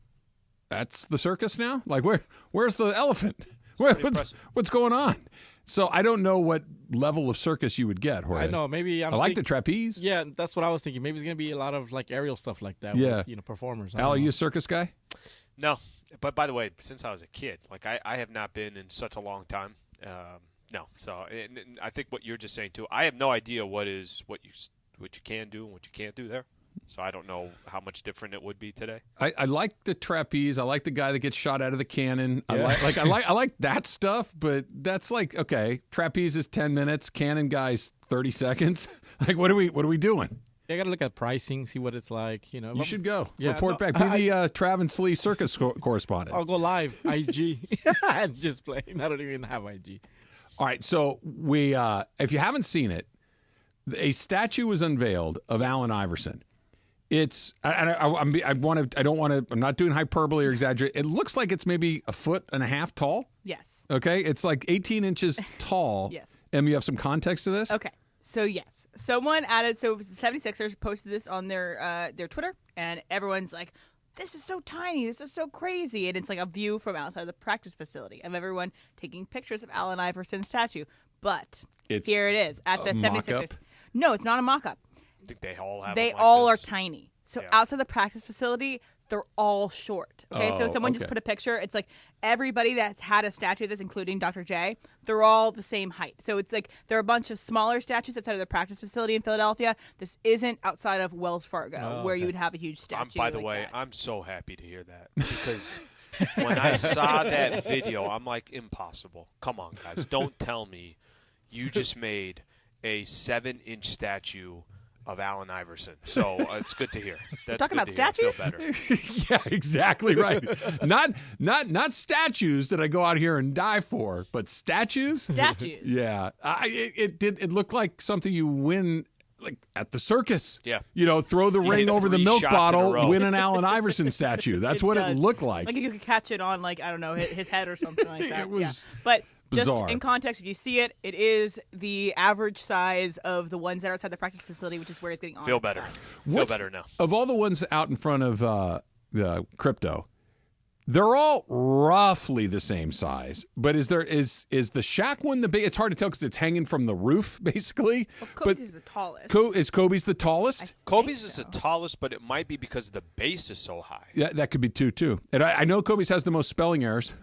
that's the circus now? Like where's the elephant? What's going on? So I don't know what level of circus you would get, Jorge. I know. Maybe I like the trapeze. Yeah, that's what I was thinking. Maybe it's going to be a lot of like aerial stuff like that with performers. Al, are you a circus guy? No. But by the way, since I was a kid, like I have not been in such a long time. No. So and I think what you're just saying too. I have no idea what you can do and what you can't do there. So I don't know how much different it would be today. I like the trapeze. I like the guy that gets shot out of the cannon. Yeah. I like that stuff. But that's like, okay, trapeze is 10 minutes. Cannon guy's 30 seconds. Like what are we doing? Yeah, I got to look at pricing, see what it's like. You should go. Report back. Be the Travis and Sliwa circus correspondent. I'll go live. IG. I'm just playing. I don't even have IG. All right. So we, if you haven't seen it, a statue was unveiled of Allen Iverson. It's. I'm not doing hyperbole or exaggerate. It looks like it's maybe 1.5 feet tall. Yes. Okay. It's like 18 inches tall. Yes. Em, you have some context to this? Okay. So yes, someone added. So it was the 76ers posted this on their Twitter, and everyone's like, "This is so tiny. This is so crazy." And it's like a view from outside the practice facility of everyone taking pictures of Allen Iverson's statue. But here it is at the 76ers. Mock-up? No, it's not a mock-up. I think they all have. They them like all this. are tiny. So outside the practice facility, they're all short. Okay, so someone just put a picture. It's like everybody that's had a statue of this, including Dr. J, they're all the same height. So it's like there are a bunch of smaller statues outside of the practice facility in Philadelphia. This isn't outside of Wells Fargo, where you would have a huge statue. By the way, I'm so happy to hear that because when I saw that video, I'm like, impossible. Come on, guys. Don't tell me you just made a 7-inch statue of Allen Iverson. So it's good to hear. That's talking about statues? I feel better. Yeah, exactly right. not statues that I go out here and die for, but statues. Statues. Yeah, it looked like something you win like at the circus. Yeah. Throw the ring over the milk bottle, win an Allen Iverson statue. That's what it looked like. Like you could catch it on, like, I don't know, his head or something like that. It was But bizarre. Just in context, if you see it, it is the average size of the ones that are outside the practice facility, which is where it's getting on. Feel better. Feel better now. Of all the ones out in front of the crypto, they're all roughly the same size. But is the Shaq one the big? It's hard to tell because it's hanging from the roof, basically. Well, Kobe's is the tallest. Is Kobe's the tallest? Kobe's is the tallest, but it might be because the base is so high. Yeah, that could be too. And I know Kobe's has the most spelling errors.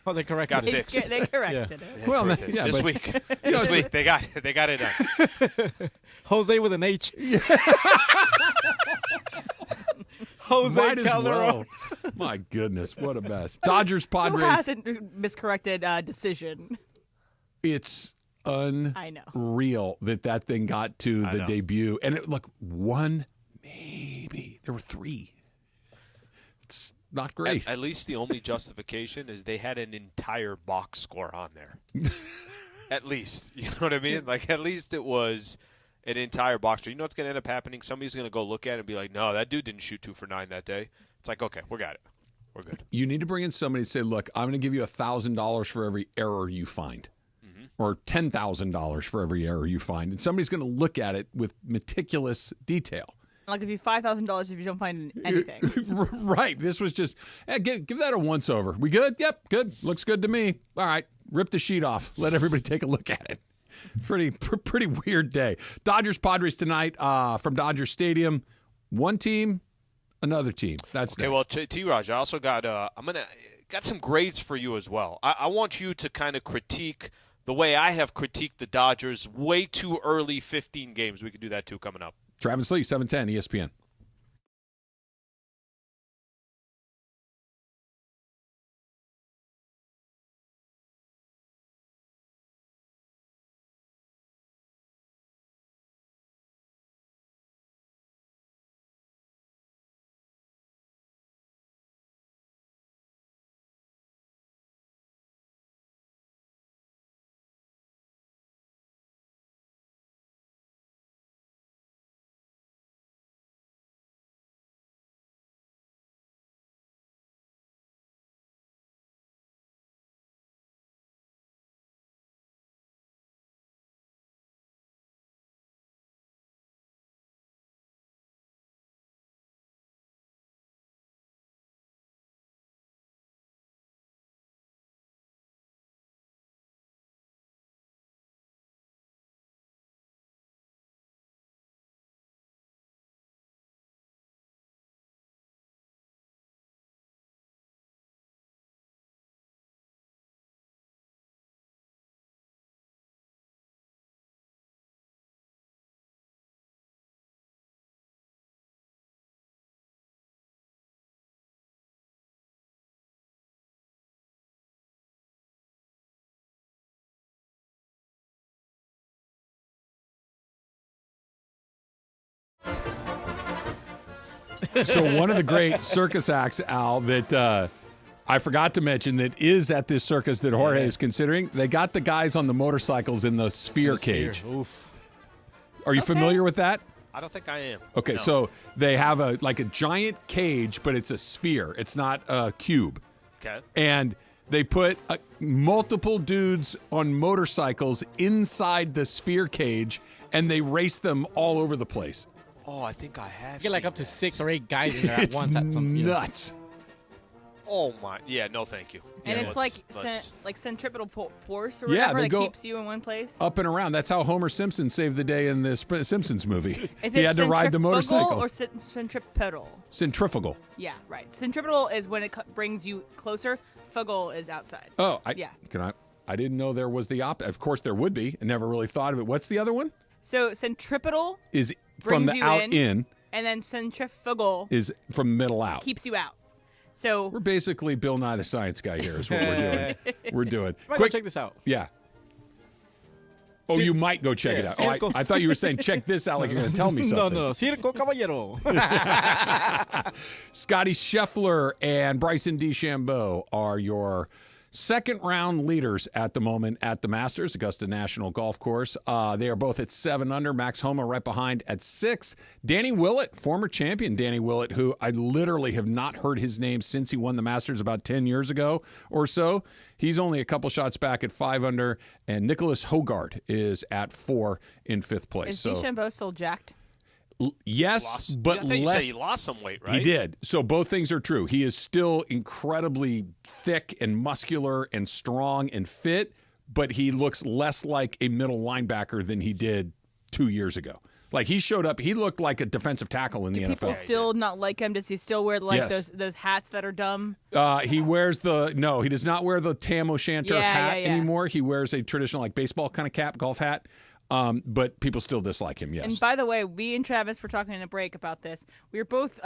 Oh, they corrected it. Fixed. They corrected it. Yeah, well, this week they got it done. Jose with an H. Jose Calderon. Well. My goodness, what a mess. Dodgers, Padres. Who hasn't miscorrected decision? It's unreal that thing got to the debut. And look, one, maybe. There were 3. not great. At least the only justification is they had an entire box score on there. At least. You know what I mean? Like, at least it was an entire box score. You know what's going to end up happening? Somebody's going to go look at it and be like, no, that dude didn't shoot 2 for 9 that day. It's like, okay, we got it. We're good. You need to bring in somebody and say, look, I'm going to give you $1,000 for every error you find. Or $10,000 for every error you find. And somebody's going to look at it with meticulous detail. I'll give you $5,000 if you don't find anything. Right. This was just, give that a once-over. We good? Yep, good. Looks good to me. All right. Rip the sheet off. Let everybody take a look at it. Pretty weird day. Dodgers-Padres tonight from Dodger Stadium. One team, another team. That's okay. Next. Well, T-Raj, I also got got some grades for you as well. I want you to kind of critique the way I have critiqued the Dodgers way too early 15 games. We could do that, too, coming up. Travis and Sliwa, 710 ESPN. So one of the great circus acts, Al, that I forgot to mention that is at this circus that Jorge is considering, they got the guys on the motorcycles in the sphere cage. Oof. Are you familiar with that? I don't think I am. Okay, No. so they have a giant cage, but it's a sphere. It's not a cube. Okay. And they put multiple dudes on motorcycles inside the sphere cage, and they race them all over the place. Oh, I think I have. You get like up to 6 or 8 guys in there at It's once. At some, nuts. Oh my! Yeah, no, thank you. And Yeah, it's let's- like centripetal force or Yeah, whatever they that go keeps you in one place. Up and around. That's how Homer Simpson saved the day in the Simpsons movie. Is He it had to ride the motorcycle. or centripetal? Centrifugal. Yeah, right. Centripetal is when it brings you closer. Fugal is outside. Oh, yeah. I didn't know there was the opposite. Of course there would be. I never really thought of it. What's the other one? So centripetal Is from brings the you out in, and then centrifugal is from middle out. keeps you out. So We're basically Bill Nye the Science Guy here is what we're doing. We're doing. Might go check this out. Yeah. Oh, you might go check it out. Oh, I thought you were saying check this out like you're going to tell me something. No. Circo Caballero. Scotty Scheffler and Bryson DeChambeau are your second-round leaders at the moment at the Masters, Augusta National Golf Course. They are both at 7 under. Max Homa right behind at 6. Danny Willett, former champion Danny Willett, who I literally have not heard his name since he won the Masters about 10 years ago or so. He's only a couple shots back at 5 under. And Nicholas Hogard is at 4 in 5th place. is DeChambeau still jacked? Yes, but I thought you less. said he lost some weight, right? He did. So both things are true. He is still incredibly thick and muscular and strong and fit, but he looks less like a middle linebacker than he did 2 years ago. Like he showed up, he looked like a defensive tackle in the NFL. People still not like him? Does he still wear Yes. those hats that are dumb? He wears he does not wear the Tam O'Shanter hat anymore. He wears a traditional baseball kind of cap, golf hat. But people still dislike him, yes. And by the way, we and Travis were talking in a break about this. We were both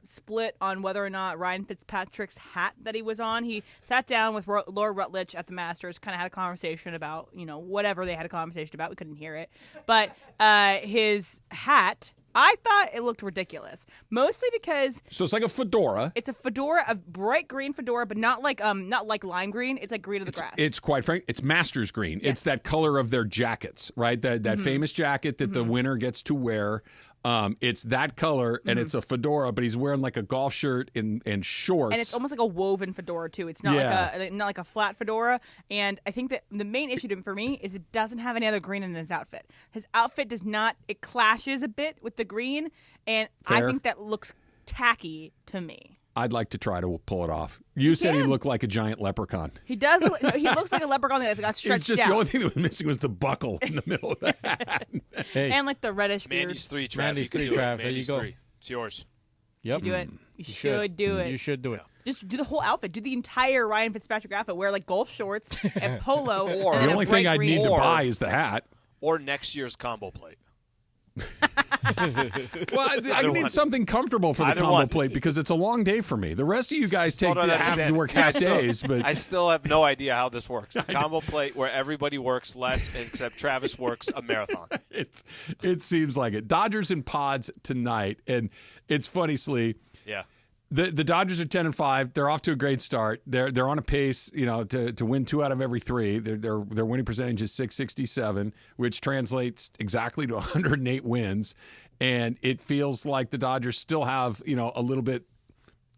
split on whether or not Ryan Fitzpatrick's hat that he was on. He sat down with Laura Rutledge at the Masters, kind of had a conversation about, whatever they had a conversation about. We couldn't hear it. But his hat I thought it looked ridiculous, mostly because So it's like a fedora. it's a fedora, a bright green fedora, but not like lime green. It's like green of the grass. It's quite frank. It's Masters green. It's that color of their jackets, right? That famous jacket that the winner gets to wear. It's that color, and it's a fedora, but he's wearing like a golf shirt and shorts. And it's almost like a woven fedora too. It's not like a flat fedora. And I think that the main issue for me is it doesn't have any other green in his outfit. His outfit does not. It clashes a bit with the green, and Fair. I think that looks tacky to me. I'd like to try to pull it off. You said he looked like a giant leprechaun. He does. He looks like a leprechaun that got stretched It's just out. the only thing that was missing was the buckle in the middle of the hat. And like the reddish beard. Mandy's 3, Trav. Mandy's 3, Trav. There you go. 3. It's yours. Yep. Do it. You should do it. You should do it. Just do the whole outfit. Do the entire Ryan Fitzpatrick outfit. Wear like golf shorts and polo. Or and the only thing I'd need to buy is the hat. Or next year's combo plate. Well, I need something comfortable for the combo plate because it's a long day for me. The rest of you guys have to work half days, but I still have no idea how this works. Combo plate where everybody works less except Travis works a marathon. It seems like it. Dodgers and Pods tonight, and it's funny, Slee. Yeah. The Dodgers are 10-5. They're off to a great start. They're on a pace, to win 2 out of every 3. Their winning percentage is .667, which translates exactly to 108 wins. And it feels like the Dodgers still have a little bit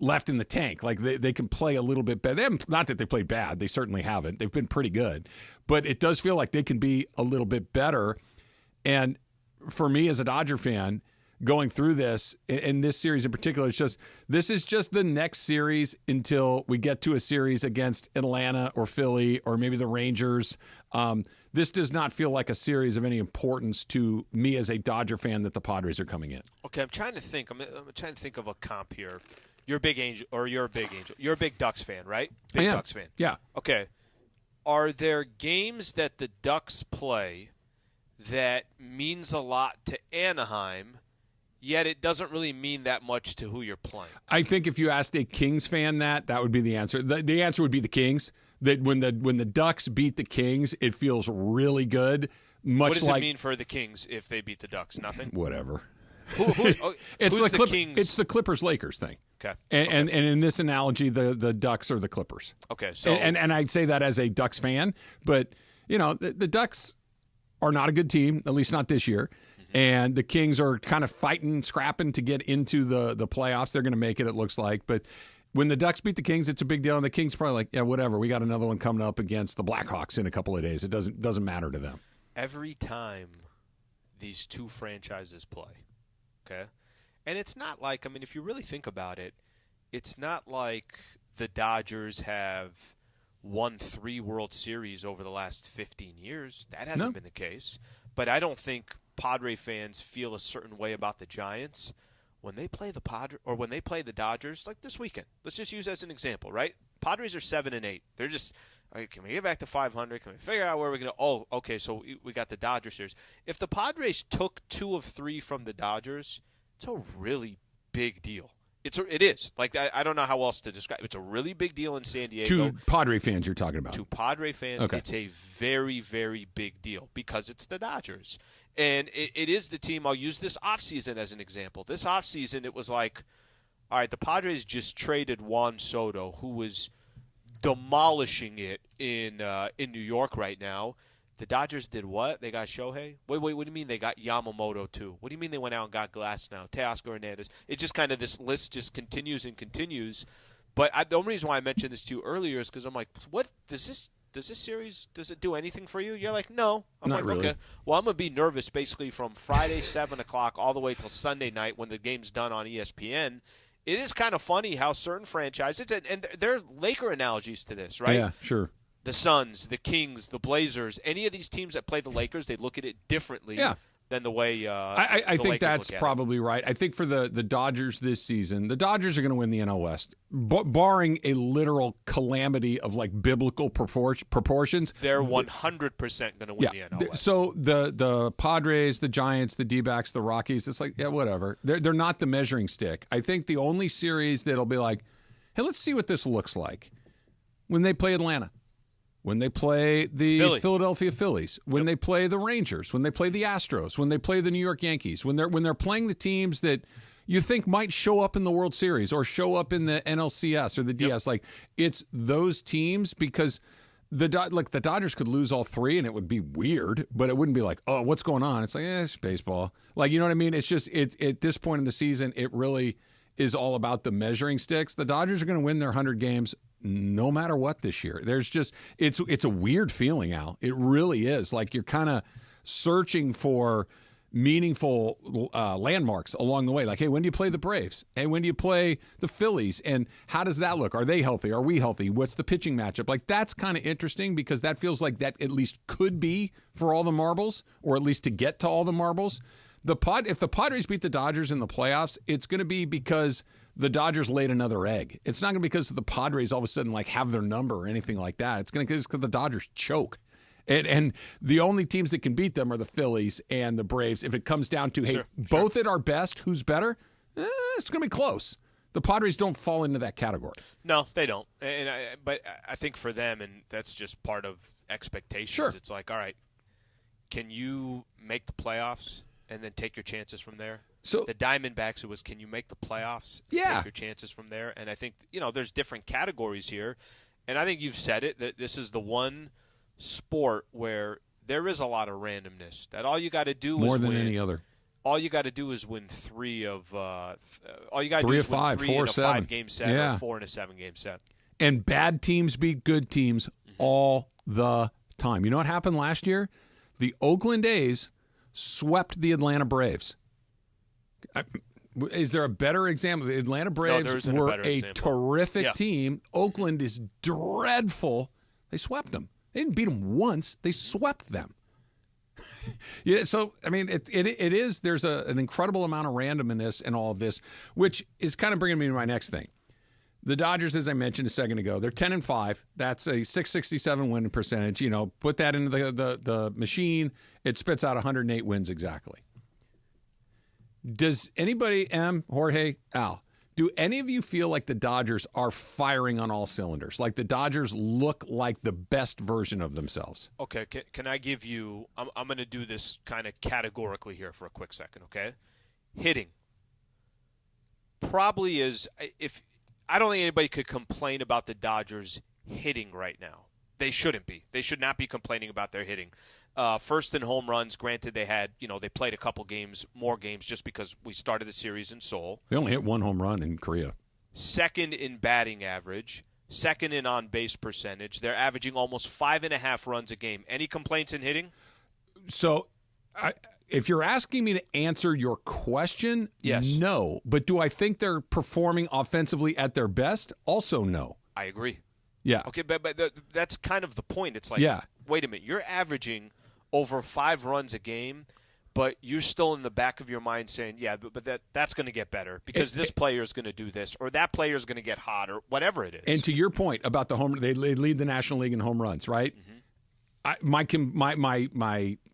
left in the tank. Like they can play a little bit better. Not that they played bad. They certainly haven't. They've been pretty good. But it does feel like they can be a little bit better. And for me as a Dodger fan, going through this, in this series in particular, this is just the next series until we get to a series against Atlanta or Philly or maybe the Rangers. This does not feel like a series of any importance to me as a Dodger fan that the Padres are coming in. Okay, I'm trying to think. I'm trying to think of a comp here. You're a big Angel, or you're a big Angel. You're a big Ducks fan, right? Big Ducks fan. Yeah. Okay. Are there games that the Ducks play that means a lot to Anaheim, yet it doesn't really mean that much to who you're playing? I think if you asked a Kings fan that would be the answer. The answer would be the Kings. That when the Ducks beat the Kings, it feels really good. What does it mean for the Kings if they beat the Ducks? Nothing? Whatever. Who's the Kings? It's the Clippers-Lakers thing. Okay. And in this analogy, the Ducks are the Clippers. Okay. So and I'd say that as a Ducks fan, but the Ducks are not a good team, at least not this year. And the Kings are kind of fighting, scrapping to get into the playoffs. They're going to make it, it looks like. But when the Ducks beat the Kings, it's a big deal. And the Kings probably like, yeah, whatever. We got another one coming up against the Blackhawks in a couple of days. It doesn't matter to them. Every time these two franchises play, okay? And it's not like, if you really think about it, it's not like the Dodgers have won 3 World Series over the last 15 years. That hasn't been the case. But I don't think Padre fans feel a certain way about the Giants when they play when they play the Dodgers, like this weekend. Let's just use as an example, right? Padres are 7-8. They're just, can we get back to 500? Can we figure out where we're going to? Oh, okay, so we got the Dodgers series. If the Padres took 2 of 3 from the Dodgers, it's a really big deal. It is. Like, I don't know how else to describe it. It's a really big deal in San Diego. To Padre fans you're talking about. To Padre fans, okay. It's a very, very big deal because it's the Dodgers. And it is the team. I'll use this offseason as an example. This offseason, it was like, all right, the Padres just traded Juan Soto, who was demolishing it in New York right now. The Dodgers did what? They got Shohei? Wait, what do you mean they got Yamamoto too? What do you mean they went out and got Glasnow, Teoscar Hernandez? It just kind of, this list just continues and continues. But the only reason why I mentioned this to you earlier is because I'm like, what does this series, does it do anything for you? You're like, no. I'm Not like, really. okay. Well, I'm going to be nervous basically from Friday 7 o'clock all the way till Sunday night when the game's done on ESPN. It is kind of funny how certain franchises, and there's Laker analogies to this, right? Yeah, sure. The Suns, the Kings, the Blazers, any of these teams that play the Lakers, they look at it differently than the way I think Lakers that's look at probably right. I think for the Dodgers this season, the Dodgers are going to win the NL West, barring a literal calamity of like biblical proportions. They're 100% going to win the NL West. So the Padres, the Giants, the D-backs, the Rockies, it's like, yeah, whatever. They're not the measuring stick. I think the only series that'll be like, hey, let's see what this looks like when they play Atlanta. when they play the Philly. Philadelphia Phillies, when they play the Rangers, when they play the Astros, when they play the New York Yankees, when they're playing the teams that you think might show up in the World Series or show up in the NLCS or the DS. Like, it's those teams, because the Dodgers could lose all three and it would be weird, but it wouldn't be like, oh, what's going on? It's like, it's baseball. Like, you know what I mean? It's just, at this point in the season, it really is all about the measuring sticks. The Dodgers are going to win their 100 games no matter what this year. There's just, it's a weird feeling, Al. It really is. Like, you're kind of searching for meaningful landmarks along the way. Like, hey, when do you play the Braves? Hey, when do you play the Phillies? And how does that look? Are they healthy? Are we healthy? What's the pitching matchup? Like, that's kind of interesting, because that feels like that at least could be for all the marbles, or at least to get to all the marbles. If the Padres beat the Dodgers in the playoffs, it's going to be because the Dodgers laid another egg. It's not going to be because the Padres all of a sudden like have their number or anything like that. It's going to be because the Dodgers choke. And the only teams that can beat them are the Phillies and the Braves. If it comes down to, both at our best, who's better? It's going to be close. The Padres don't fall into that category. No, they don't. But I think for them, and that's just part of expectations, Sure. It's like, all right, can you make the playoffs and then take your chances from there? So the Diamondbacks, it was, can you make the playoffs? Yeah. Take your chances from there. And I think, there's different categories here. And I think you've said it, that this is the one sport where there is a lot of randomness. That all you got to do more is than win. any other. All you got to do is win three of all you got to do Three is of five, win three 4 in a 7. 5-game set Yeah. or 4 in a 7-game set. And bad teams beat good teams all the time. You know what happened last year? The Oakland A's swept the Atlanta Braves. Is there a better example? The Atlanta Braves were a terrific team. Oakland is dreadful. They swept them. They didn't beat them once. They swept them. Yeah, so, I mean, it is, there's an incredible amount of randomness in all of this, which is kind of bringing me to my next thing. The Dodgers, as I mentioned a second ago, they're 10-5. That's a .667 win percentage. Put that into the machine. It spits out 108 wins exactly. Does anybody, Jorge, Al, do any of you feel like the Dodgers are firing on all cylinders? Like the Dodgers look like the best version of themselves? Okay, can I give you – I'm going to do this kind of categorically here for a quick second, okay? Hitting. Probably is – if I don't think anybody could complain about the Dodgers hitting right now. They shouldn't be. They should not be complaining about their hitting. First in home runs, granted they had, they played a couple more games just because we started the series in Seoul. They only hit one home run in Korea. Second in batting average, second in on-base percentage. They're averaging almost 5.5 runs a game. Any complaints in hitting? So if you're asking me to answer your question, yes. No. But do I think they're performing offensively at their best? Also no. I agree. Yeah. Okay, but that's kind of the point. It's like, wait a minute, you're averaging over 5 runs a game, but you're still in the back of your mind saying, but that's going to get better because this player is going to do this or that player is going to get hot or whatever it is. And to your point about the they lead the National League in home runs, right? Mm-hmm. My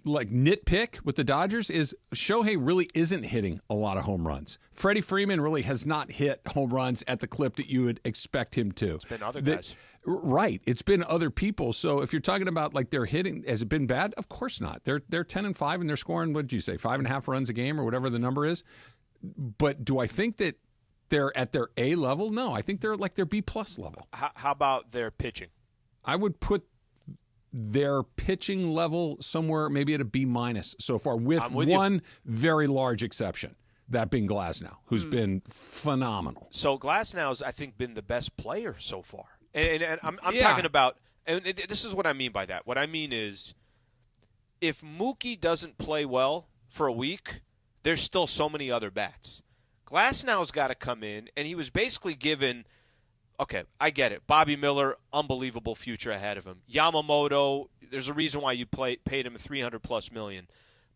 nitpick with the Dodgers is Shohei really isn't hitting a lot of home runs. Freddie Freeman really has not hit home runs at the clip that you would expect him to. It's been other guys. Right. It's been other people. So if you're talking about like their hitting, has it been bad? Of course not. They're 10-5 and they're scoring, what did you say, 5.5 runs a game or whatever the number is. But do I think that they're at their A level? No, I think they're like their B+ level. How about their pitching? I would put their pitching level somewhere maybe at a B- so far, with one very large exception, that being Glasnow, who's been phenomenal. So Glasnow's, I think, been the best player so far. And I'm talking about, and this is what I mean by that. What I mean is, if Mookie doesn't play well for a week, there's still so many other bats. Glasnow's got to come in, and he was basically given, okay, I get it. Bobby Miller, unbelievable future ahead of him. Yamamoto, there's a reason why you paid him $300+ million.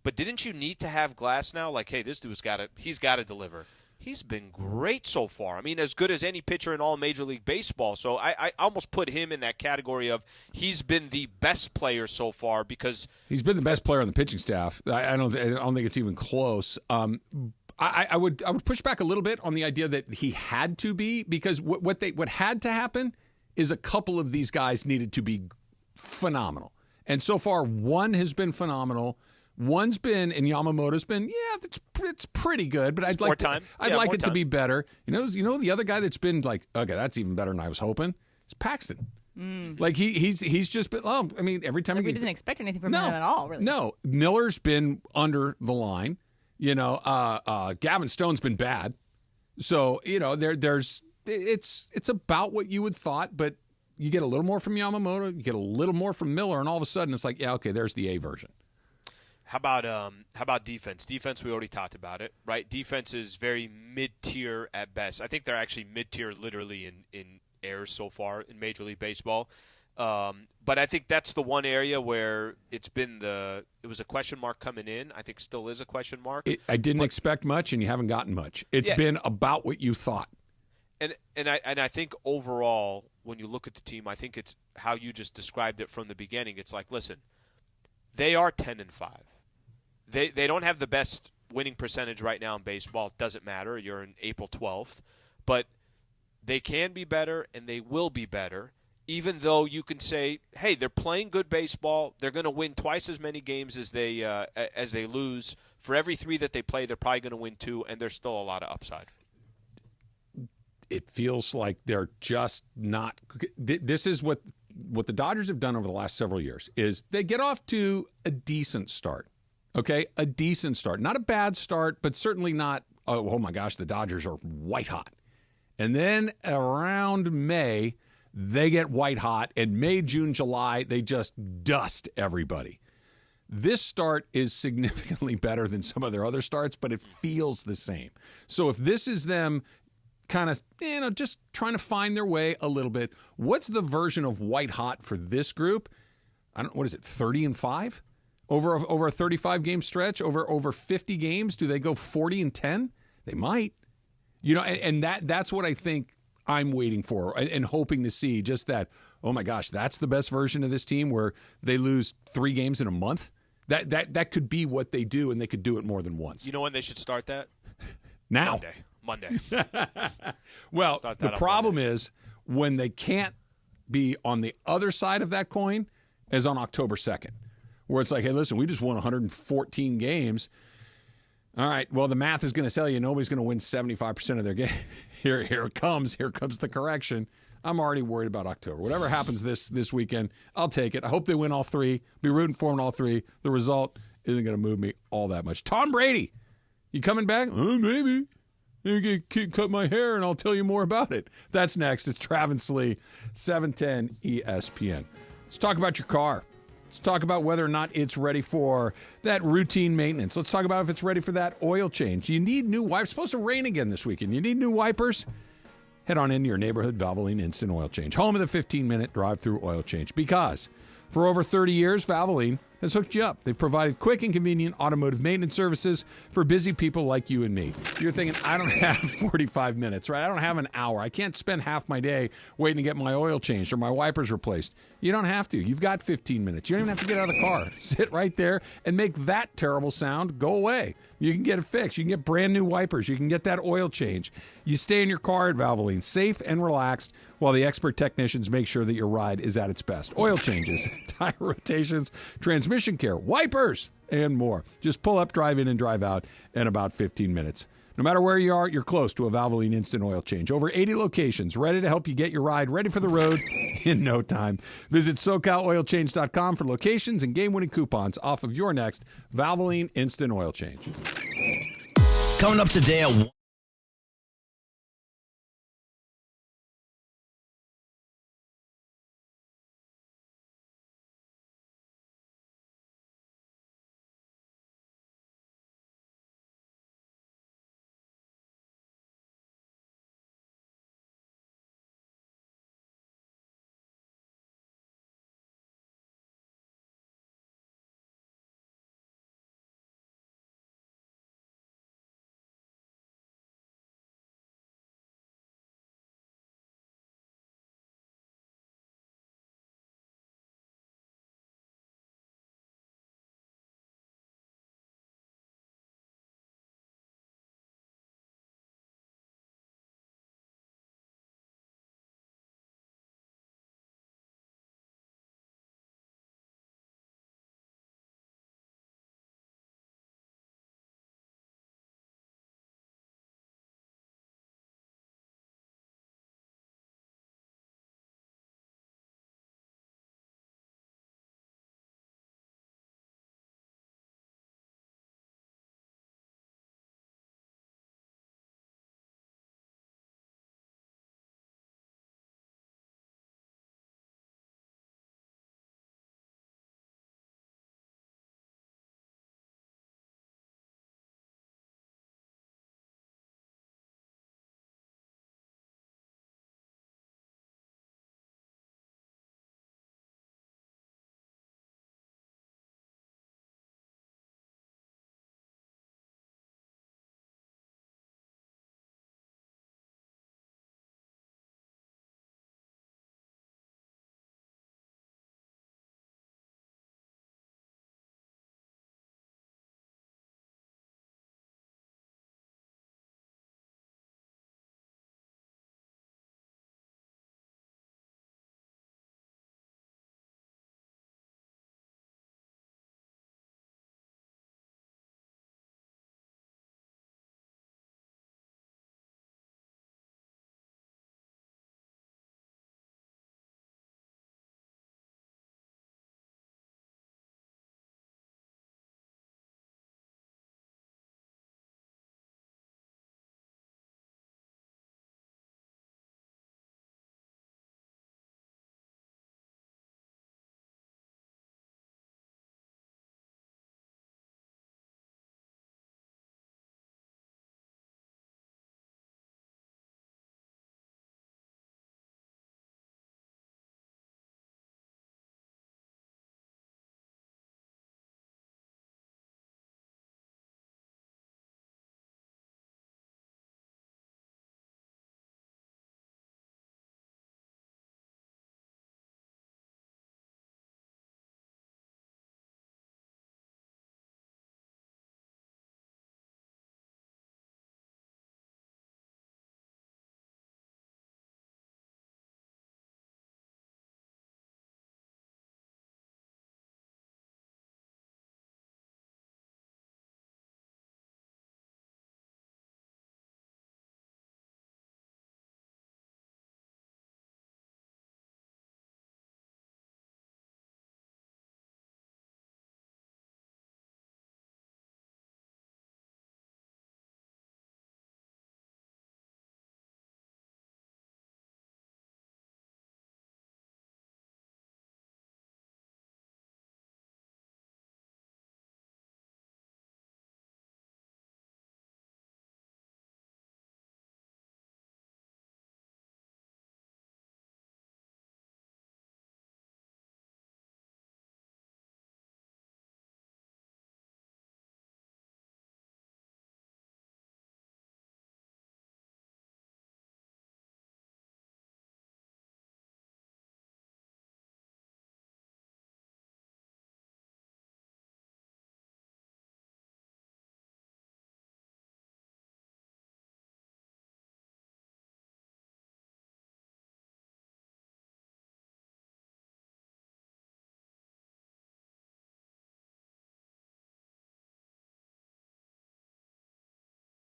But didn't you need to have Glasnow? Like, hey, this dude's he's got to deliver. He's been great so far. I mean, as good as any pitcher in all Major League Baseball. So I almost put him in that category of he's been the best player so far because he's been the best player on the pitching staff. I don't think it's even close. I would push back a little bit on the idea that he had to be, because what had to happen is a couple of these guys needed to be phenomenal. And so far, one has been phenomenal. One's been, and Yamamoto's been, it's pretty good, but I'd like it to be better. You know, the other guy that's been like, okay, that's even better than I was hoping. It's Paxton. Like he's just been. Oh, I mean, every time we didn't expect anything from him at all. Really, no. Miller's been under the line. You know, Gavin Stone's been bad. So it's about what you would thought, but you get a little more from Yamamoto, you get a little more from Miller, and all of a sudden it's like, yeah, okay, there's the A version. How about defense? Defense, we already talked about it, right? Defense is very mid-tier at best. I think they're actually mid-tier literally in errors so far in Major League Baseball. But I think that's the one area where it was a question mark coming in. I think still is a question mark. I didn't expect much, and you haven't gotten much. It's been about what you thought. And I think overall, when you look at the team, I think it's how you just described it from the beginning. It's like, listen, they are 10-5. They don't have the best winning percentage right now in baseball. It doesn't matter. You're in April 12th. But they can be better, and they will be better, even though you can say, hey, they're playing good baseball. They're going to win twice as many games as they lose. For every 3 that they play, they're probably going to win 2, and there's still a lot of upside. It feels like they're just not – this is what the Dodgers have done over the last several years is they get off to a decent start, okay? A decent start. Not a bad start, but certainly not, oh my gosh, the Dodgers are white hot. And then around May, they get white hot, and May, June, July, they just dust everybody. This start is significantly better than some of their other starts, but it feels the same. So if this is them – kind of, just trying to find their way a little bit. What's the version of white hot for this group? What is it, 30-5? Over a 35-game stretch, over 50 games, do they go 40-10? They might. And that's what I think I'm waiting for and hoping to see, just that, oh my gosh, that's the best version of this team where they lose 3 games in a month. That could be what they do, and they could do it more than once. You know when they should start that? Now. Monday. Well, the problem is when they can't be on the other side of that coin is on October 2nd, where it's like, hey, listen, we just won 114 games. All right, well, the math is going to tell you nobody's going to win 75% of their game. Here it comes the correction. I'm already worried about October. Whatever happens this weekend, I'll take it. I hope they win all 3. Be rooting for them all 3. The result isn't going to move me all that much. Tom Brady, you coming back? Maybe. You can cut my hair, and I'll tell you more about it. That's next. It's Travis and Sliwa, 710 ESPN. Let's talk about your car. Let's talk about whether or not it's ready for that routine maintenance. Let's talk about if it's ready for that oil change. You need new wipers. It's supposed to rain again this weekend. You need new wipers? Head on into your neighborhood Valvoline Instant Oil Change, home of the 15-minute drive-through oil change. Because for over 30 years, Valvoline has hooked you up. They've provided quick and convenient automotive maintenance services for busy people like you and me. You're thinking, I don't have 45 minutes, right? I don't have an hour. I can't spend half my day waiting to get my oil changed or my wipers replaced. You don't have to. You've got 15 minutes. You don't even have to get out of the car. Sit right there and make that terrible sound go away. You can get it fixed. You can get brand new wipers. You can get that oil change. You stay in your car at Valvoline, safe and relaxed, while the expert technicians make sure that your ride is at its best. Oil changes, tire rotations, transmission care, wipers, and more. Just pull up, drive in, and drive out in about 15 minutes. No matter where you are, you're close to a Valvoline Instant Oil Change. Over 80 locations ready to help you get your ride ready for the road in no time. Visit SoCalOilChange.com for locations and game-winning coupons off of your next Valvoline Instant Oil Change. Coming up today at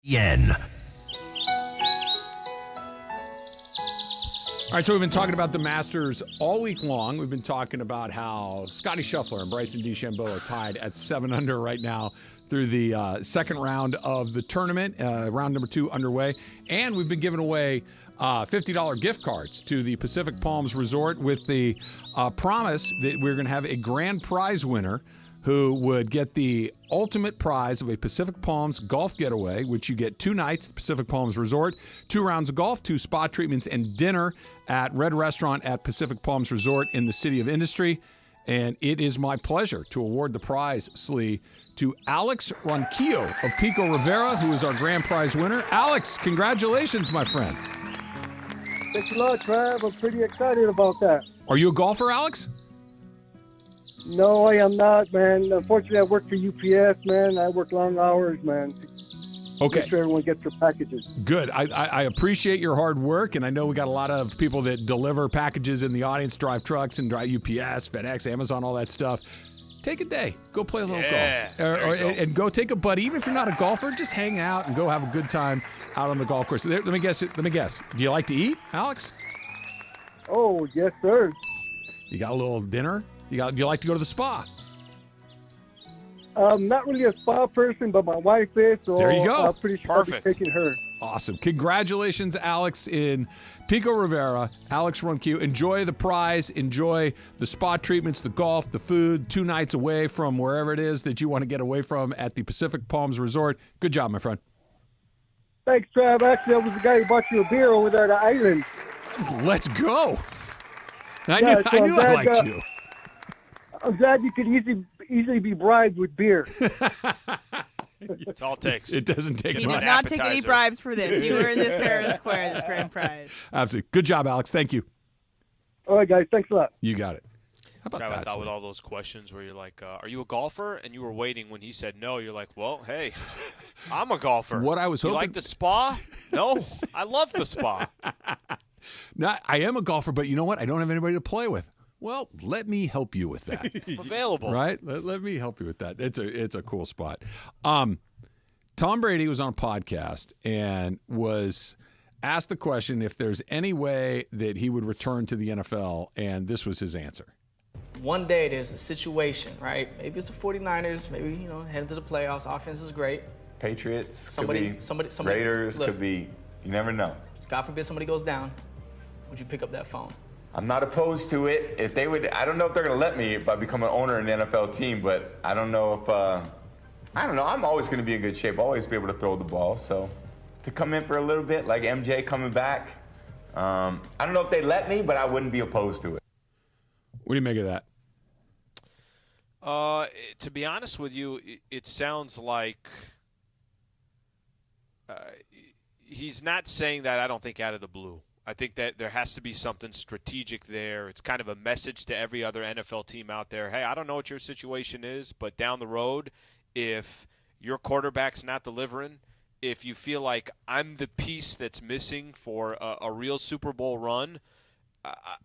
Yen. All right, so we've been talking about the Masters all week long. We've been talking about how Scotty Scheffler and Bryson DeChambeau are tied at 7 under right now through the second round of the tournament, round number 2 underway. And we've been giving away $50 gift cards to the Pacific Palms Resort with the promise that we're going to have a grand prize winner who would get the ultimate prize of a Pacific Palms golf getaway, which you get 2 nights at Pacific Palms Resort, 2 rounds of golf, 2 spa treatments, and dinner at Red Restaurant at Pacific Palms Resort in the City of Industry. And it is my pleasure to award the prize, Slee, to Alex Ronquillo of Pico Rivera, who is our grand prize winner. Alex, congratulations, my friend. Thanks a lot, Trav. I'm pretty excited about that. Are you a golfer, Alex? No, I am not, man. Unfortunately, I work for UPS, man. I work long hours, man. Okay. Make sure everyone gets their packages. Good. I appreciate your hard work, and I know we got a lot of people that deliver packages in the audience, drive trucks and drive UPS, FedEx, Amazon, all that stuff. Take a day. Go play a little golf. And go take a buddy. Even if you're not a golfer, just hang out and go have a good time out on the golf course. Let me guess. Do you like to eat, Alex? Oh, yes, sir. You got a little dinner? Do you like to go to the spa? Not really a spa person, but my wife is, so there you go. I'm pretty sure I'll be taking her. Awesome. Congratulations, Alex, in Pico Rivera. Alex Ronquillo. Enjoy the prize. Enjoy the spa treatments, the golf, the food, 2 nights away from wherever it is that you want to get away from at the Pacific Palms Resort. Good job, my friend. Thanks, Trav. Actually, I was the guy who bought you a beer over there at the island. Let's go. I knew I liked you. I'm glad you could easily be bribed with beer. It's all it takes. It doesn't take much. He did not take any bribes for this. You were in this fair and square, this grand prize. Absolutely. Good job, Alex. Thank you. All right, guys. Thanks a lot. You got it. How about Travis, that? I thought with all those questions where you're like, are you a golfer? And you were waiting when he said no. You're like, well, hey, I'm a golfer. What I was hoping. You like the spa? No, I love the spa. Now, I am a golfer, but you know what? I don't have anybody to play with. Well, let me help you with that. I'm available. Right? Let me help you with that. It's a cool spot. Tom Brady was on a podcast and was asked the question if there's any way that he would return to the NFL, and this was his answer. One day there's a situation, right? Maybe it's the 49ers, maybe, heading to the playoffs. Offense is great. Patriots, somebody, Raiders, look, could be, you never know. God forbid somebody goes down. Would you pick up that phone? I'm not opposed to it. If they would, I don't know if they're going to let me if I become an owner in the NFL team, but I don't know if, I don't know. I'm always going to be in good shape. I'll always be able to throw the ball. So to come in for a little bit, like MJ coming back, I don't know if they let me, but I wouldn't be opposed to it. What do you make of that? To be honest with you, it sounds like he's not saying that, I don't think, out of the blue. I think that there has to be something strategic there. It's kind of a message to every other NFL team out there. Hey, I don't know what your situation is, but down the road, if your quarterback's not delivering, if you feel like I'm the piece that's missing for a real Super Bowl run,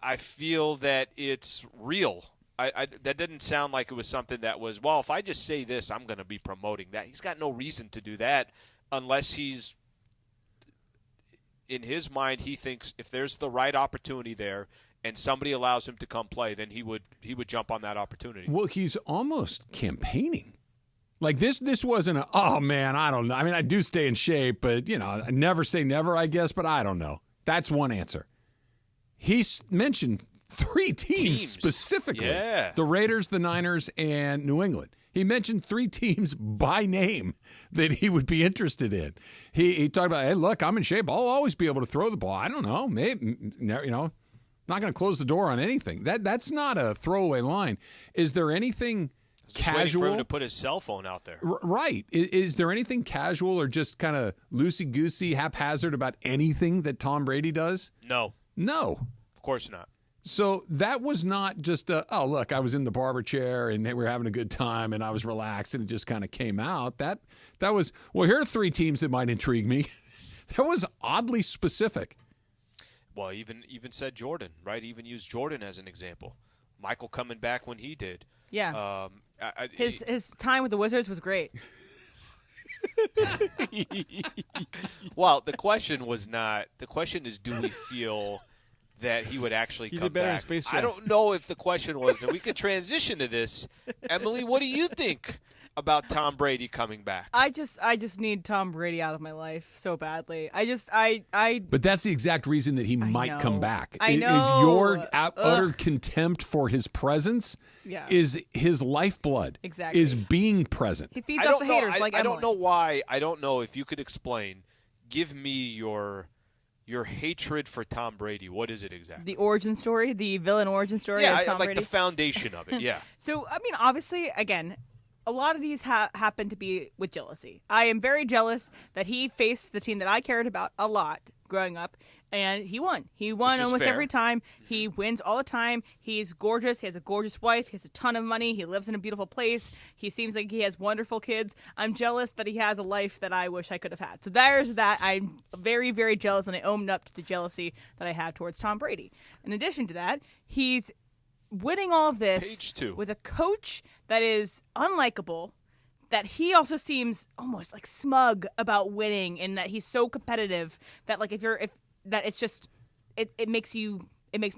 I feel that it's real. That didn't sound like it was something that was, well, if I just say this, I'm going to be promoting that. He's got no reason to do that unless he's, in his mind, he thinks if there's the right opportunity there and somebody allows him to come play, then he would jump on that opportunity. Well, he's almost campaigning. Like this wasn't a, oh, man, I don't know. I mean, I do stay in shape, but, I never say never, I guess, but I don't know. That's one answer. He's mentioned 3 teams specifically. Yeah. The Raiders, the Niners, and New England. He mentioned 3 teams by name that he would be interested in. He talked about, hey, look, I'm in shape. I'll always be able to throw the ball. I don't know. Maybe, not going to close the door on anything. That's not a throwaway line. Is there anything casual? For him to put his cell phone out there. Right. Is there anything casual or just kind of loosey-goosey, haphazard about anything that Tom Brady does? No. Of course not. So that was not just oh, look, I was in the barber chair and we were having a good time and I was relaxed and it just kind of came out. That was, well, here are 3 teams that might intrigue me. That was oddly specific. Well, even said Jordan, right? Even used Jordan as an example. Michael coming back when he did. Yeah. His time with the Wizards was great. Well, the question was not. The question is, do we feel that he would actually come did better in back? Space Jam. I don't know if the question was that we could transition to this. Emily, what do you think about Tom Brady coming back? I just need Tom Brady out of my life so badly. But that's the exact reason that he might come back. I know. Is your utter contempt for his presence is his lifeblood. Exactly. Is being present. He feeds off the haters like I Emily. don't know why. I don't know if you could explain. Give me your hatred for Tom Brady. What is it exactly? The origin story, the villain origin story of Tom like Brady. the foundation of it. Yeah. So, I mean, obviously, again, a lot of these happen to be with jealousy. I am very jealous that he faced the team that I cared about a lot growing up, and he won. He won almost every time. He wins all the time. He's gorgeous. He has a gorgeous wife. He has a ton of money. He lives in a beautiful place. He seems like he has wonderful kids. I'm jealous that he has a life that I wish I could have had. So there's that. I'm very, very jealous, and I own up to the jealousy that I have towards Tom Brady. In addition to that, he's winning all of this with a coach that is unlikable, that he also seems almost like smug about winning, and that he's so competitive that like it makes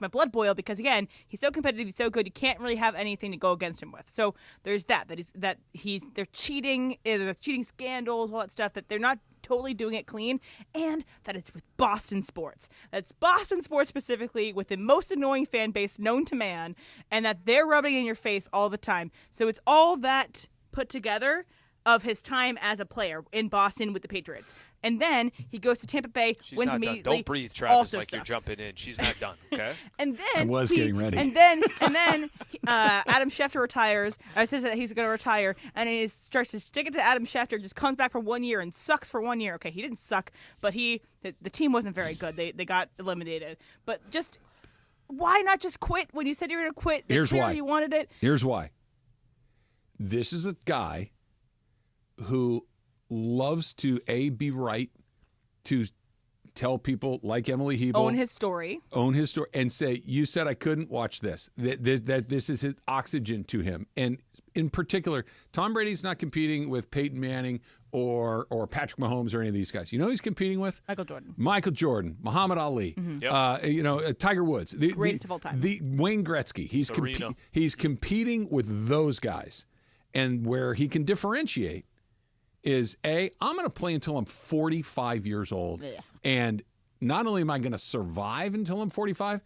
my blood boil, because again, he's so competitive, he's so good, you can't really have anything to go against him with. So there's they're cheating, there's cheating scandals, all that stuff, that they're not totally doing it clean, and that it's with Boston sports. That's Boston sports specifically, with the most annoying fan base known to man, and that they're rubbing in your face all the time. So it's all that put together of his time as a player in Boston with the Patriots. And then he goes to Tampa Bay, wins not immediately. Done. Don't breathe, Travis, also like sucks. you're jumping in. She's not done, okay? And then I was getting ready. And then Adam Schefter retires. Says that he's going to retire, and he starts to stick it to Adam Schefter, just comes back for 1 year and sucks for 1 year. Okay, he didn't suck, but the team wasn't very good. They got eliminated. But just why not just quit when you said you were going to quit? Here's why. You wanted it. Here's why. This is a guy who loves to be right, to tell people like Emily Hebel, own his story, and say, you said I couldn't watch this. That this is his oxygen to him. And in particular, Tom Brady's not competing with Peyton Manning or Patrick Mahomes or any of these guys. You know who he's competing with? Michael Jordan, Muhammad Ali, Tiger Woods, the greatest of all time, the Wayne Gretzky. He's competing with those guys, and where he can differentiate is I'm going to play until I'm 45 years old, and not only am I going to survive until I'm 45,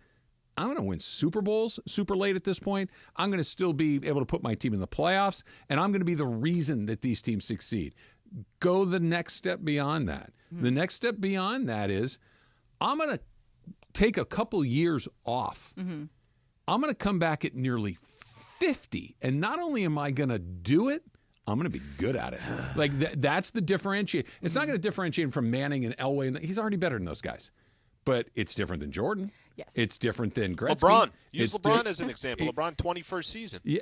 I'm going to win Super Bowls super late at this point. I'm going to still be able to put my team in the playoffs, and I'm going to be the reason that these teams succeed. Go the next step beyond that. The next step beyond that is I'm going to take a couple years off. I'm going to come back at nearly 50, and not only am I going to do it, I'm going to be good at it. Like that's the differentiate. It's not going to differentiate him from Manning and Elway. He's already better than those guys. But it's different than Jordan. Yes. It's different than Gretzky. LeBron. Use LeBron as an example. LeBron, 21st season. Yeah,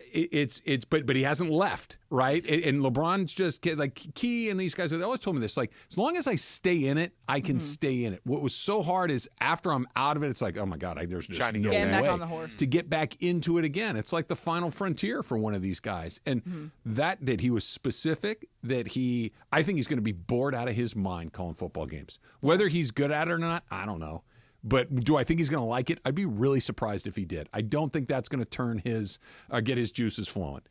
but he hasn't left, right? And LeBron's just like Key and these guys. They always told me this: like, as long as I stay in it, I can stay in it. What was so hard is after I'm out of it, it's like, oh my God, there's just no way back on the horse. to get back into it again. It's like the final frontier for one of these guys, and that he was specific. I think he's going to be bored out of his mind calling football games. Whether he's good at it or not, I don't know. But do I think he's going to like it? I'd be really surprised if he did. I don't think that's going to turn get his juices flowing.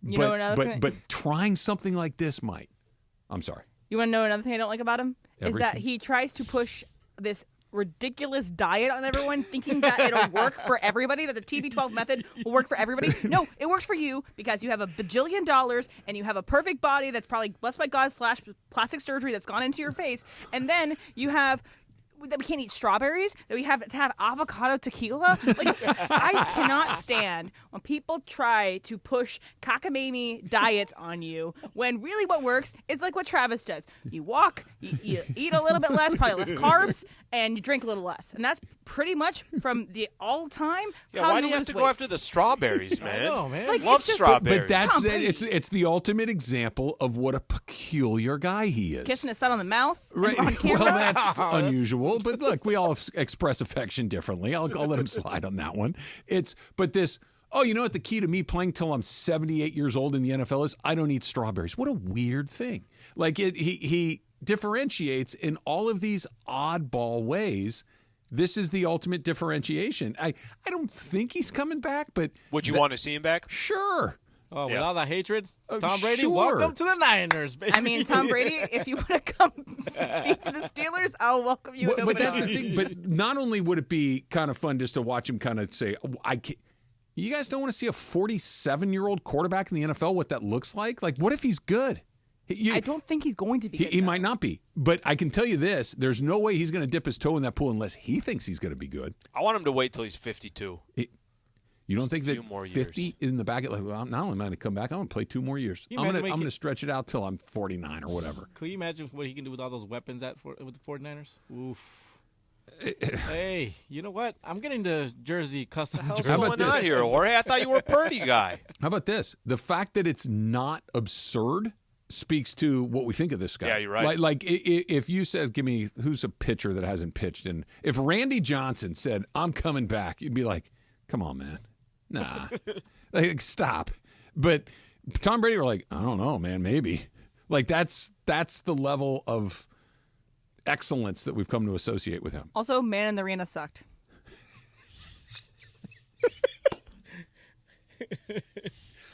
But trying something like this might. I'm sorry. You want to know another thing I don't like about him? Everything. Is that he tries to push this ridiculous diet on everyone, thinking that it'll work for everybody, that the TB12 method will work for everybody. No, it works for you because you have a bajillion dollars and you have a perfect body that's probably blessed by God / plastic surgery that's gone into your face. And then you have that we can't eat strawberries, that we have to have avocado tequila. Like, I cannot stand when people try to push cockamamie diets on you when really what works is like what Travis does. You walk, you eat a little bit less, probably less carbs, and you drink a little less. And that's pretty much from the all-time. Yeah, why do you have to go after the strawberries, man? I know, man. Like, love strawberries. But that's it's the ultimate example of what a peculiar guy he is. Kissing his son on the mouth right. on camera. Well, that's unusual. But look, we all express affection differently. I'll let him slide on that one. But this oh, you know what the key to me playing till I'm 78 years old in the NFL is? I don't eat strawberries. What a weird thing. Like he differentiates in all of these oddball ways. This is the ultimate differentiation. I don't think he's coming back, but would you want to see him back? Sure. Oh, with all that hatred, Tom Brady, sure. welcome to the Niners, baby. I mean, Tom Brady, if you want to come be for the Steelers, I'll welcome you. But that's the thing. But not only would it be kind of fun just to watch him kind of say, you guys don't want to see a 47-year-old quarterback in the NFL, what that looks like? Like, what if he's good? I don't think he's going to be good. He might not be. But I can tell you this, there's no way he's going to dip his toe in that pool unless he thinks he's going to be good. I want him to wait till he's 52. You don't think that 50 years. is in the back? Like, well, not only am I going to come back, I'm going to play 2 more years. I'm going to stretch it out till I'm 49 or whatever. Could you imagine what he can do with all those weapons with the 49ers? Oof. Hey, you know what? I'm getting the jersey custom. What's going on here, Jorge? I thought you were a Purdy guy. How about this? The fact that it's not absurd speaks to what we think of this guy. Yeah, you're right. Like if you said, give me, who's a pitcher that hasn't pitched? And if Randy Johnson said, I'm coming back, you'd be like, come on, man. Nah. Like, stop. But Tom Brady were like, I don't know, man, maybe. Like, that's the level of excellence that we've come to associate with him. Also, Man in the Arena sucked.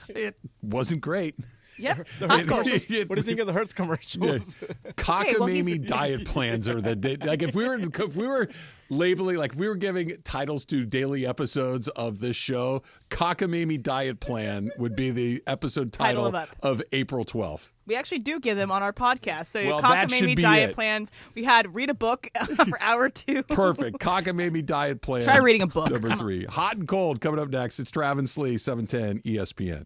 It wasn't great. Yep. What do you think of the Hertz commercials? Cockamamie diet plans are the like if we were labeling, like if we were giving titles to daily episodes of this show, Cockamamie diet plan would be the episode title of April 12th. We actually do give them on our podcast. So well, that should Cockamamie be diet it. plans. We had read a book for hour 2. Perfect. Cockamamie diet plan. Try reading a book. Number 3. Hot and cold coming up next. It's Travis and Sliwa, 710 ESPN.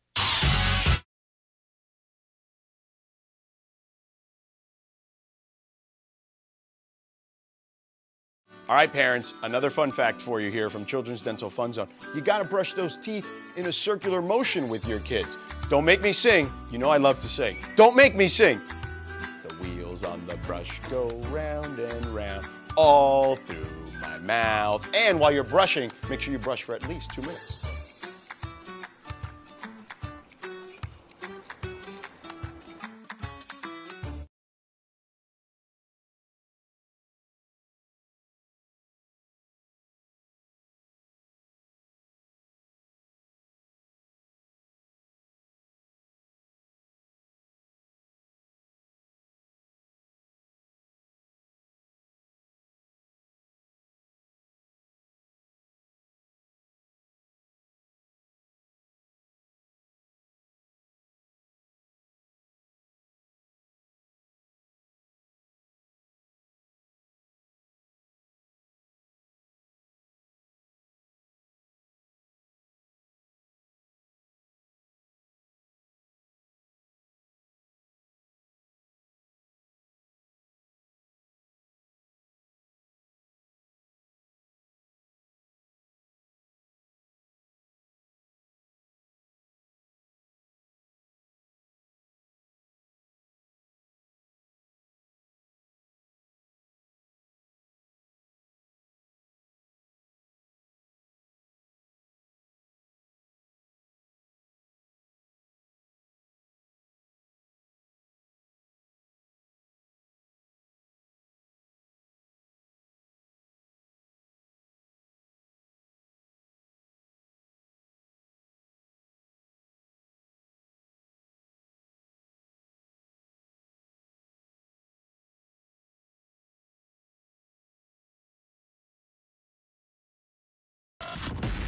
All right, parents, another fun fact for you here from Children's Dental Fun Zone. You got to brush those teeth in a circular motion with your kids. Don't make me sing. You know I love to sing. Don't make me sing. The wheels on the brush go round and round all through my mouth. And while you're brushing, make sure you brush for at least 2 minutes.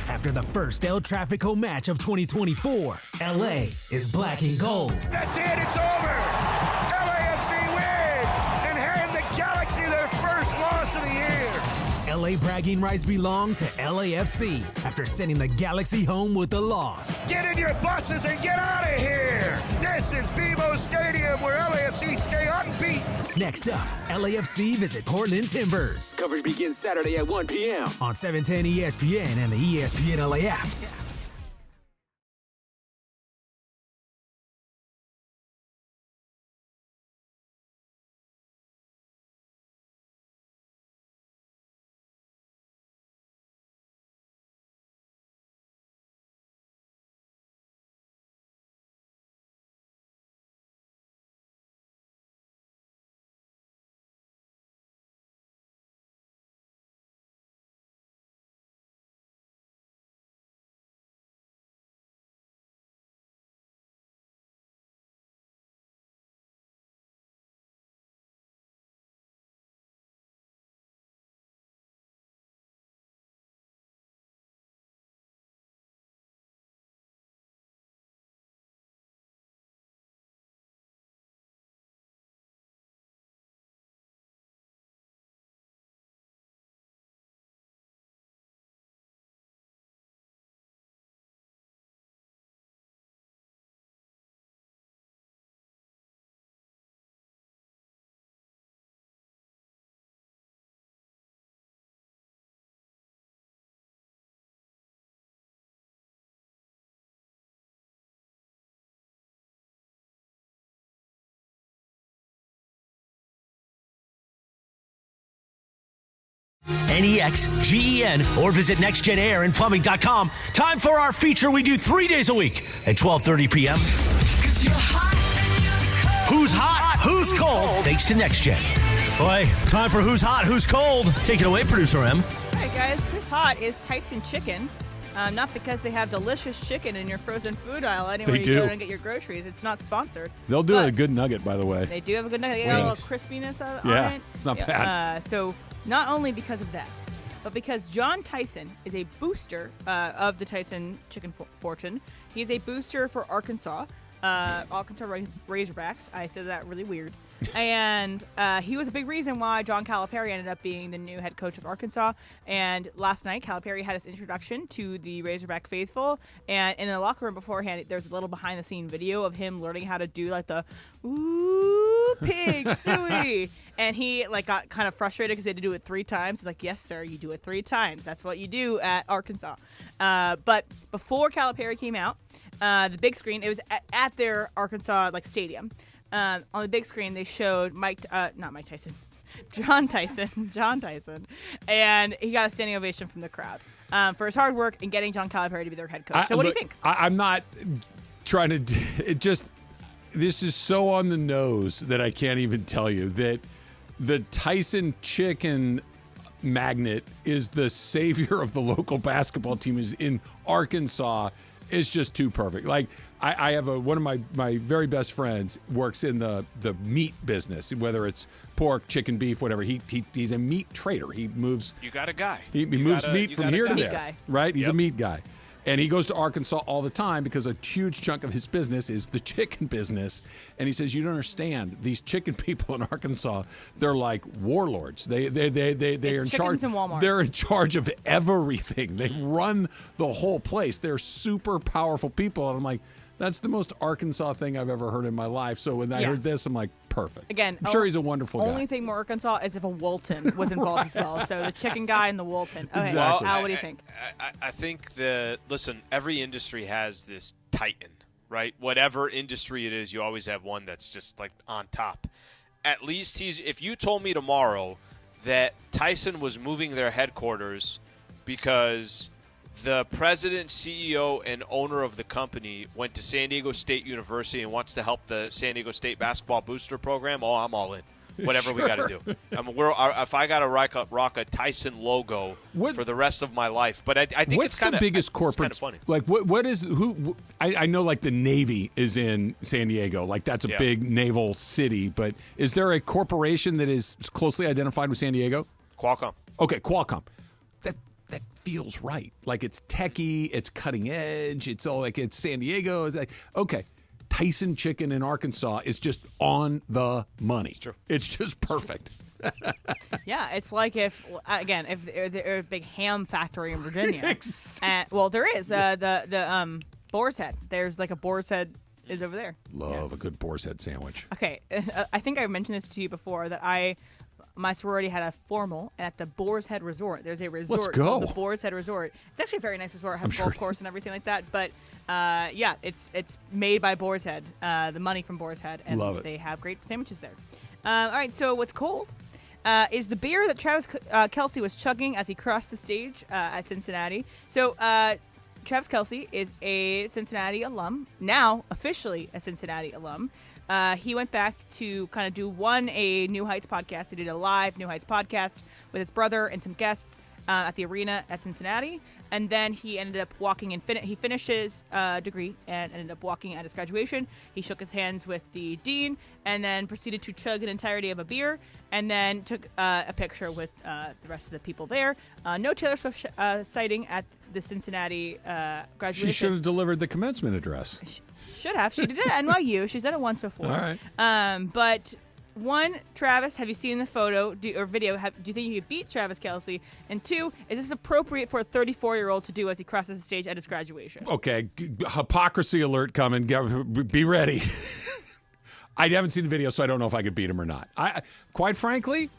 After the first El Trafico match of 2024, LA is black and gold. That's it, it's over. LAFC win and hand the Galaxy their first loss of the year. LA bragging rights belong to LAFC after sending the Galaxy home with a loss. Get in your buses and get out of here. This is BMO Stadium where LAFC stay unbeaten. Next up, LAFC visit Portland Timbers. Coverage begins Saturday at 1 p.m. on 710 ESPN and the ESPN LA app. NEXGEN, or visit nextgenairandplumbing.com. Time for our feature we do 3 days a week at 12:30 p.m. Who's hot? Who's cold? Thanks to NextGen. Boy, time for Who's Hot, Who's Cold. Take it away, Producer M. All right, guys. Who's hot is Tyson Chicken. Not because they have delicious chicken in your frozen food aisle anywhere you go and get your groceries. It's not sponsored. They'll do a good nugget, by the way. They do have a good nugget. They got a little crispiness on it. It's not bad. So not only because of that, but because John Tyson is a booster of the Tyson Chicken fortune. He's a booster for Arkansas Razorbacks. I said that really weird. And he was a big reason why John Calipari ended up being the new head coach of Arkansas. And last night, Calipari had his introduction to the Razorback faithful. And in the locker room beforehand, there's a little behind-the-scene video of him learning how to do like the "ooh, pig, suey." And he got kind of frustrated because they had to do it 3 times. He's like, "Yes, sir, you do it 3 times. That's what you do at Arkansas." But before Calipari came out, the big screen, it was at their Arkansas stadium. On the big screen, they showed John Tyson, and he got a standing ovation from the crowd for his hard work in getting John Calipari to be their head coach. So what do you think? I'm not trying to. This is so on the nose that I can't even tell you that the Tyson Chicken magnet is the savior of the local basketball team is in Arkansas. Is just too perfect. I have one of my very best friends works in the meat business, whether it's pork, chicken, beef, whatever. He's a meat trader. He moves. You got a guy. He moves meat from here to there. Right? He's a meat guy. And he goes to Arkansas all the time because a huge chunk of his business is the chicken business. And he says, you don't understand. These chicken people in Arkansas, they're like warlords. They are in charge. They're in charge of everything. They run the whole place. They're super powerful people. And I'm like, that's the most Arkansas thing I've ever heard in my life. So when I heard this, I'm like, perfect. Again, I'm sure he's a wonderful guy. Only thing more Arkansas is if a Walton was involved as well. So the chicken guy and the Walton. Okay, exactly. Al, what do you think? I think listen, every industry has this titan, right? Whatever industry it is, you always have one that's just on top. At least if you told me tomorrow that Tyson was moving their headquarters because the president, CEO, and owner of the company went to San Diego State University and wants to help the San Diego State basketball booster program, I'm all in. Whatever we got to do. If I got to rock a Tyson logo for the rest of my life. But I think it's kind of the biggest corporate. Funny. What is who? I know the Navy is in San Diego. That's a big naval city. But is there a corporation that is closely identified with San Diego? Qualcomm. Okay, Qualcomm. That feels right. It's techie, it's cutting edge, it's all it's San Diego. It's okay, Tyson Chicken in Arkansas is just on the money. It's true. It's just perfect. Yeah, it's like if there a big ham factory in Virginia. Well, there is the Boar's Head. There's a Boar's Head is over there. Love a good Boar's Head sandwich. Okay, I think I mentioned this to you before that my sorority had a formal at the Boar's Head Resort. There's a resort called the Boar's Head Resort. It's actually a very nice resort. It has a golf course and everything like that. But it's made by Boar's Head. The money from Boar's Head, and they have great sandwiches there. All right, so what's cold is the beer that Travis Kelsey was chugging as he crossed the stage at Cincinnati. So Travis Kelsey is a Cincinnati alum, now officially a Cincinnati alum. He went back to kind of do a New Heights podcast. He did a live New Heights podcast with his brother and some guests at the arena at Cincinnati. And then he ended up walking and he finished his degree and ended up walking at his graduation. He shook his hands with the dean and then proceeded to chug an entirety of a beer and then took a picture with the rest of the people there. No Taylor Swift sighting at the Cincinnati graduation. She should have delivered the commencement address. Should have. She did it at NYU. She's done it once before. All right. But one, Travis, have you seen the photo or video? Do you think you could beat Travis Kelsey? And 2, is this appropriate for a 34-year-old to do as he crosses the stage at his graduation? Okay, hypocrisy alert coming. Be ready. I haven't seen the video, so I don't know if I could beat him or not. Quite frankly,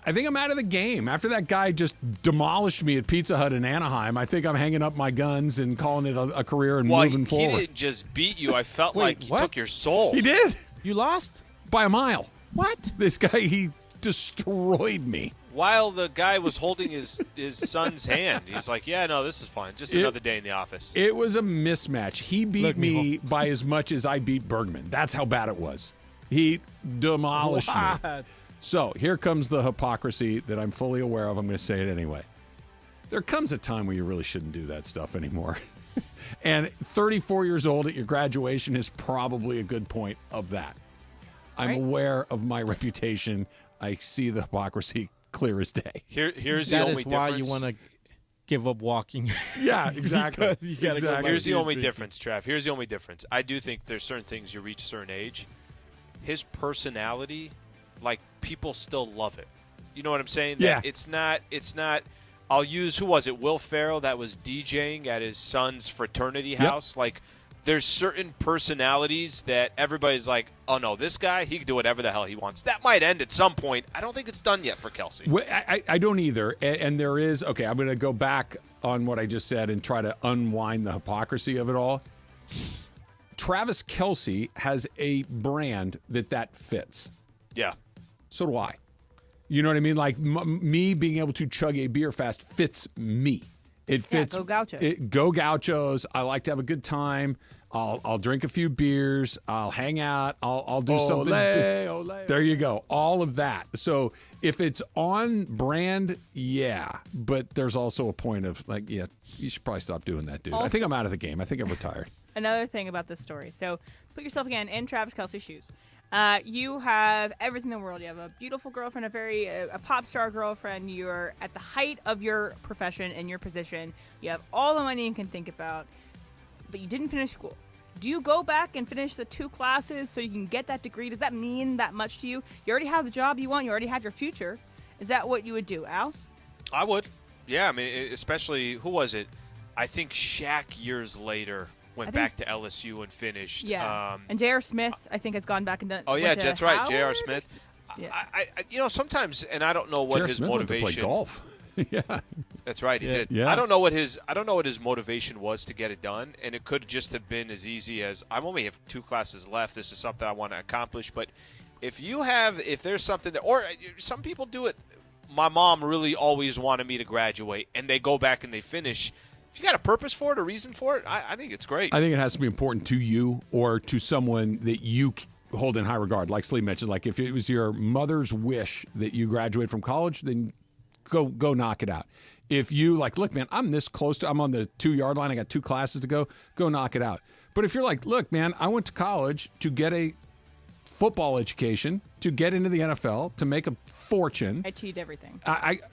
I think I'm out of the game. After that guy just demolished me at Pizza Hut in Anaheim, I think I'm hanging up my guns and calling it a career and moving forward. He didn't just beat you. I felt like he took your soul. He did. You lost? By a mile. What? This guy, he destroyed me. While the guy was holding his son's hand, he's like, yeah, no, this is fine. Just another day in the office. It was a mismatch. He beat me by as much as I beat Bergman. That's how bad it was. He demolished me. So here comes the hypocrisy that I'm fully aware of. I'm going to say it anyway. There comes a time where you really shouldn't do that stuff anymore. And 34 years old at your graduation is probably a good point of that. I'm aware of my reputation. I see the hypocrisy clear as day. Here's the only difference. That is why you want to give up walking. Yeah, exactly. Here's the only difference, Trav. Here's the only difference. I do think there's certain things you reach a certain age. His personality, like, people still love it. You know what I'm saying? Yeah. It's not. I'll use, who was it? Will Ferrell that was DJing at his son's fraternity house. Like, there's certain personalities that everybody's like, oh, no, this guy, he can do whatever the hell he wants. That might end at some point. I don't think it's done yet for Kelsey. Well, I don't either. And there is, okay, I'm going to go back on what I just said and try to unwind the hypocrisy of it all. Travis Kelsey has a brand that fits. Yeah. So do I. You know what I mean? Like, me being able to chug a beer fast fits me. It fits. Go Gauchos. Go Gauchos. I like to have a good time. I'll drink a few beers. I'll hang out. I'll do something. Ole. There you go. All of that. So if it's on brand, yeah. But there's also a point of, like, yeah, you should probably stop doing that, dude. Also, I think I'm out of the game. I think I'm retired. Another thing about this story. So put yourself again in Travis Kelsey's shoes. You have everything in the world. You have a beautiful girlfriend, a pop star girlfriend. You're at the height of your profession and your position. You have all the money you can think about, but you didn't finish school. Do you go back and finish the 2 classes so you can get that degree? Does that mean that much to you? You already have the job you want. You already have your future. Is that what you would do, Al? I would. Yeah, I mean, especially, who was it? I think Shaq years later went back to LSU and finished. Yeah, and J.R. Smith, I think, has gone back and done. Oh yeah, that's right, J.R. Smith. Yeah. I sometimes, and I don't know what his Smith motivation. Went to play golf. Yeah, that's right. He did. Yeah. I don't know what his motivation was to get it done, and it could just have been as easy as, I only have 2 classes left. This is something I want to accomplish. But if there's something that, or some people do it. My mom really always wanted me to graduate, and they go back and they finish. If you got a purpose for it, a reason for it, I think it's great. I think it has to be important to you or to someone that you hold in high regard. Like Slee mentioned, like if it was your mother's wish that you graduate from college, then go knock it out. If you like, look, man, I'm this close I'm on the 2-yard line. I got 2 classes to go knock it out. But if you're like, look, man, I went to college to get a football education, to get into the NFL, to make a fortune. I achieved everything.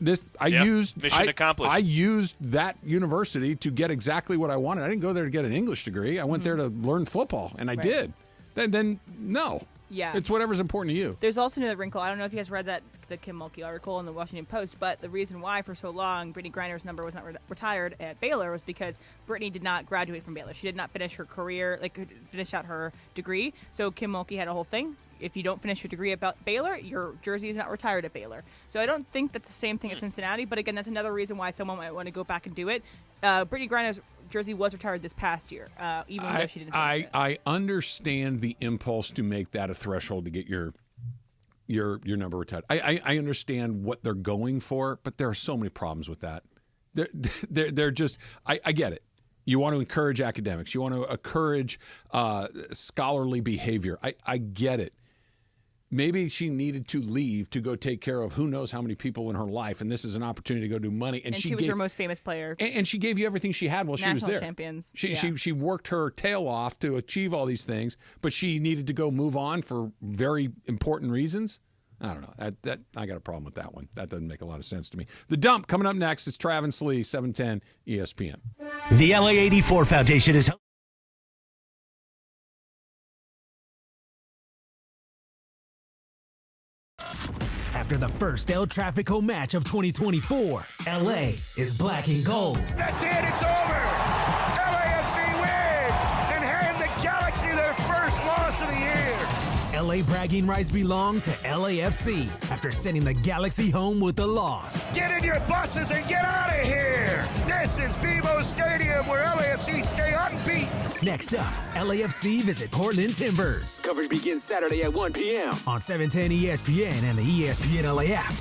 Mission accomplished. I used that university to get exactly what I wanted. I didn't go there to get an English degree. I went there to learn football, and I did. Then no. Yeah. It's whatever's important to you. There's also another wrinkle. I don't know if you guys read the Kim Mulkey article in the Washington Post, but the reason why for so long Brittany Griner's number was not retired at Baylor was because Brittany did not graduate from Baylor. She did not finish her career, finish out her degree. So Kim Mulkey had a whole thing. If you don't finish your degree at Baylor, your jersey is not retired at Baylor. So I don't think that's the same thing at Cincinnati. But again, that's another reason why someone might want to go back and do it. Brittany Griner's jersey was retired this past year, even though she didn't finish it. I understand the impulse to make that a threshold to get your number retired. I understand what they're going for, but there are so many problems with that. They're just I get it. You want to encourage academics. You want to encourage scholarly behavior. I get it. Maybe she needed to leave to go take care of who knows how many people in her life, and this is an opportunity to go do money. And she was your most famous player. And she gave you everything she had while she was there. National champions. She worked her tail off to achieve all these things, but she needed to go move on for very important reasons. I don't know. I got a problem with that one. That doesn't make a lot of sense to me. The Dump coming up next. It's Travis and Slee, 710 ESPN. The LA84 Foundation is... After the first El Trafico match of 2024, LA is black and gold. That's it, it's over. LAFC win and hand the Galaxy their first loss of the year. LA bragging rights belong to LAFC after sending the Galaxy home with a loss. Get in your buses and get out of here. This is BMO Stadium where LAFC stay unbeaten. Next up, LAFC visit Portland Timbers. Coverage begins Saturday at 1 p.m. on 710 ESPN and the ESPN LA app.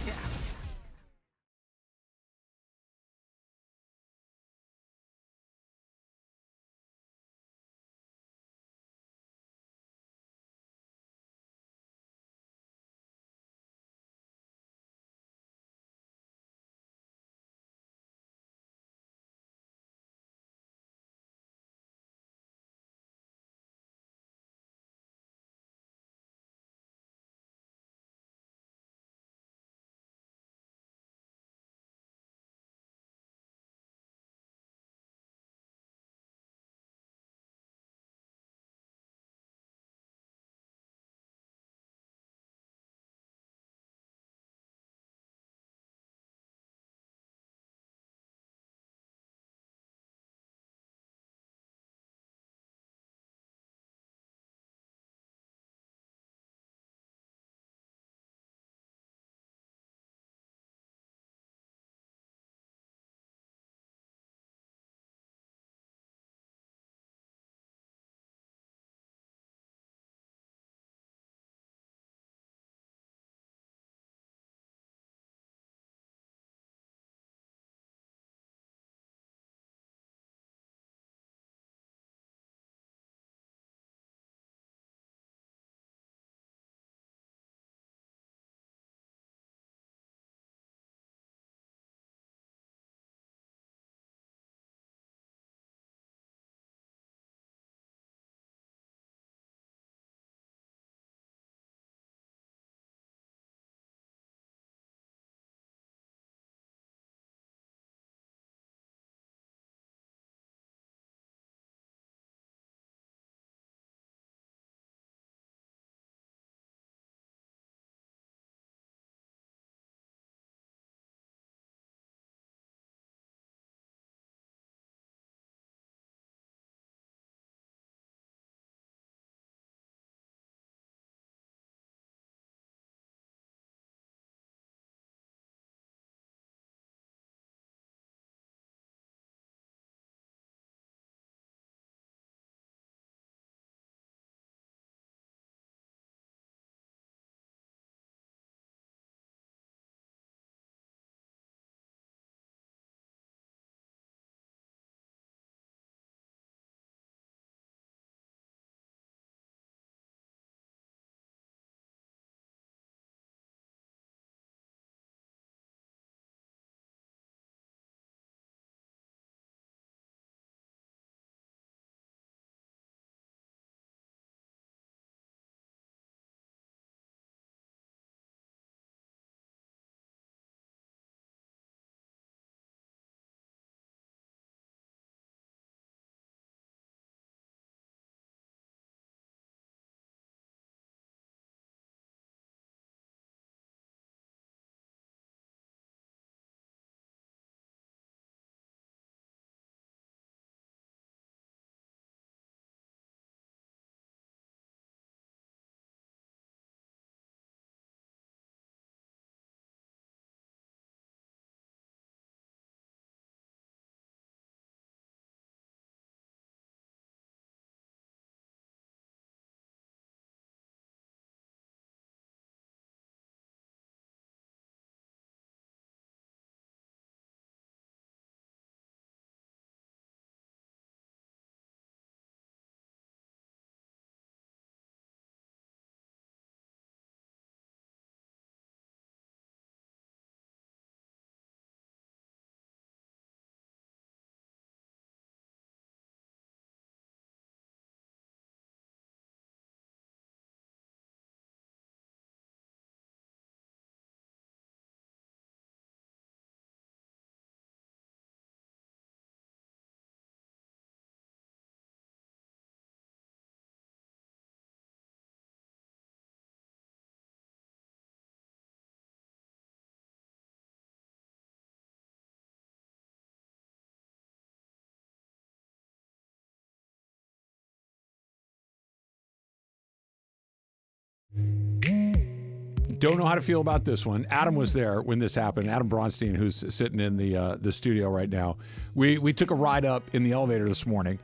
Don't know how to feel about this one. Adam was there when this happened. Adam Bronstein, who's sitting in the studio right now. We took a ride up in the elevator this morning,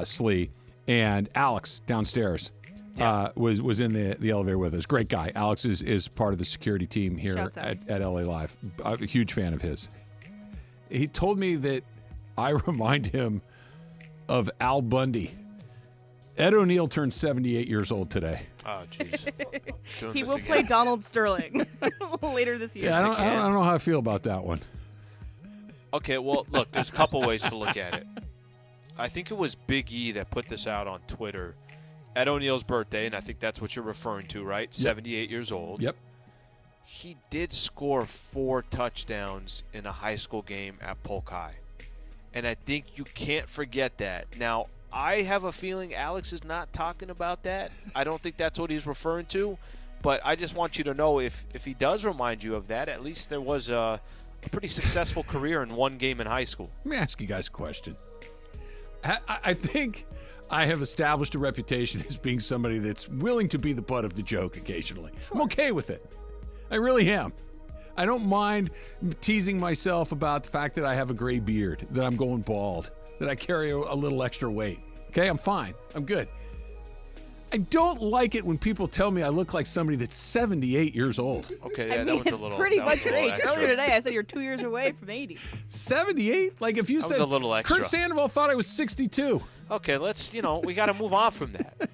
Slee, and Alex downstairs was in the elevator with us. Great guy. Alex is part of the security team here at LA Live. I'm a huge fan of his. He told me that I remind him of Al Bundy. Ed O'Neill turned 78 years old today. Oh, jeez. He will play Donald Sterling later this year. Yeah, I don't know how I feel about that one. Okay, well, look, there's a couple ways to look at it. I think it was Big E that put this out on Twitter. Ed O'Neill's birthday, and I think that's what you're referring to, right? Yep. 78 years old. Yep. He did score 4 touchdowns in a high school game at Polk High. And I think you can't forget that. Now, I have a feeling Alex is not talking about that. I don't think that's what he's referring to. But I just want you to know if he does remind you of that, at least there was a pretty successful career in one game in high school. Let me ask you guys a question. I think I have established a reputation as being somebody that's willing to be the butt of the joke occasionally. Sure. I'm okay with it. I really am. I don't mind teasing myself about the fact that I have a gray beard, that I'm going bald, that I carry a little extra weight. Okay, I'm fine. I'm good. I don't like it when people tell me I look like somebody that's 78 years old. Okay, yeah, I mean, that was a it's little. pretty that was much a your little age. extra. Earlier today, I said you're 2 years away from 80. 78? Like if you That said was a little extra. Kurt Sandoval thought I was 62. Okay, let's, we got to move on from that.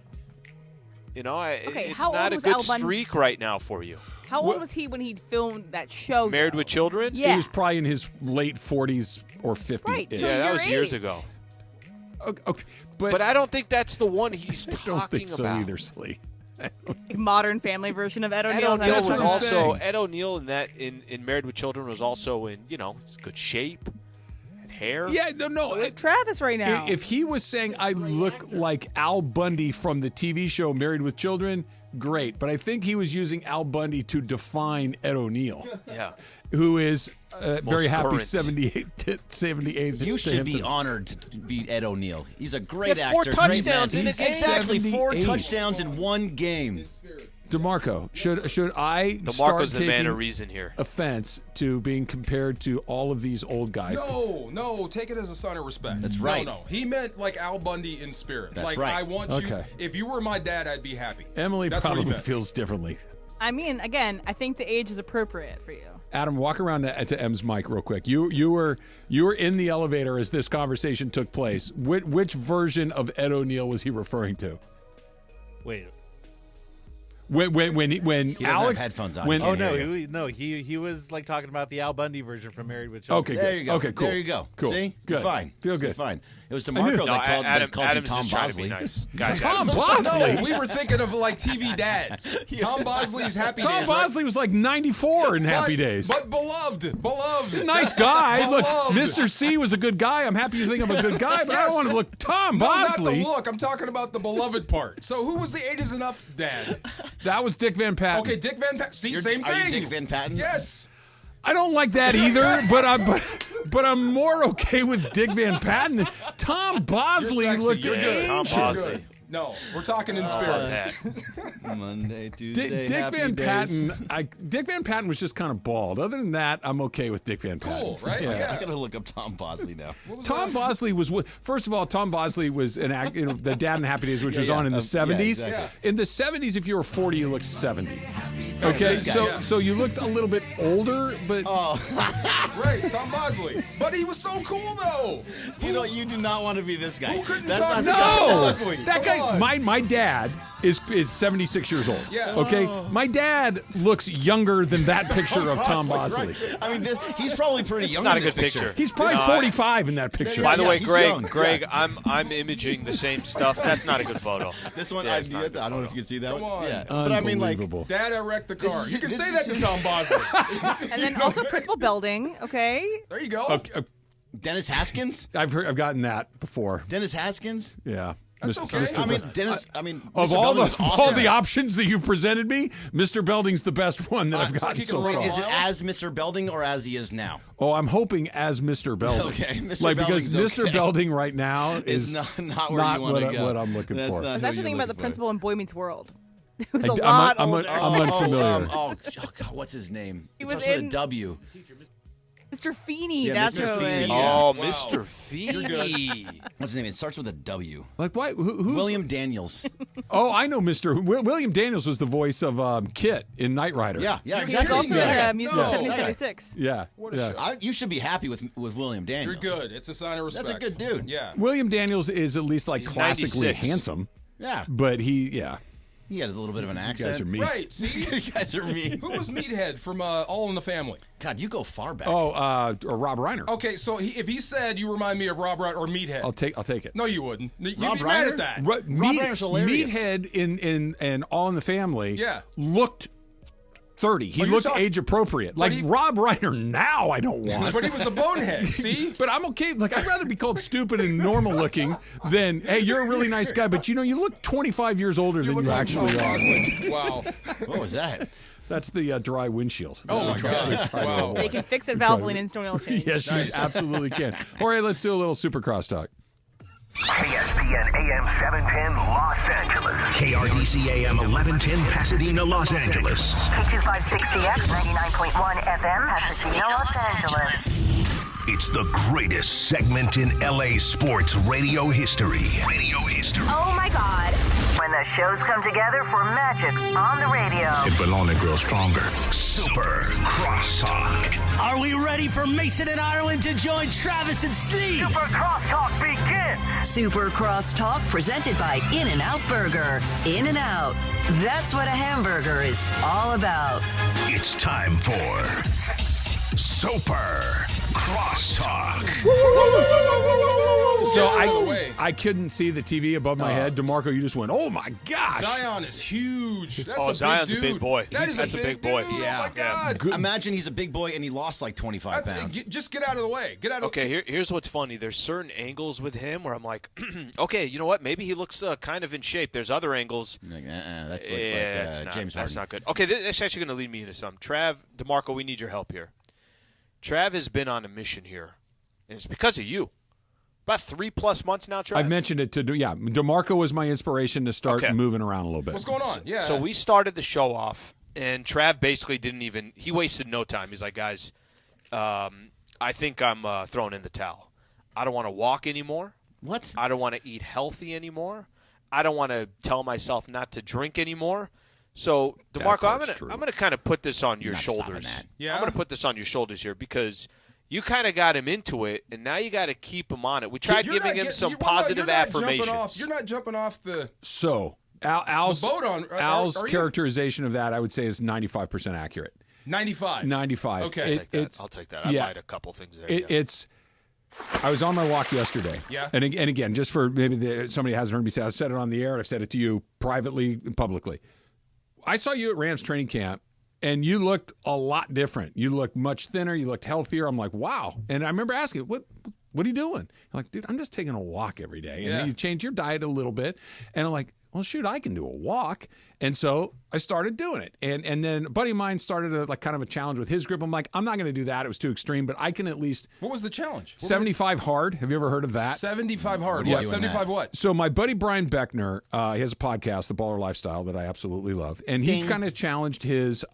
It's how not old a was good Al Bundy? streak right now for you. How old was he when he filmed that show? Married with Children? Yeah. He was probably in his late 40s or 50s. Right, so yeah, that your was years age. ago. Okay, But I don't think that's the one he's I talking don't think so about. either, Slee. Like modern family version of Ed Ed O'Neill. O'Neill That's was what I'm also saying. Ed O'Neill in Married with Children was also in good shape, had hair. Yeah, no. It's Travis right now. If he was saying I look like Al Bundy from the TV show Married with Children, great. But I think he was using Al Bundy to define Ed O'Neill. Yeah. Who is very happy current. 78. You should be honored to be Ed O'Neill. He's a great He had 4 actor. touchdowns great man. in a game. Exactly, 4 78. touchdowns in one game. DeMarco, should I DeMarco's start the man taking of reason here. offense to being compared to all of these old guys? No, take it as a sign of respect. That's right. No, he meant like Al Bundy in spirit. That's like right. I want you. If you were my dad, I'd be happy. Emily That's what he probably meant. feels differently. I mean, again, I think the age is appropriate for you. Adam, walk around to M's mic real quick. You were in the elevator as this conversation took place. Which version of Ed O'Neill was he referring to? Wait. When He doesn't Alex have headphones on. when Oh no, he was like talking about the Al Bundy version from Married with Children. Okay, There good. you go. Okay, cool. There you go. Cool. See? Good. You're fine. Feel good. You're fine. It was DeMarco that called you Adam's Tom just trying to be Bosley. nice. Guys, Tom Adam- Bosley. No, we were thinking of like TV dads. Tom Bosley's Happy Tom Days. Bosley was like 94 in Happy Days. But beloved. Nice guy. Look, Beloved. Mr. C was a good guy. I'm happy you think I'm a good guy, but I don't want to look Tom No, Bosley. not the look. I'm talking about the beloved part. So who was the 8 is enough dad? That was Dick Van Patten. Okay, Dick Van Patten. See, same Are thing. you Dick Van Patten? Yes. I don't like that either, but I'm more okay with Dick Van Patten. Tom Bosley You're sexy. looked You're good. Tom ancient. Bosley. No, we're talking in spirit. Monday, Tuesday, Dick happy Van days. Patten. Dick Van Patten was just kind of bald. Other than that, I'm okay with Dick Van Patten. Cool, right? Yeah. I gotta look up Tom Bosley now. Tom Bosley was first of all. Tom Bosley was the dad in Happy Days, which was on in the Yeah, 70s. exactly. In the 70s, if you were 40, you looked 70. Okay, this guy, so you looked a little bit older, but Right, Tom Bosley. But he was so cool, though. You do not want to be this guy. Who couldn't That's talk not to the Tom no, Bosley? that Come guy. on. My dad is 76 years old. Yeah. Okay, my dad looks younger than that picture of Tom Bosley. I mean, he's probably pretty young. not in a this good picture. He's probably 45 in that picture. By the Yeah, way, he's Greg, young. I'm imaging the same stuff. That's not a good photo. This one, Yeah, I it's not a good don't know if photo. you can see that Come one. on. Yeah. But I mean, like, Unbelievable. Dad, I wrecked the car. is- You can this say is- that to Tom Bosley. And then also Principal Belding, okay? There you go. Okay, Dennis Haskins. I've gotten that before. Dennis Haskins. Yeah. That's okay. I mean, Dennis. I mean, Of Mr. all Belding was of awesome. all the options that you've presented me, Mr. Belding's the best one that I've so gotten he so can far. run Is it as Mr. Belding or as he is now? Oh, I'm hoping as Mr. Belding. Okay, Mr. Like because Belding's Mr. okay. Belding right now Is is not where you want to go. what I'm looking That's for. not I was who actually you're thinking about the looking for. principal in Boy Meets World. It was I- a I'm lot un- older. I'm unfamiliar. Oh, God, what's his name? He It was starts with a in- W. Mr. Feeney. Yeah, that's Mr. who it is. Oh, Wow. Mr. Feeney. What's his name? It starts with a W. Like why? Who's William Daniels. Oh, I know Mr. William Daniels was the voice of Kit in Knight Rider. Yeah, He was exactly. also in musical No. 7076. Yeah. What a yeah. show. You should be happy with William Daniels. You're good. It's a sign of respect. That's a good dude. Yeah. William Daniels is at least like He's classically 96. handsome. Yeah. But he had a little bit of an You accent. guys are mean. Right. See? You guys are mean. Who was Meathead from All in the Family? God, you go far back. Oh, or Rob Reiner. Okay, so if he said you remind me of Rob Reiner or Meathead, I'll take it. no, you wouldn't. You'd Rob be mad Reiner? at that. Rob Reiner's hilarious. Meathead in All in the Family Yeah. looked 30. He But you're looked talking- age appropriate. Like he- Rob Reiner now I don't want. But he was a bonehead, see? But I'm okay. Like, I'd rather be called stupid and normal looking than, hey, you're a really nice guy, but you look 25 years older than you actually are. Wow. What was that? That's the dry windshield. Oh, my God. Wow. They can fix it, Valvoline instant oil change. Yes, you absolutely can. All right, let's do a little Supercross talk. KSPN AM 710 Los Angeles. KRDC AM 1110 Pasadena, Los Angeles. K256CX 99.1 FM Pasadena, Los Angeles. It's the greatest segment in LA sports radio history. Oh my God. When the shows come together for magic on the radio. It will only grow stronger. Super Crosstalk. Are we ready for Mason and Ireland to join Travis and Sliwa? Super Crosstalk begins. Super Crosstalk presented by In-N-Out Burger. In-N-Out. That's what a hamburger is all about. It's time for Super Crosstalk. So Out of the way. I couldn't see the TV above my head. DeMarco, you just went, oh my gosh. Zion is huge. That's Oh, a Zion's big a dude. big boy. That's a big boy. Dude. Yeah. Oh, my God. Imagine he's a big boy and he lost like 25 pounds. Just get out of the way. Get out of Okay, here's what's funny. There's certain angles with him where I'm like, okay, you know what? Maybe he looks kind of in shape. There's other angles. Like, that looks it's like not, James That's Harden. not good. Okay, that's actually going to lead me into something. Trav, DeMarco, we need your help here. Trav has been on a mission here, and it's because of you. About 3+ months now, Trav. I've mentioned it to DeMarco was my inspiration to start moving around a little bit. What's going on? Yeah. So we started the show off, and Trav basically he wasted no time. He's like, guys, I think I'm throwing in the towel. I don't want to walk anymore. What? I don't want to eat healthy anymore. I don't want to tell myself not to drink anymore. So, DeMarco, I'm gonna kind of put this on your shoulders. Yeah? I'm gonna put this on your shoulders here because you kind of got him into it, and now you got to keep him on it. We tried giving him some positive affirmations. You're not jumping off the. So, Al's, The boat on- Al's are you? characterization of that, I would say, is 95% accurate. 95. 95. Okay. I'll take that. I lied a couple things there. It's. I was on my walk yesterday. Yeah. And again, just for maybe somebody hasn't heard me say, I've said it on the air, and I've said it to you privately and publicly. I saw you at Rams training camp, and you looked a lot different. You looked much thinner. You looked healthier. I'm like, wow. And I remember asking, what are you doing? You're like, dude, I'm just taking a walk every day. And then you change your diet a little bit. And I'm like, well, shoot, I can do a walk. And so I started doing it. And then a buddy of mine started kind of a challenge with his group. I'm like, I'm not going to do that. It was too extreme, but I can at least. What was the challenge? 75 hard. Have you ever heard of that? 75 hard. Yeah. What? 75 what? So my buddy Brian Beckner, he has a podcast, The Baller Lifestyle, that I absolutely love. And he kind of challenged his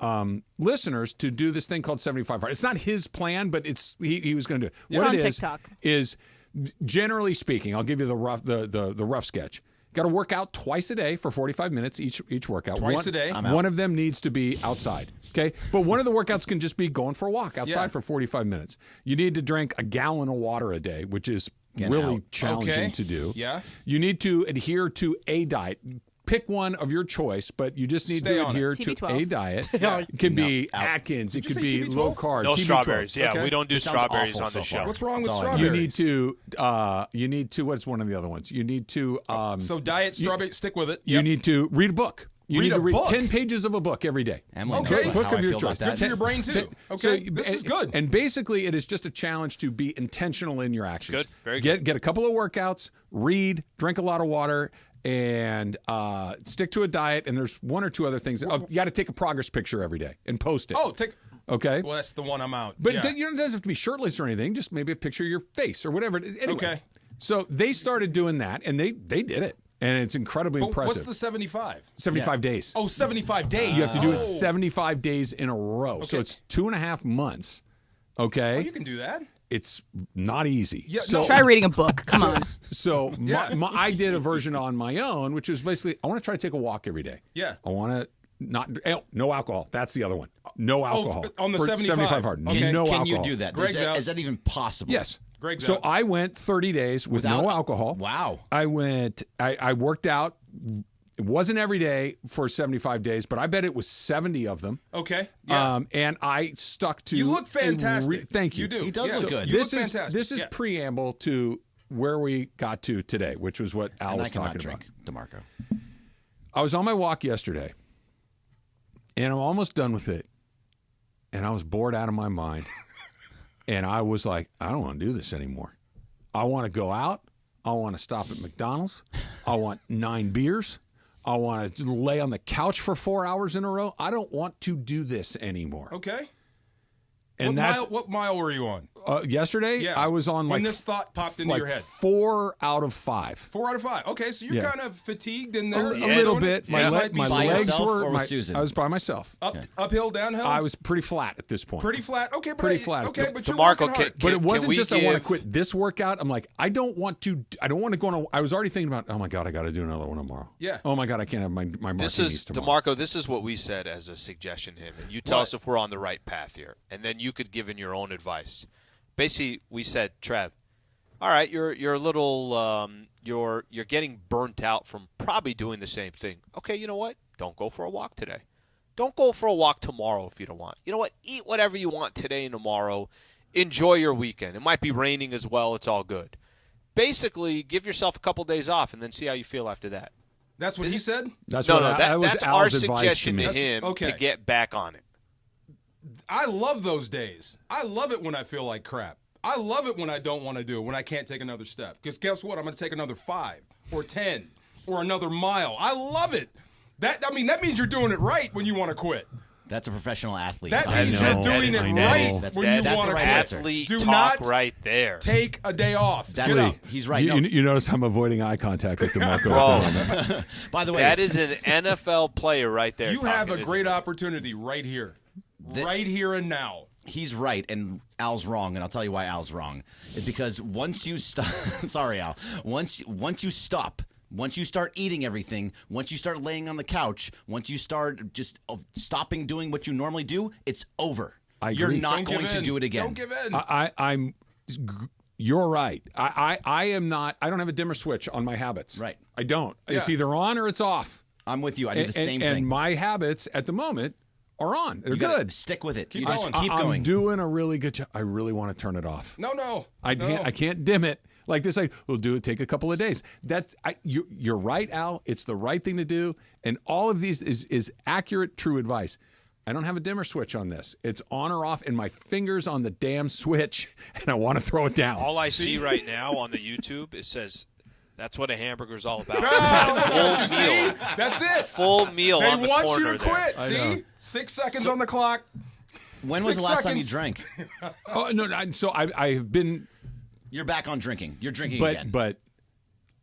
listeners to do this thing called 75 hard. It's not his plan, but he was going to do it. What on it is, TikTok. is generally speaking, I'll give you the rough sketch. Got to work out twice a day for 45 minutes each workout. Twice a day? One of them needs to be outside. Okay, but one of the workouts can just be going for a walk outside for 45 minutes. You need to drink a gallon of water a day, which is really challenging to do. Yeah. You need to adhere to a diet. Pick one of your choice, but you just need Stay to on adhere it. to TB12. a diet. It can be Atkins. It Did you could say be TB12? low carb. No TB12. strawberries. Yeah, Okay. we don't do It sounds strawberries awful on so the show. far. What's wrong with That's all I strawberries? You need to. What's one of the other ones? You need to. So diet, strawberry, stick with it. You need to read a book. You Read need a to read book? 10 pages of a book every day. Emily knows Okay. how Book I of your feel choice. about Good for your brain, too. Okay, this is good. And basically, it is just a challenge to be intentional in your actions. Good. Very good. Get a couple of workouts, read, drink a lot of water, and stick to a diet. And there's one or two other things. You got to take a progress picture every day and post it. Oh, take. Okay. Well, that's the one I'm out. But yeah. it doesn't have to be shirtless or anything. Just maybe a picture of your face or whatever it is. Anyway, Okay. So they started doing that, and they did it. And it's incredibly But impressive. what's the 75? 75 days. Oh, 75 days. You have to do Oh. it 75 days in a row. So Okay. it's 2.5 months Okay? Oh, you can do that. It's not easy. Yeah, so, try reading a book. Come on. So I did a version on my own, which was basically I want to try to take a walk every day. Yeah. I want to no alcohol. That's the other one. No alcohol. On the for 75 hard. Okay. No Can alcohol. you do that? Is that even possible? Yes. Greg's so out. I went 30 days without no alcohol. Wow. I worked out. It wasn't every day for 75 days, but I bet it was 70 of them. Okay. Yeah. And I stuck to. You look fantastic. Thank you. You do. He does look good. You look fantastic. This is preamble to where we got to today, which was what Al was talking about. DeMarco. I was on my walk yesterday, and I'm almost done with it, and I was bored out of my mind, and I was like, I don't want to do this anymore. I want to go out. I want to stop at McDonald's. I want 9 beers. I want to lay on the couch for 4 hours in a row. I don't want to do this anymore. Okay. And what mile were you on? Yesterday, Yeah. I was on when this thought popped into your head. 4 out of 5. 4 out of 5. Okay, so you're kind of fatigued in there. A little bit. My legs were. With Susan? I was by myself. Uphill, downhill. I was pretty flat at this point. Pretty flat. Okay, but pretty flat. Okay, but you're DeMarco, working hard. But it wasn't just I want to quit this workout. I'm like, I don't want to go on. I was already thinking about, oh my God, I got to do another one tomorrow. Yeah. Oh my God, I can't have my martinis tomorrow. DeMarco, this is what we said as a suggestion to him, and you tell us if we're on the right path here, and then you could give in your own advice. Basically, we said, Trev, all right, you're a little you're getting burnt out from probably doing the same thing. Okay, you know what? Don't go for a walk today. Don't go for a walk tomorrow if you don't want. You know what? Eat whatever you want today and tomorrow. Enjoy your weekend. It might be raining as well. It's all good. Basically, give yourself a couple days off and then see how you feel after that. That's what he said? That's that's our Al's suggestion advice to him to get back on it. I love those days. I love it when I feel like crap. I love it when I don't want to do it, when I can't take another step. Because guess what? I'm going to take another 5 or 10 or another mile. I love it. That means you're doing it right when you want to quit. That's a professional athlete. That means you're doing it right when you want to quit. Athlete Do talk not right there. Take a day off. He's right. You notice I'm avoiding eye contact with DeMarco. By the way, that is an NFL player right there. You have a great opportunity right here. Right here and now. He's right, and Al's wrong, and I'll tell you why Al's wrong. It's because once you stop, sorry, Al. Once you stop, once you start eating everything, once you start laying on the couch, once you start just stopping doing what you normally do, it's over. You're not going to do it again. Don't give in. You're right. I am not. I don't have a dimmer switch on my habits. Right. I don't. Yeah. It's either on or it's off. I'm with you. I do the same thing. And my habits at the moment are on. They're good. Stick with it. Keep just going. keep going. I'm doing a really good job. I really want to turn it off. No. I can't dim it like this. We'll do it. Take a couple of days. You're right, Al. It's the right thing to do. And all of these is accurate, true advice. I don't have a dimmer switch on this. It's on or off, and my finger's on the damn switch, and I want to throw it down. All I see right now on the YouTube, it says, that's what a hamburger's all about. Full meal. That's it. Full meal on the They corner want you to quit. there. See? 6 seconds on the clock. When was the last time you drank? Oh no! So I have been. You're back on drinking. You're drinking again. But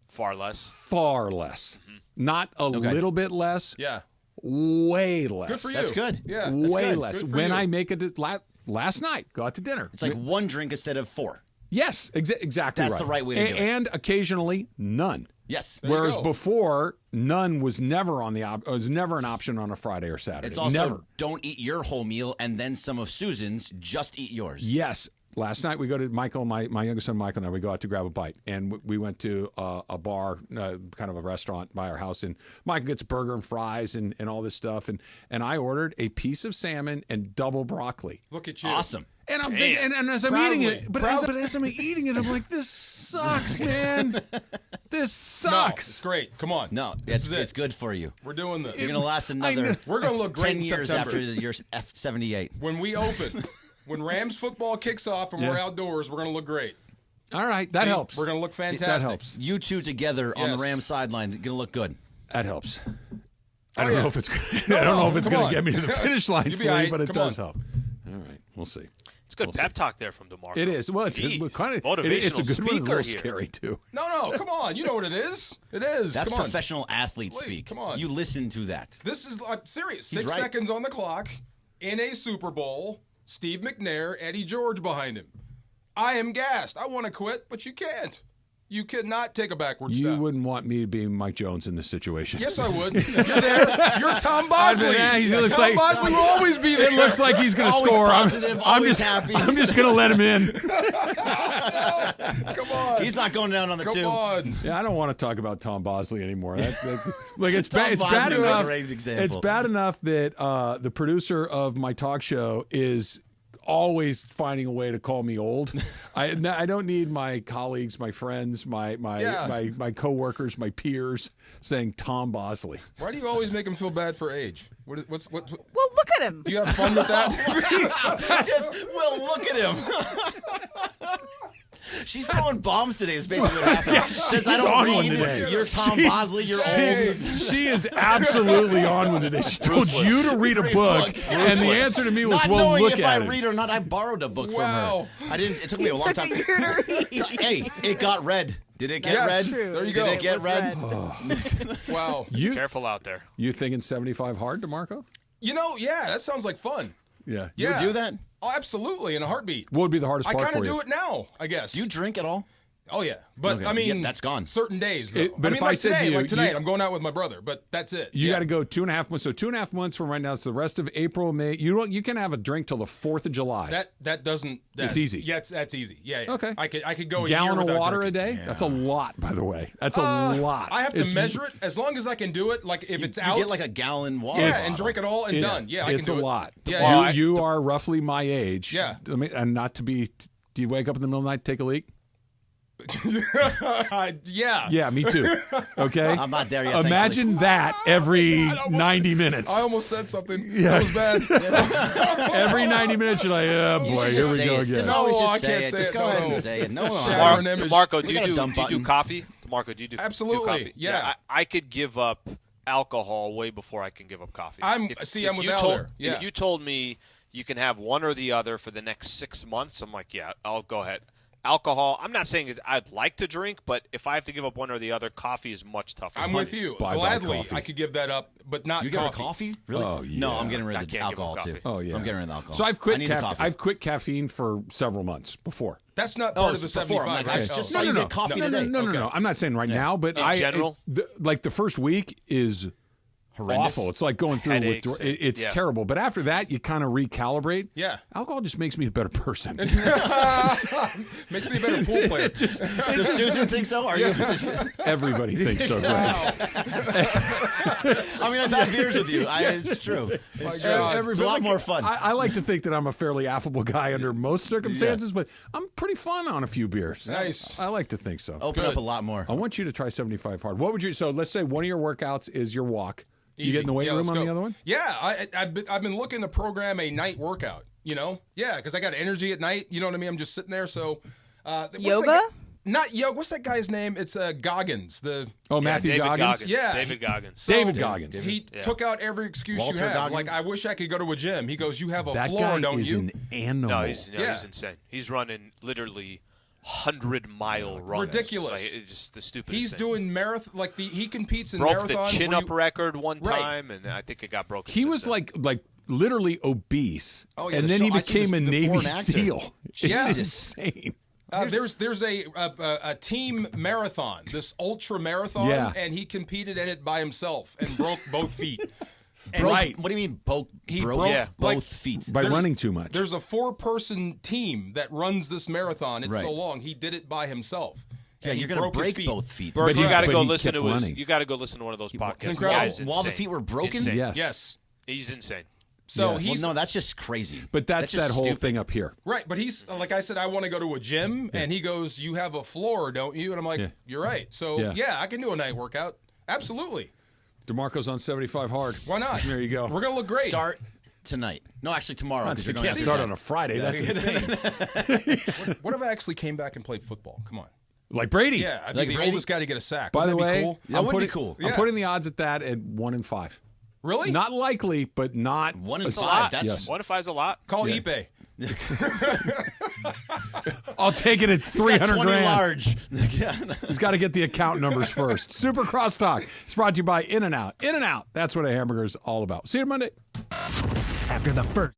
far less. Far less. Not a little bit less. Yeah. Way less. Good for you. That's good. Yeah. Way good. less. Good for when you. I make it last night, go out to dinner. It's like 1 drink instead of 4. Yes, exactly. That's the right way to do it. And occasionally none. Yes. Whereas before, none was never was never an option on a Friday or Saturday. It's also never. Don't eat your whole meal and then some of Susan's. Just eat yours. Yes. Last night we go to Michael, my youngest son Michael and I, we go out to grab a bite. And we went to a bar, kind of a restaurant by our house. And Michael gets burger and fries and all this stuff. And I ordered a piece of salmon and double broccoli. Look at you. Awesome. And I'm thinking, and as I'm eating it, but as I'm eating it, I'm like, this sucks, man. This sucks. No, it's great. Come on. No, it's good for you. We're doing this. You're going to last another We're going to look great 10 in years September. after your F78. When we open, when Rams football kicks off and we're outdoors, we're going to look great. All right. That helps. We're going to look fantastic. That helps. You two together on the Rams sideline, going to look good. That helps. I don't know if it's I don't know if it's going to get me to the finish line, Slee, but it does help. All right. We'll see. It's good pep talk there from DeMarco. It is. Well, it's kind of it's a good one. It's a little scary too. No, come on. You know what it is. It is. That's come on. professional athlete speak. Come on. You listen to that. This is serious. He's 6 right. seconds on the clock in a Super Bowl. Steve McNair, Eddie George behind him. I am gassed. I want to quit, but you can't. You cannot take a backward step. You wouldn't want me to be Mike Jones in this situation. Yes, I would. You're there. You're Tom Bosley. Tom Bosley will always be there. It looks like he's going to score. I'm just happy. I'm just going to let him in. Come on. He's not going down on the two. Come on. Yeah, I don't want to talk about Tom Bosley anymore. Like it's Tom bad Bosley's a enough. great example. It's bad enough that the producer of my talk show is always finding a way to call me old. I don't need my colleagues, my friends, my coworkers, my peers saying Tom Bosley. Why do you always make him feel bad for age? What? Well, look at him. Do you have fun with that? Look at him. She's throwing bombs today is basically what happened. Yeah, Says, I don't read. Today. You're Tom Bosley. You're old. She is absolutely on with it today. She told you to read a book, and the answer to me was, not well, knowing look if at I it. read or not, I borrowed a book from her. I didn't. It took me a long time. Hey, it got read. Did it get read? True. There you go. Did it get read? Wow. Careful out there. You thinking 75 hard, DeMarco? Yeah, that sounds like fun. Yeah. You would do that? Oh, absolutely, in a heartbeat. What would be the hardest part for you? I kind of do it now, I guess. Do you drink at all? Oh, yeah. But, Okay. I mean, Yeah, that's gone. Certain days, though. But I mean, if like I said today, to you, like tonight, I'm going out with my brother, but that's it. You got to go 2.5 months. So 2.5 months from right now, it's the rest of April, May. You can have a drink till the 4th of July. That doesn't. It's easy. Yeah, that's easy. Yeah. Okay. I could go a gallon year of without water drinking. a day. Yeah. That's a lot, by the way. That's a lot. I have to measure it as long as I can do it. Like if it's out, You get like a gallon water. yeah, and drink it all and done. Yeah, I can it's do a it. lot. Yeah, you are roughly my age. Yeah. And not to be. Do you wake up in the middle of the night, take a leak? Yeah. Yeah, me too. Okay. I'm not there yet. Imagine that every 90 minutes. I almost said something. Yeah. That was bad. Every 90 minutes, you're like, oh boy, here we go again. Just always No, just I say can't it. say Just it. go ahead No. and say it. No one Shower and image. DeMarco, do We you got a do dump button. coffee? DeMarco, do you do Absolutely. do coffee? Yeah. I could give up alcohol way before I can give up coffee. I'm with Aller. Yeah. If you told me you can have one or the other for the next 6 months, I'm like, yeah, I'll go ahead. Alcohol, I'm not saying I'd like to drink, but if I have to give up one or the other, coffee is much tougher. I'm with you. Bye-bye Gladly, coffee. I could give that up, but not You coffee. get coffee? Really? Oh, yeah. No, I'm getting rid I of the can't give up alcohol too. coffee. Oh yeah. I'm getting rid of the alcohol. So I've I quit need the coffee. I've quit caffeine for several months before. That's not part of the it's before. 75. I right? just Oh. saw you get coffee today. No. I'm not saying right now, but In general? like the first week is Horrendous. awful. It's like going through Headaches it's and- terrible. But after that, you kind of recalibrate. Yeah. Alcohol just makes me a better person. Makes me a better pool player. Does Susan think so? Are you? Everybody thinks so. Wow. I mean, I've had beers with you. It's true. It's true. It's a lot more fun. I like to think that I'm a fairly affable guy under most circumstances, but I'm pretty fun on a few beers. Nice. I like to think so. Open up a lot more. I want you to try 75 hard. What would you? So let's say one of your workouts is your walk. You Easy. get in the weight Yeah, room let's on go. the other one? Yeah, I've been looking to program a night workout. You know, yeah, because I got energy at night. You know what I mean? I'm just sitting there. So, what's Yoga? that guy- Not yoga. What's that guy's name? It's Goggins. Matthew David Goggins? Yeah, David Goggins. So David Goggins. He took out every excuse Walter you have. Goggins? Like, I wish I could go to a gym. He goes, you have a That floor, guy don't is you? an animal. No, he's Yeah. insane. He's running literally 100-mile runs. Ridiculous. Like, it's just the stupidest He's thing. doing marathon. Like he competes in broke marathons. the chin where up you- record one Right. time, and I think it got broken. He since was then. like literally obese, Oh, yeah, and the then show- he I seen became a the Navy before and after. SEAL. It's Yeah. insane. There's a team marathon, this ultra marathon, Yeah. and he competed in it by himself and broke both feet. And Right. What do you mean? He broke broke, Yeah. both like, feet. By There's- running too much. There's a 4-person team that runs this marathon. It's Right. so long. He did it by himself. Yeah, And he you're going broke to his break feet. both feet. Bert, you he- got to but go he listen kept to his. running. You got to go listen to one of those podcasts. The incredible. guy's While the insane. feet were broken? Insane. Yes. Yes. He's insane. So Yes. he's Well, no, that's just crazy. But that's just that whole stupid. thing up here. right, but he's like I said, I want to go to a gym, and he goes, "You have a floor, don't you?" And I'm like, Yeah. "You're right." So Yeah. yeah, I can do a night workout. Absolutely. DeMarco's on 75 hard. Why not? There you go. We're gonna look great. Start tonight. No, actually tomorrow because you're You going can't to start on a Friday. That's insane. What if I actually came back and played football? Come on. Like Brady. Yeah, I'd Like be the Brady? oldest guy to get a sack. By the Wouldn't that way, be cool? That would be cool. I'm Yeah. putting the odds at that at 1 in 5. Really? Not likely, but not 1 in a- 5. That's Yes. 1 in 5 is a lot. Call Yeah. Ipe. I'll take it at 300 20 grand. large. He's got to get the account numbers first. Super Crosstalk. It's brought to you by In-N-Out. In-N-Out. That's what a hamburger is all about. See you Monday. After the first.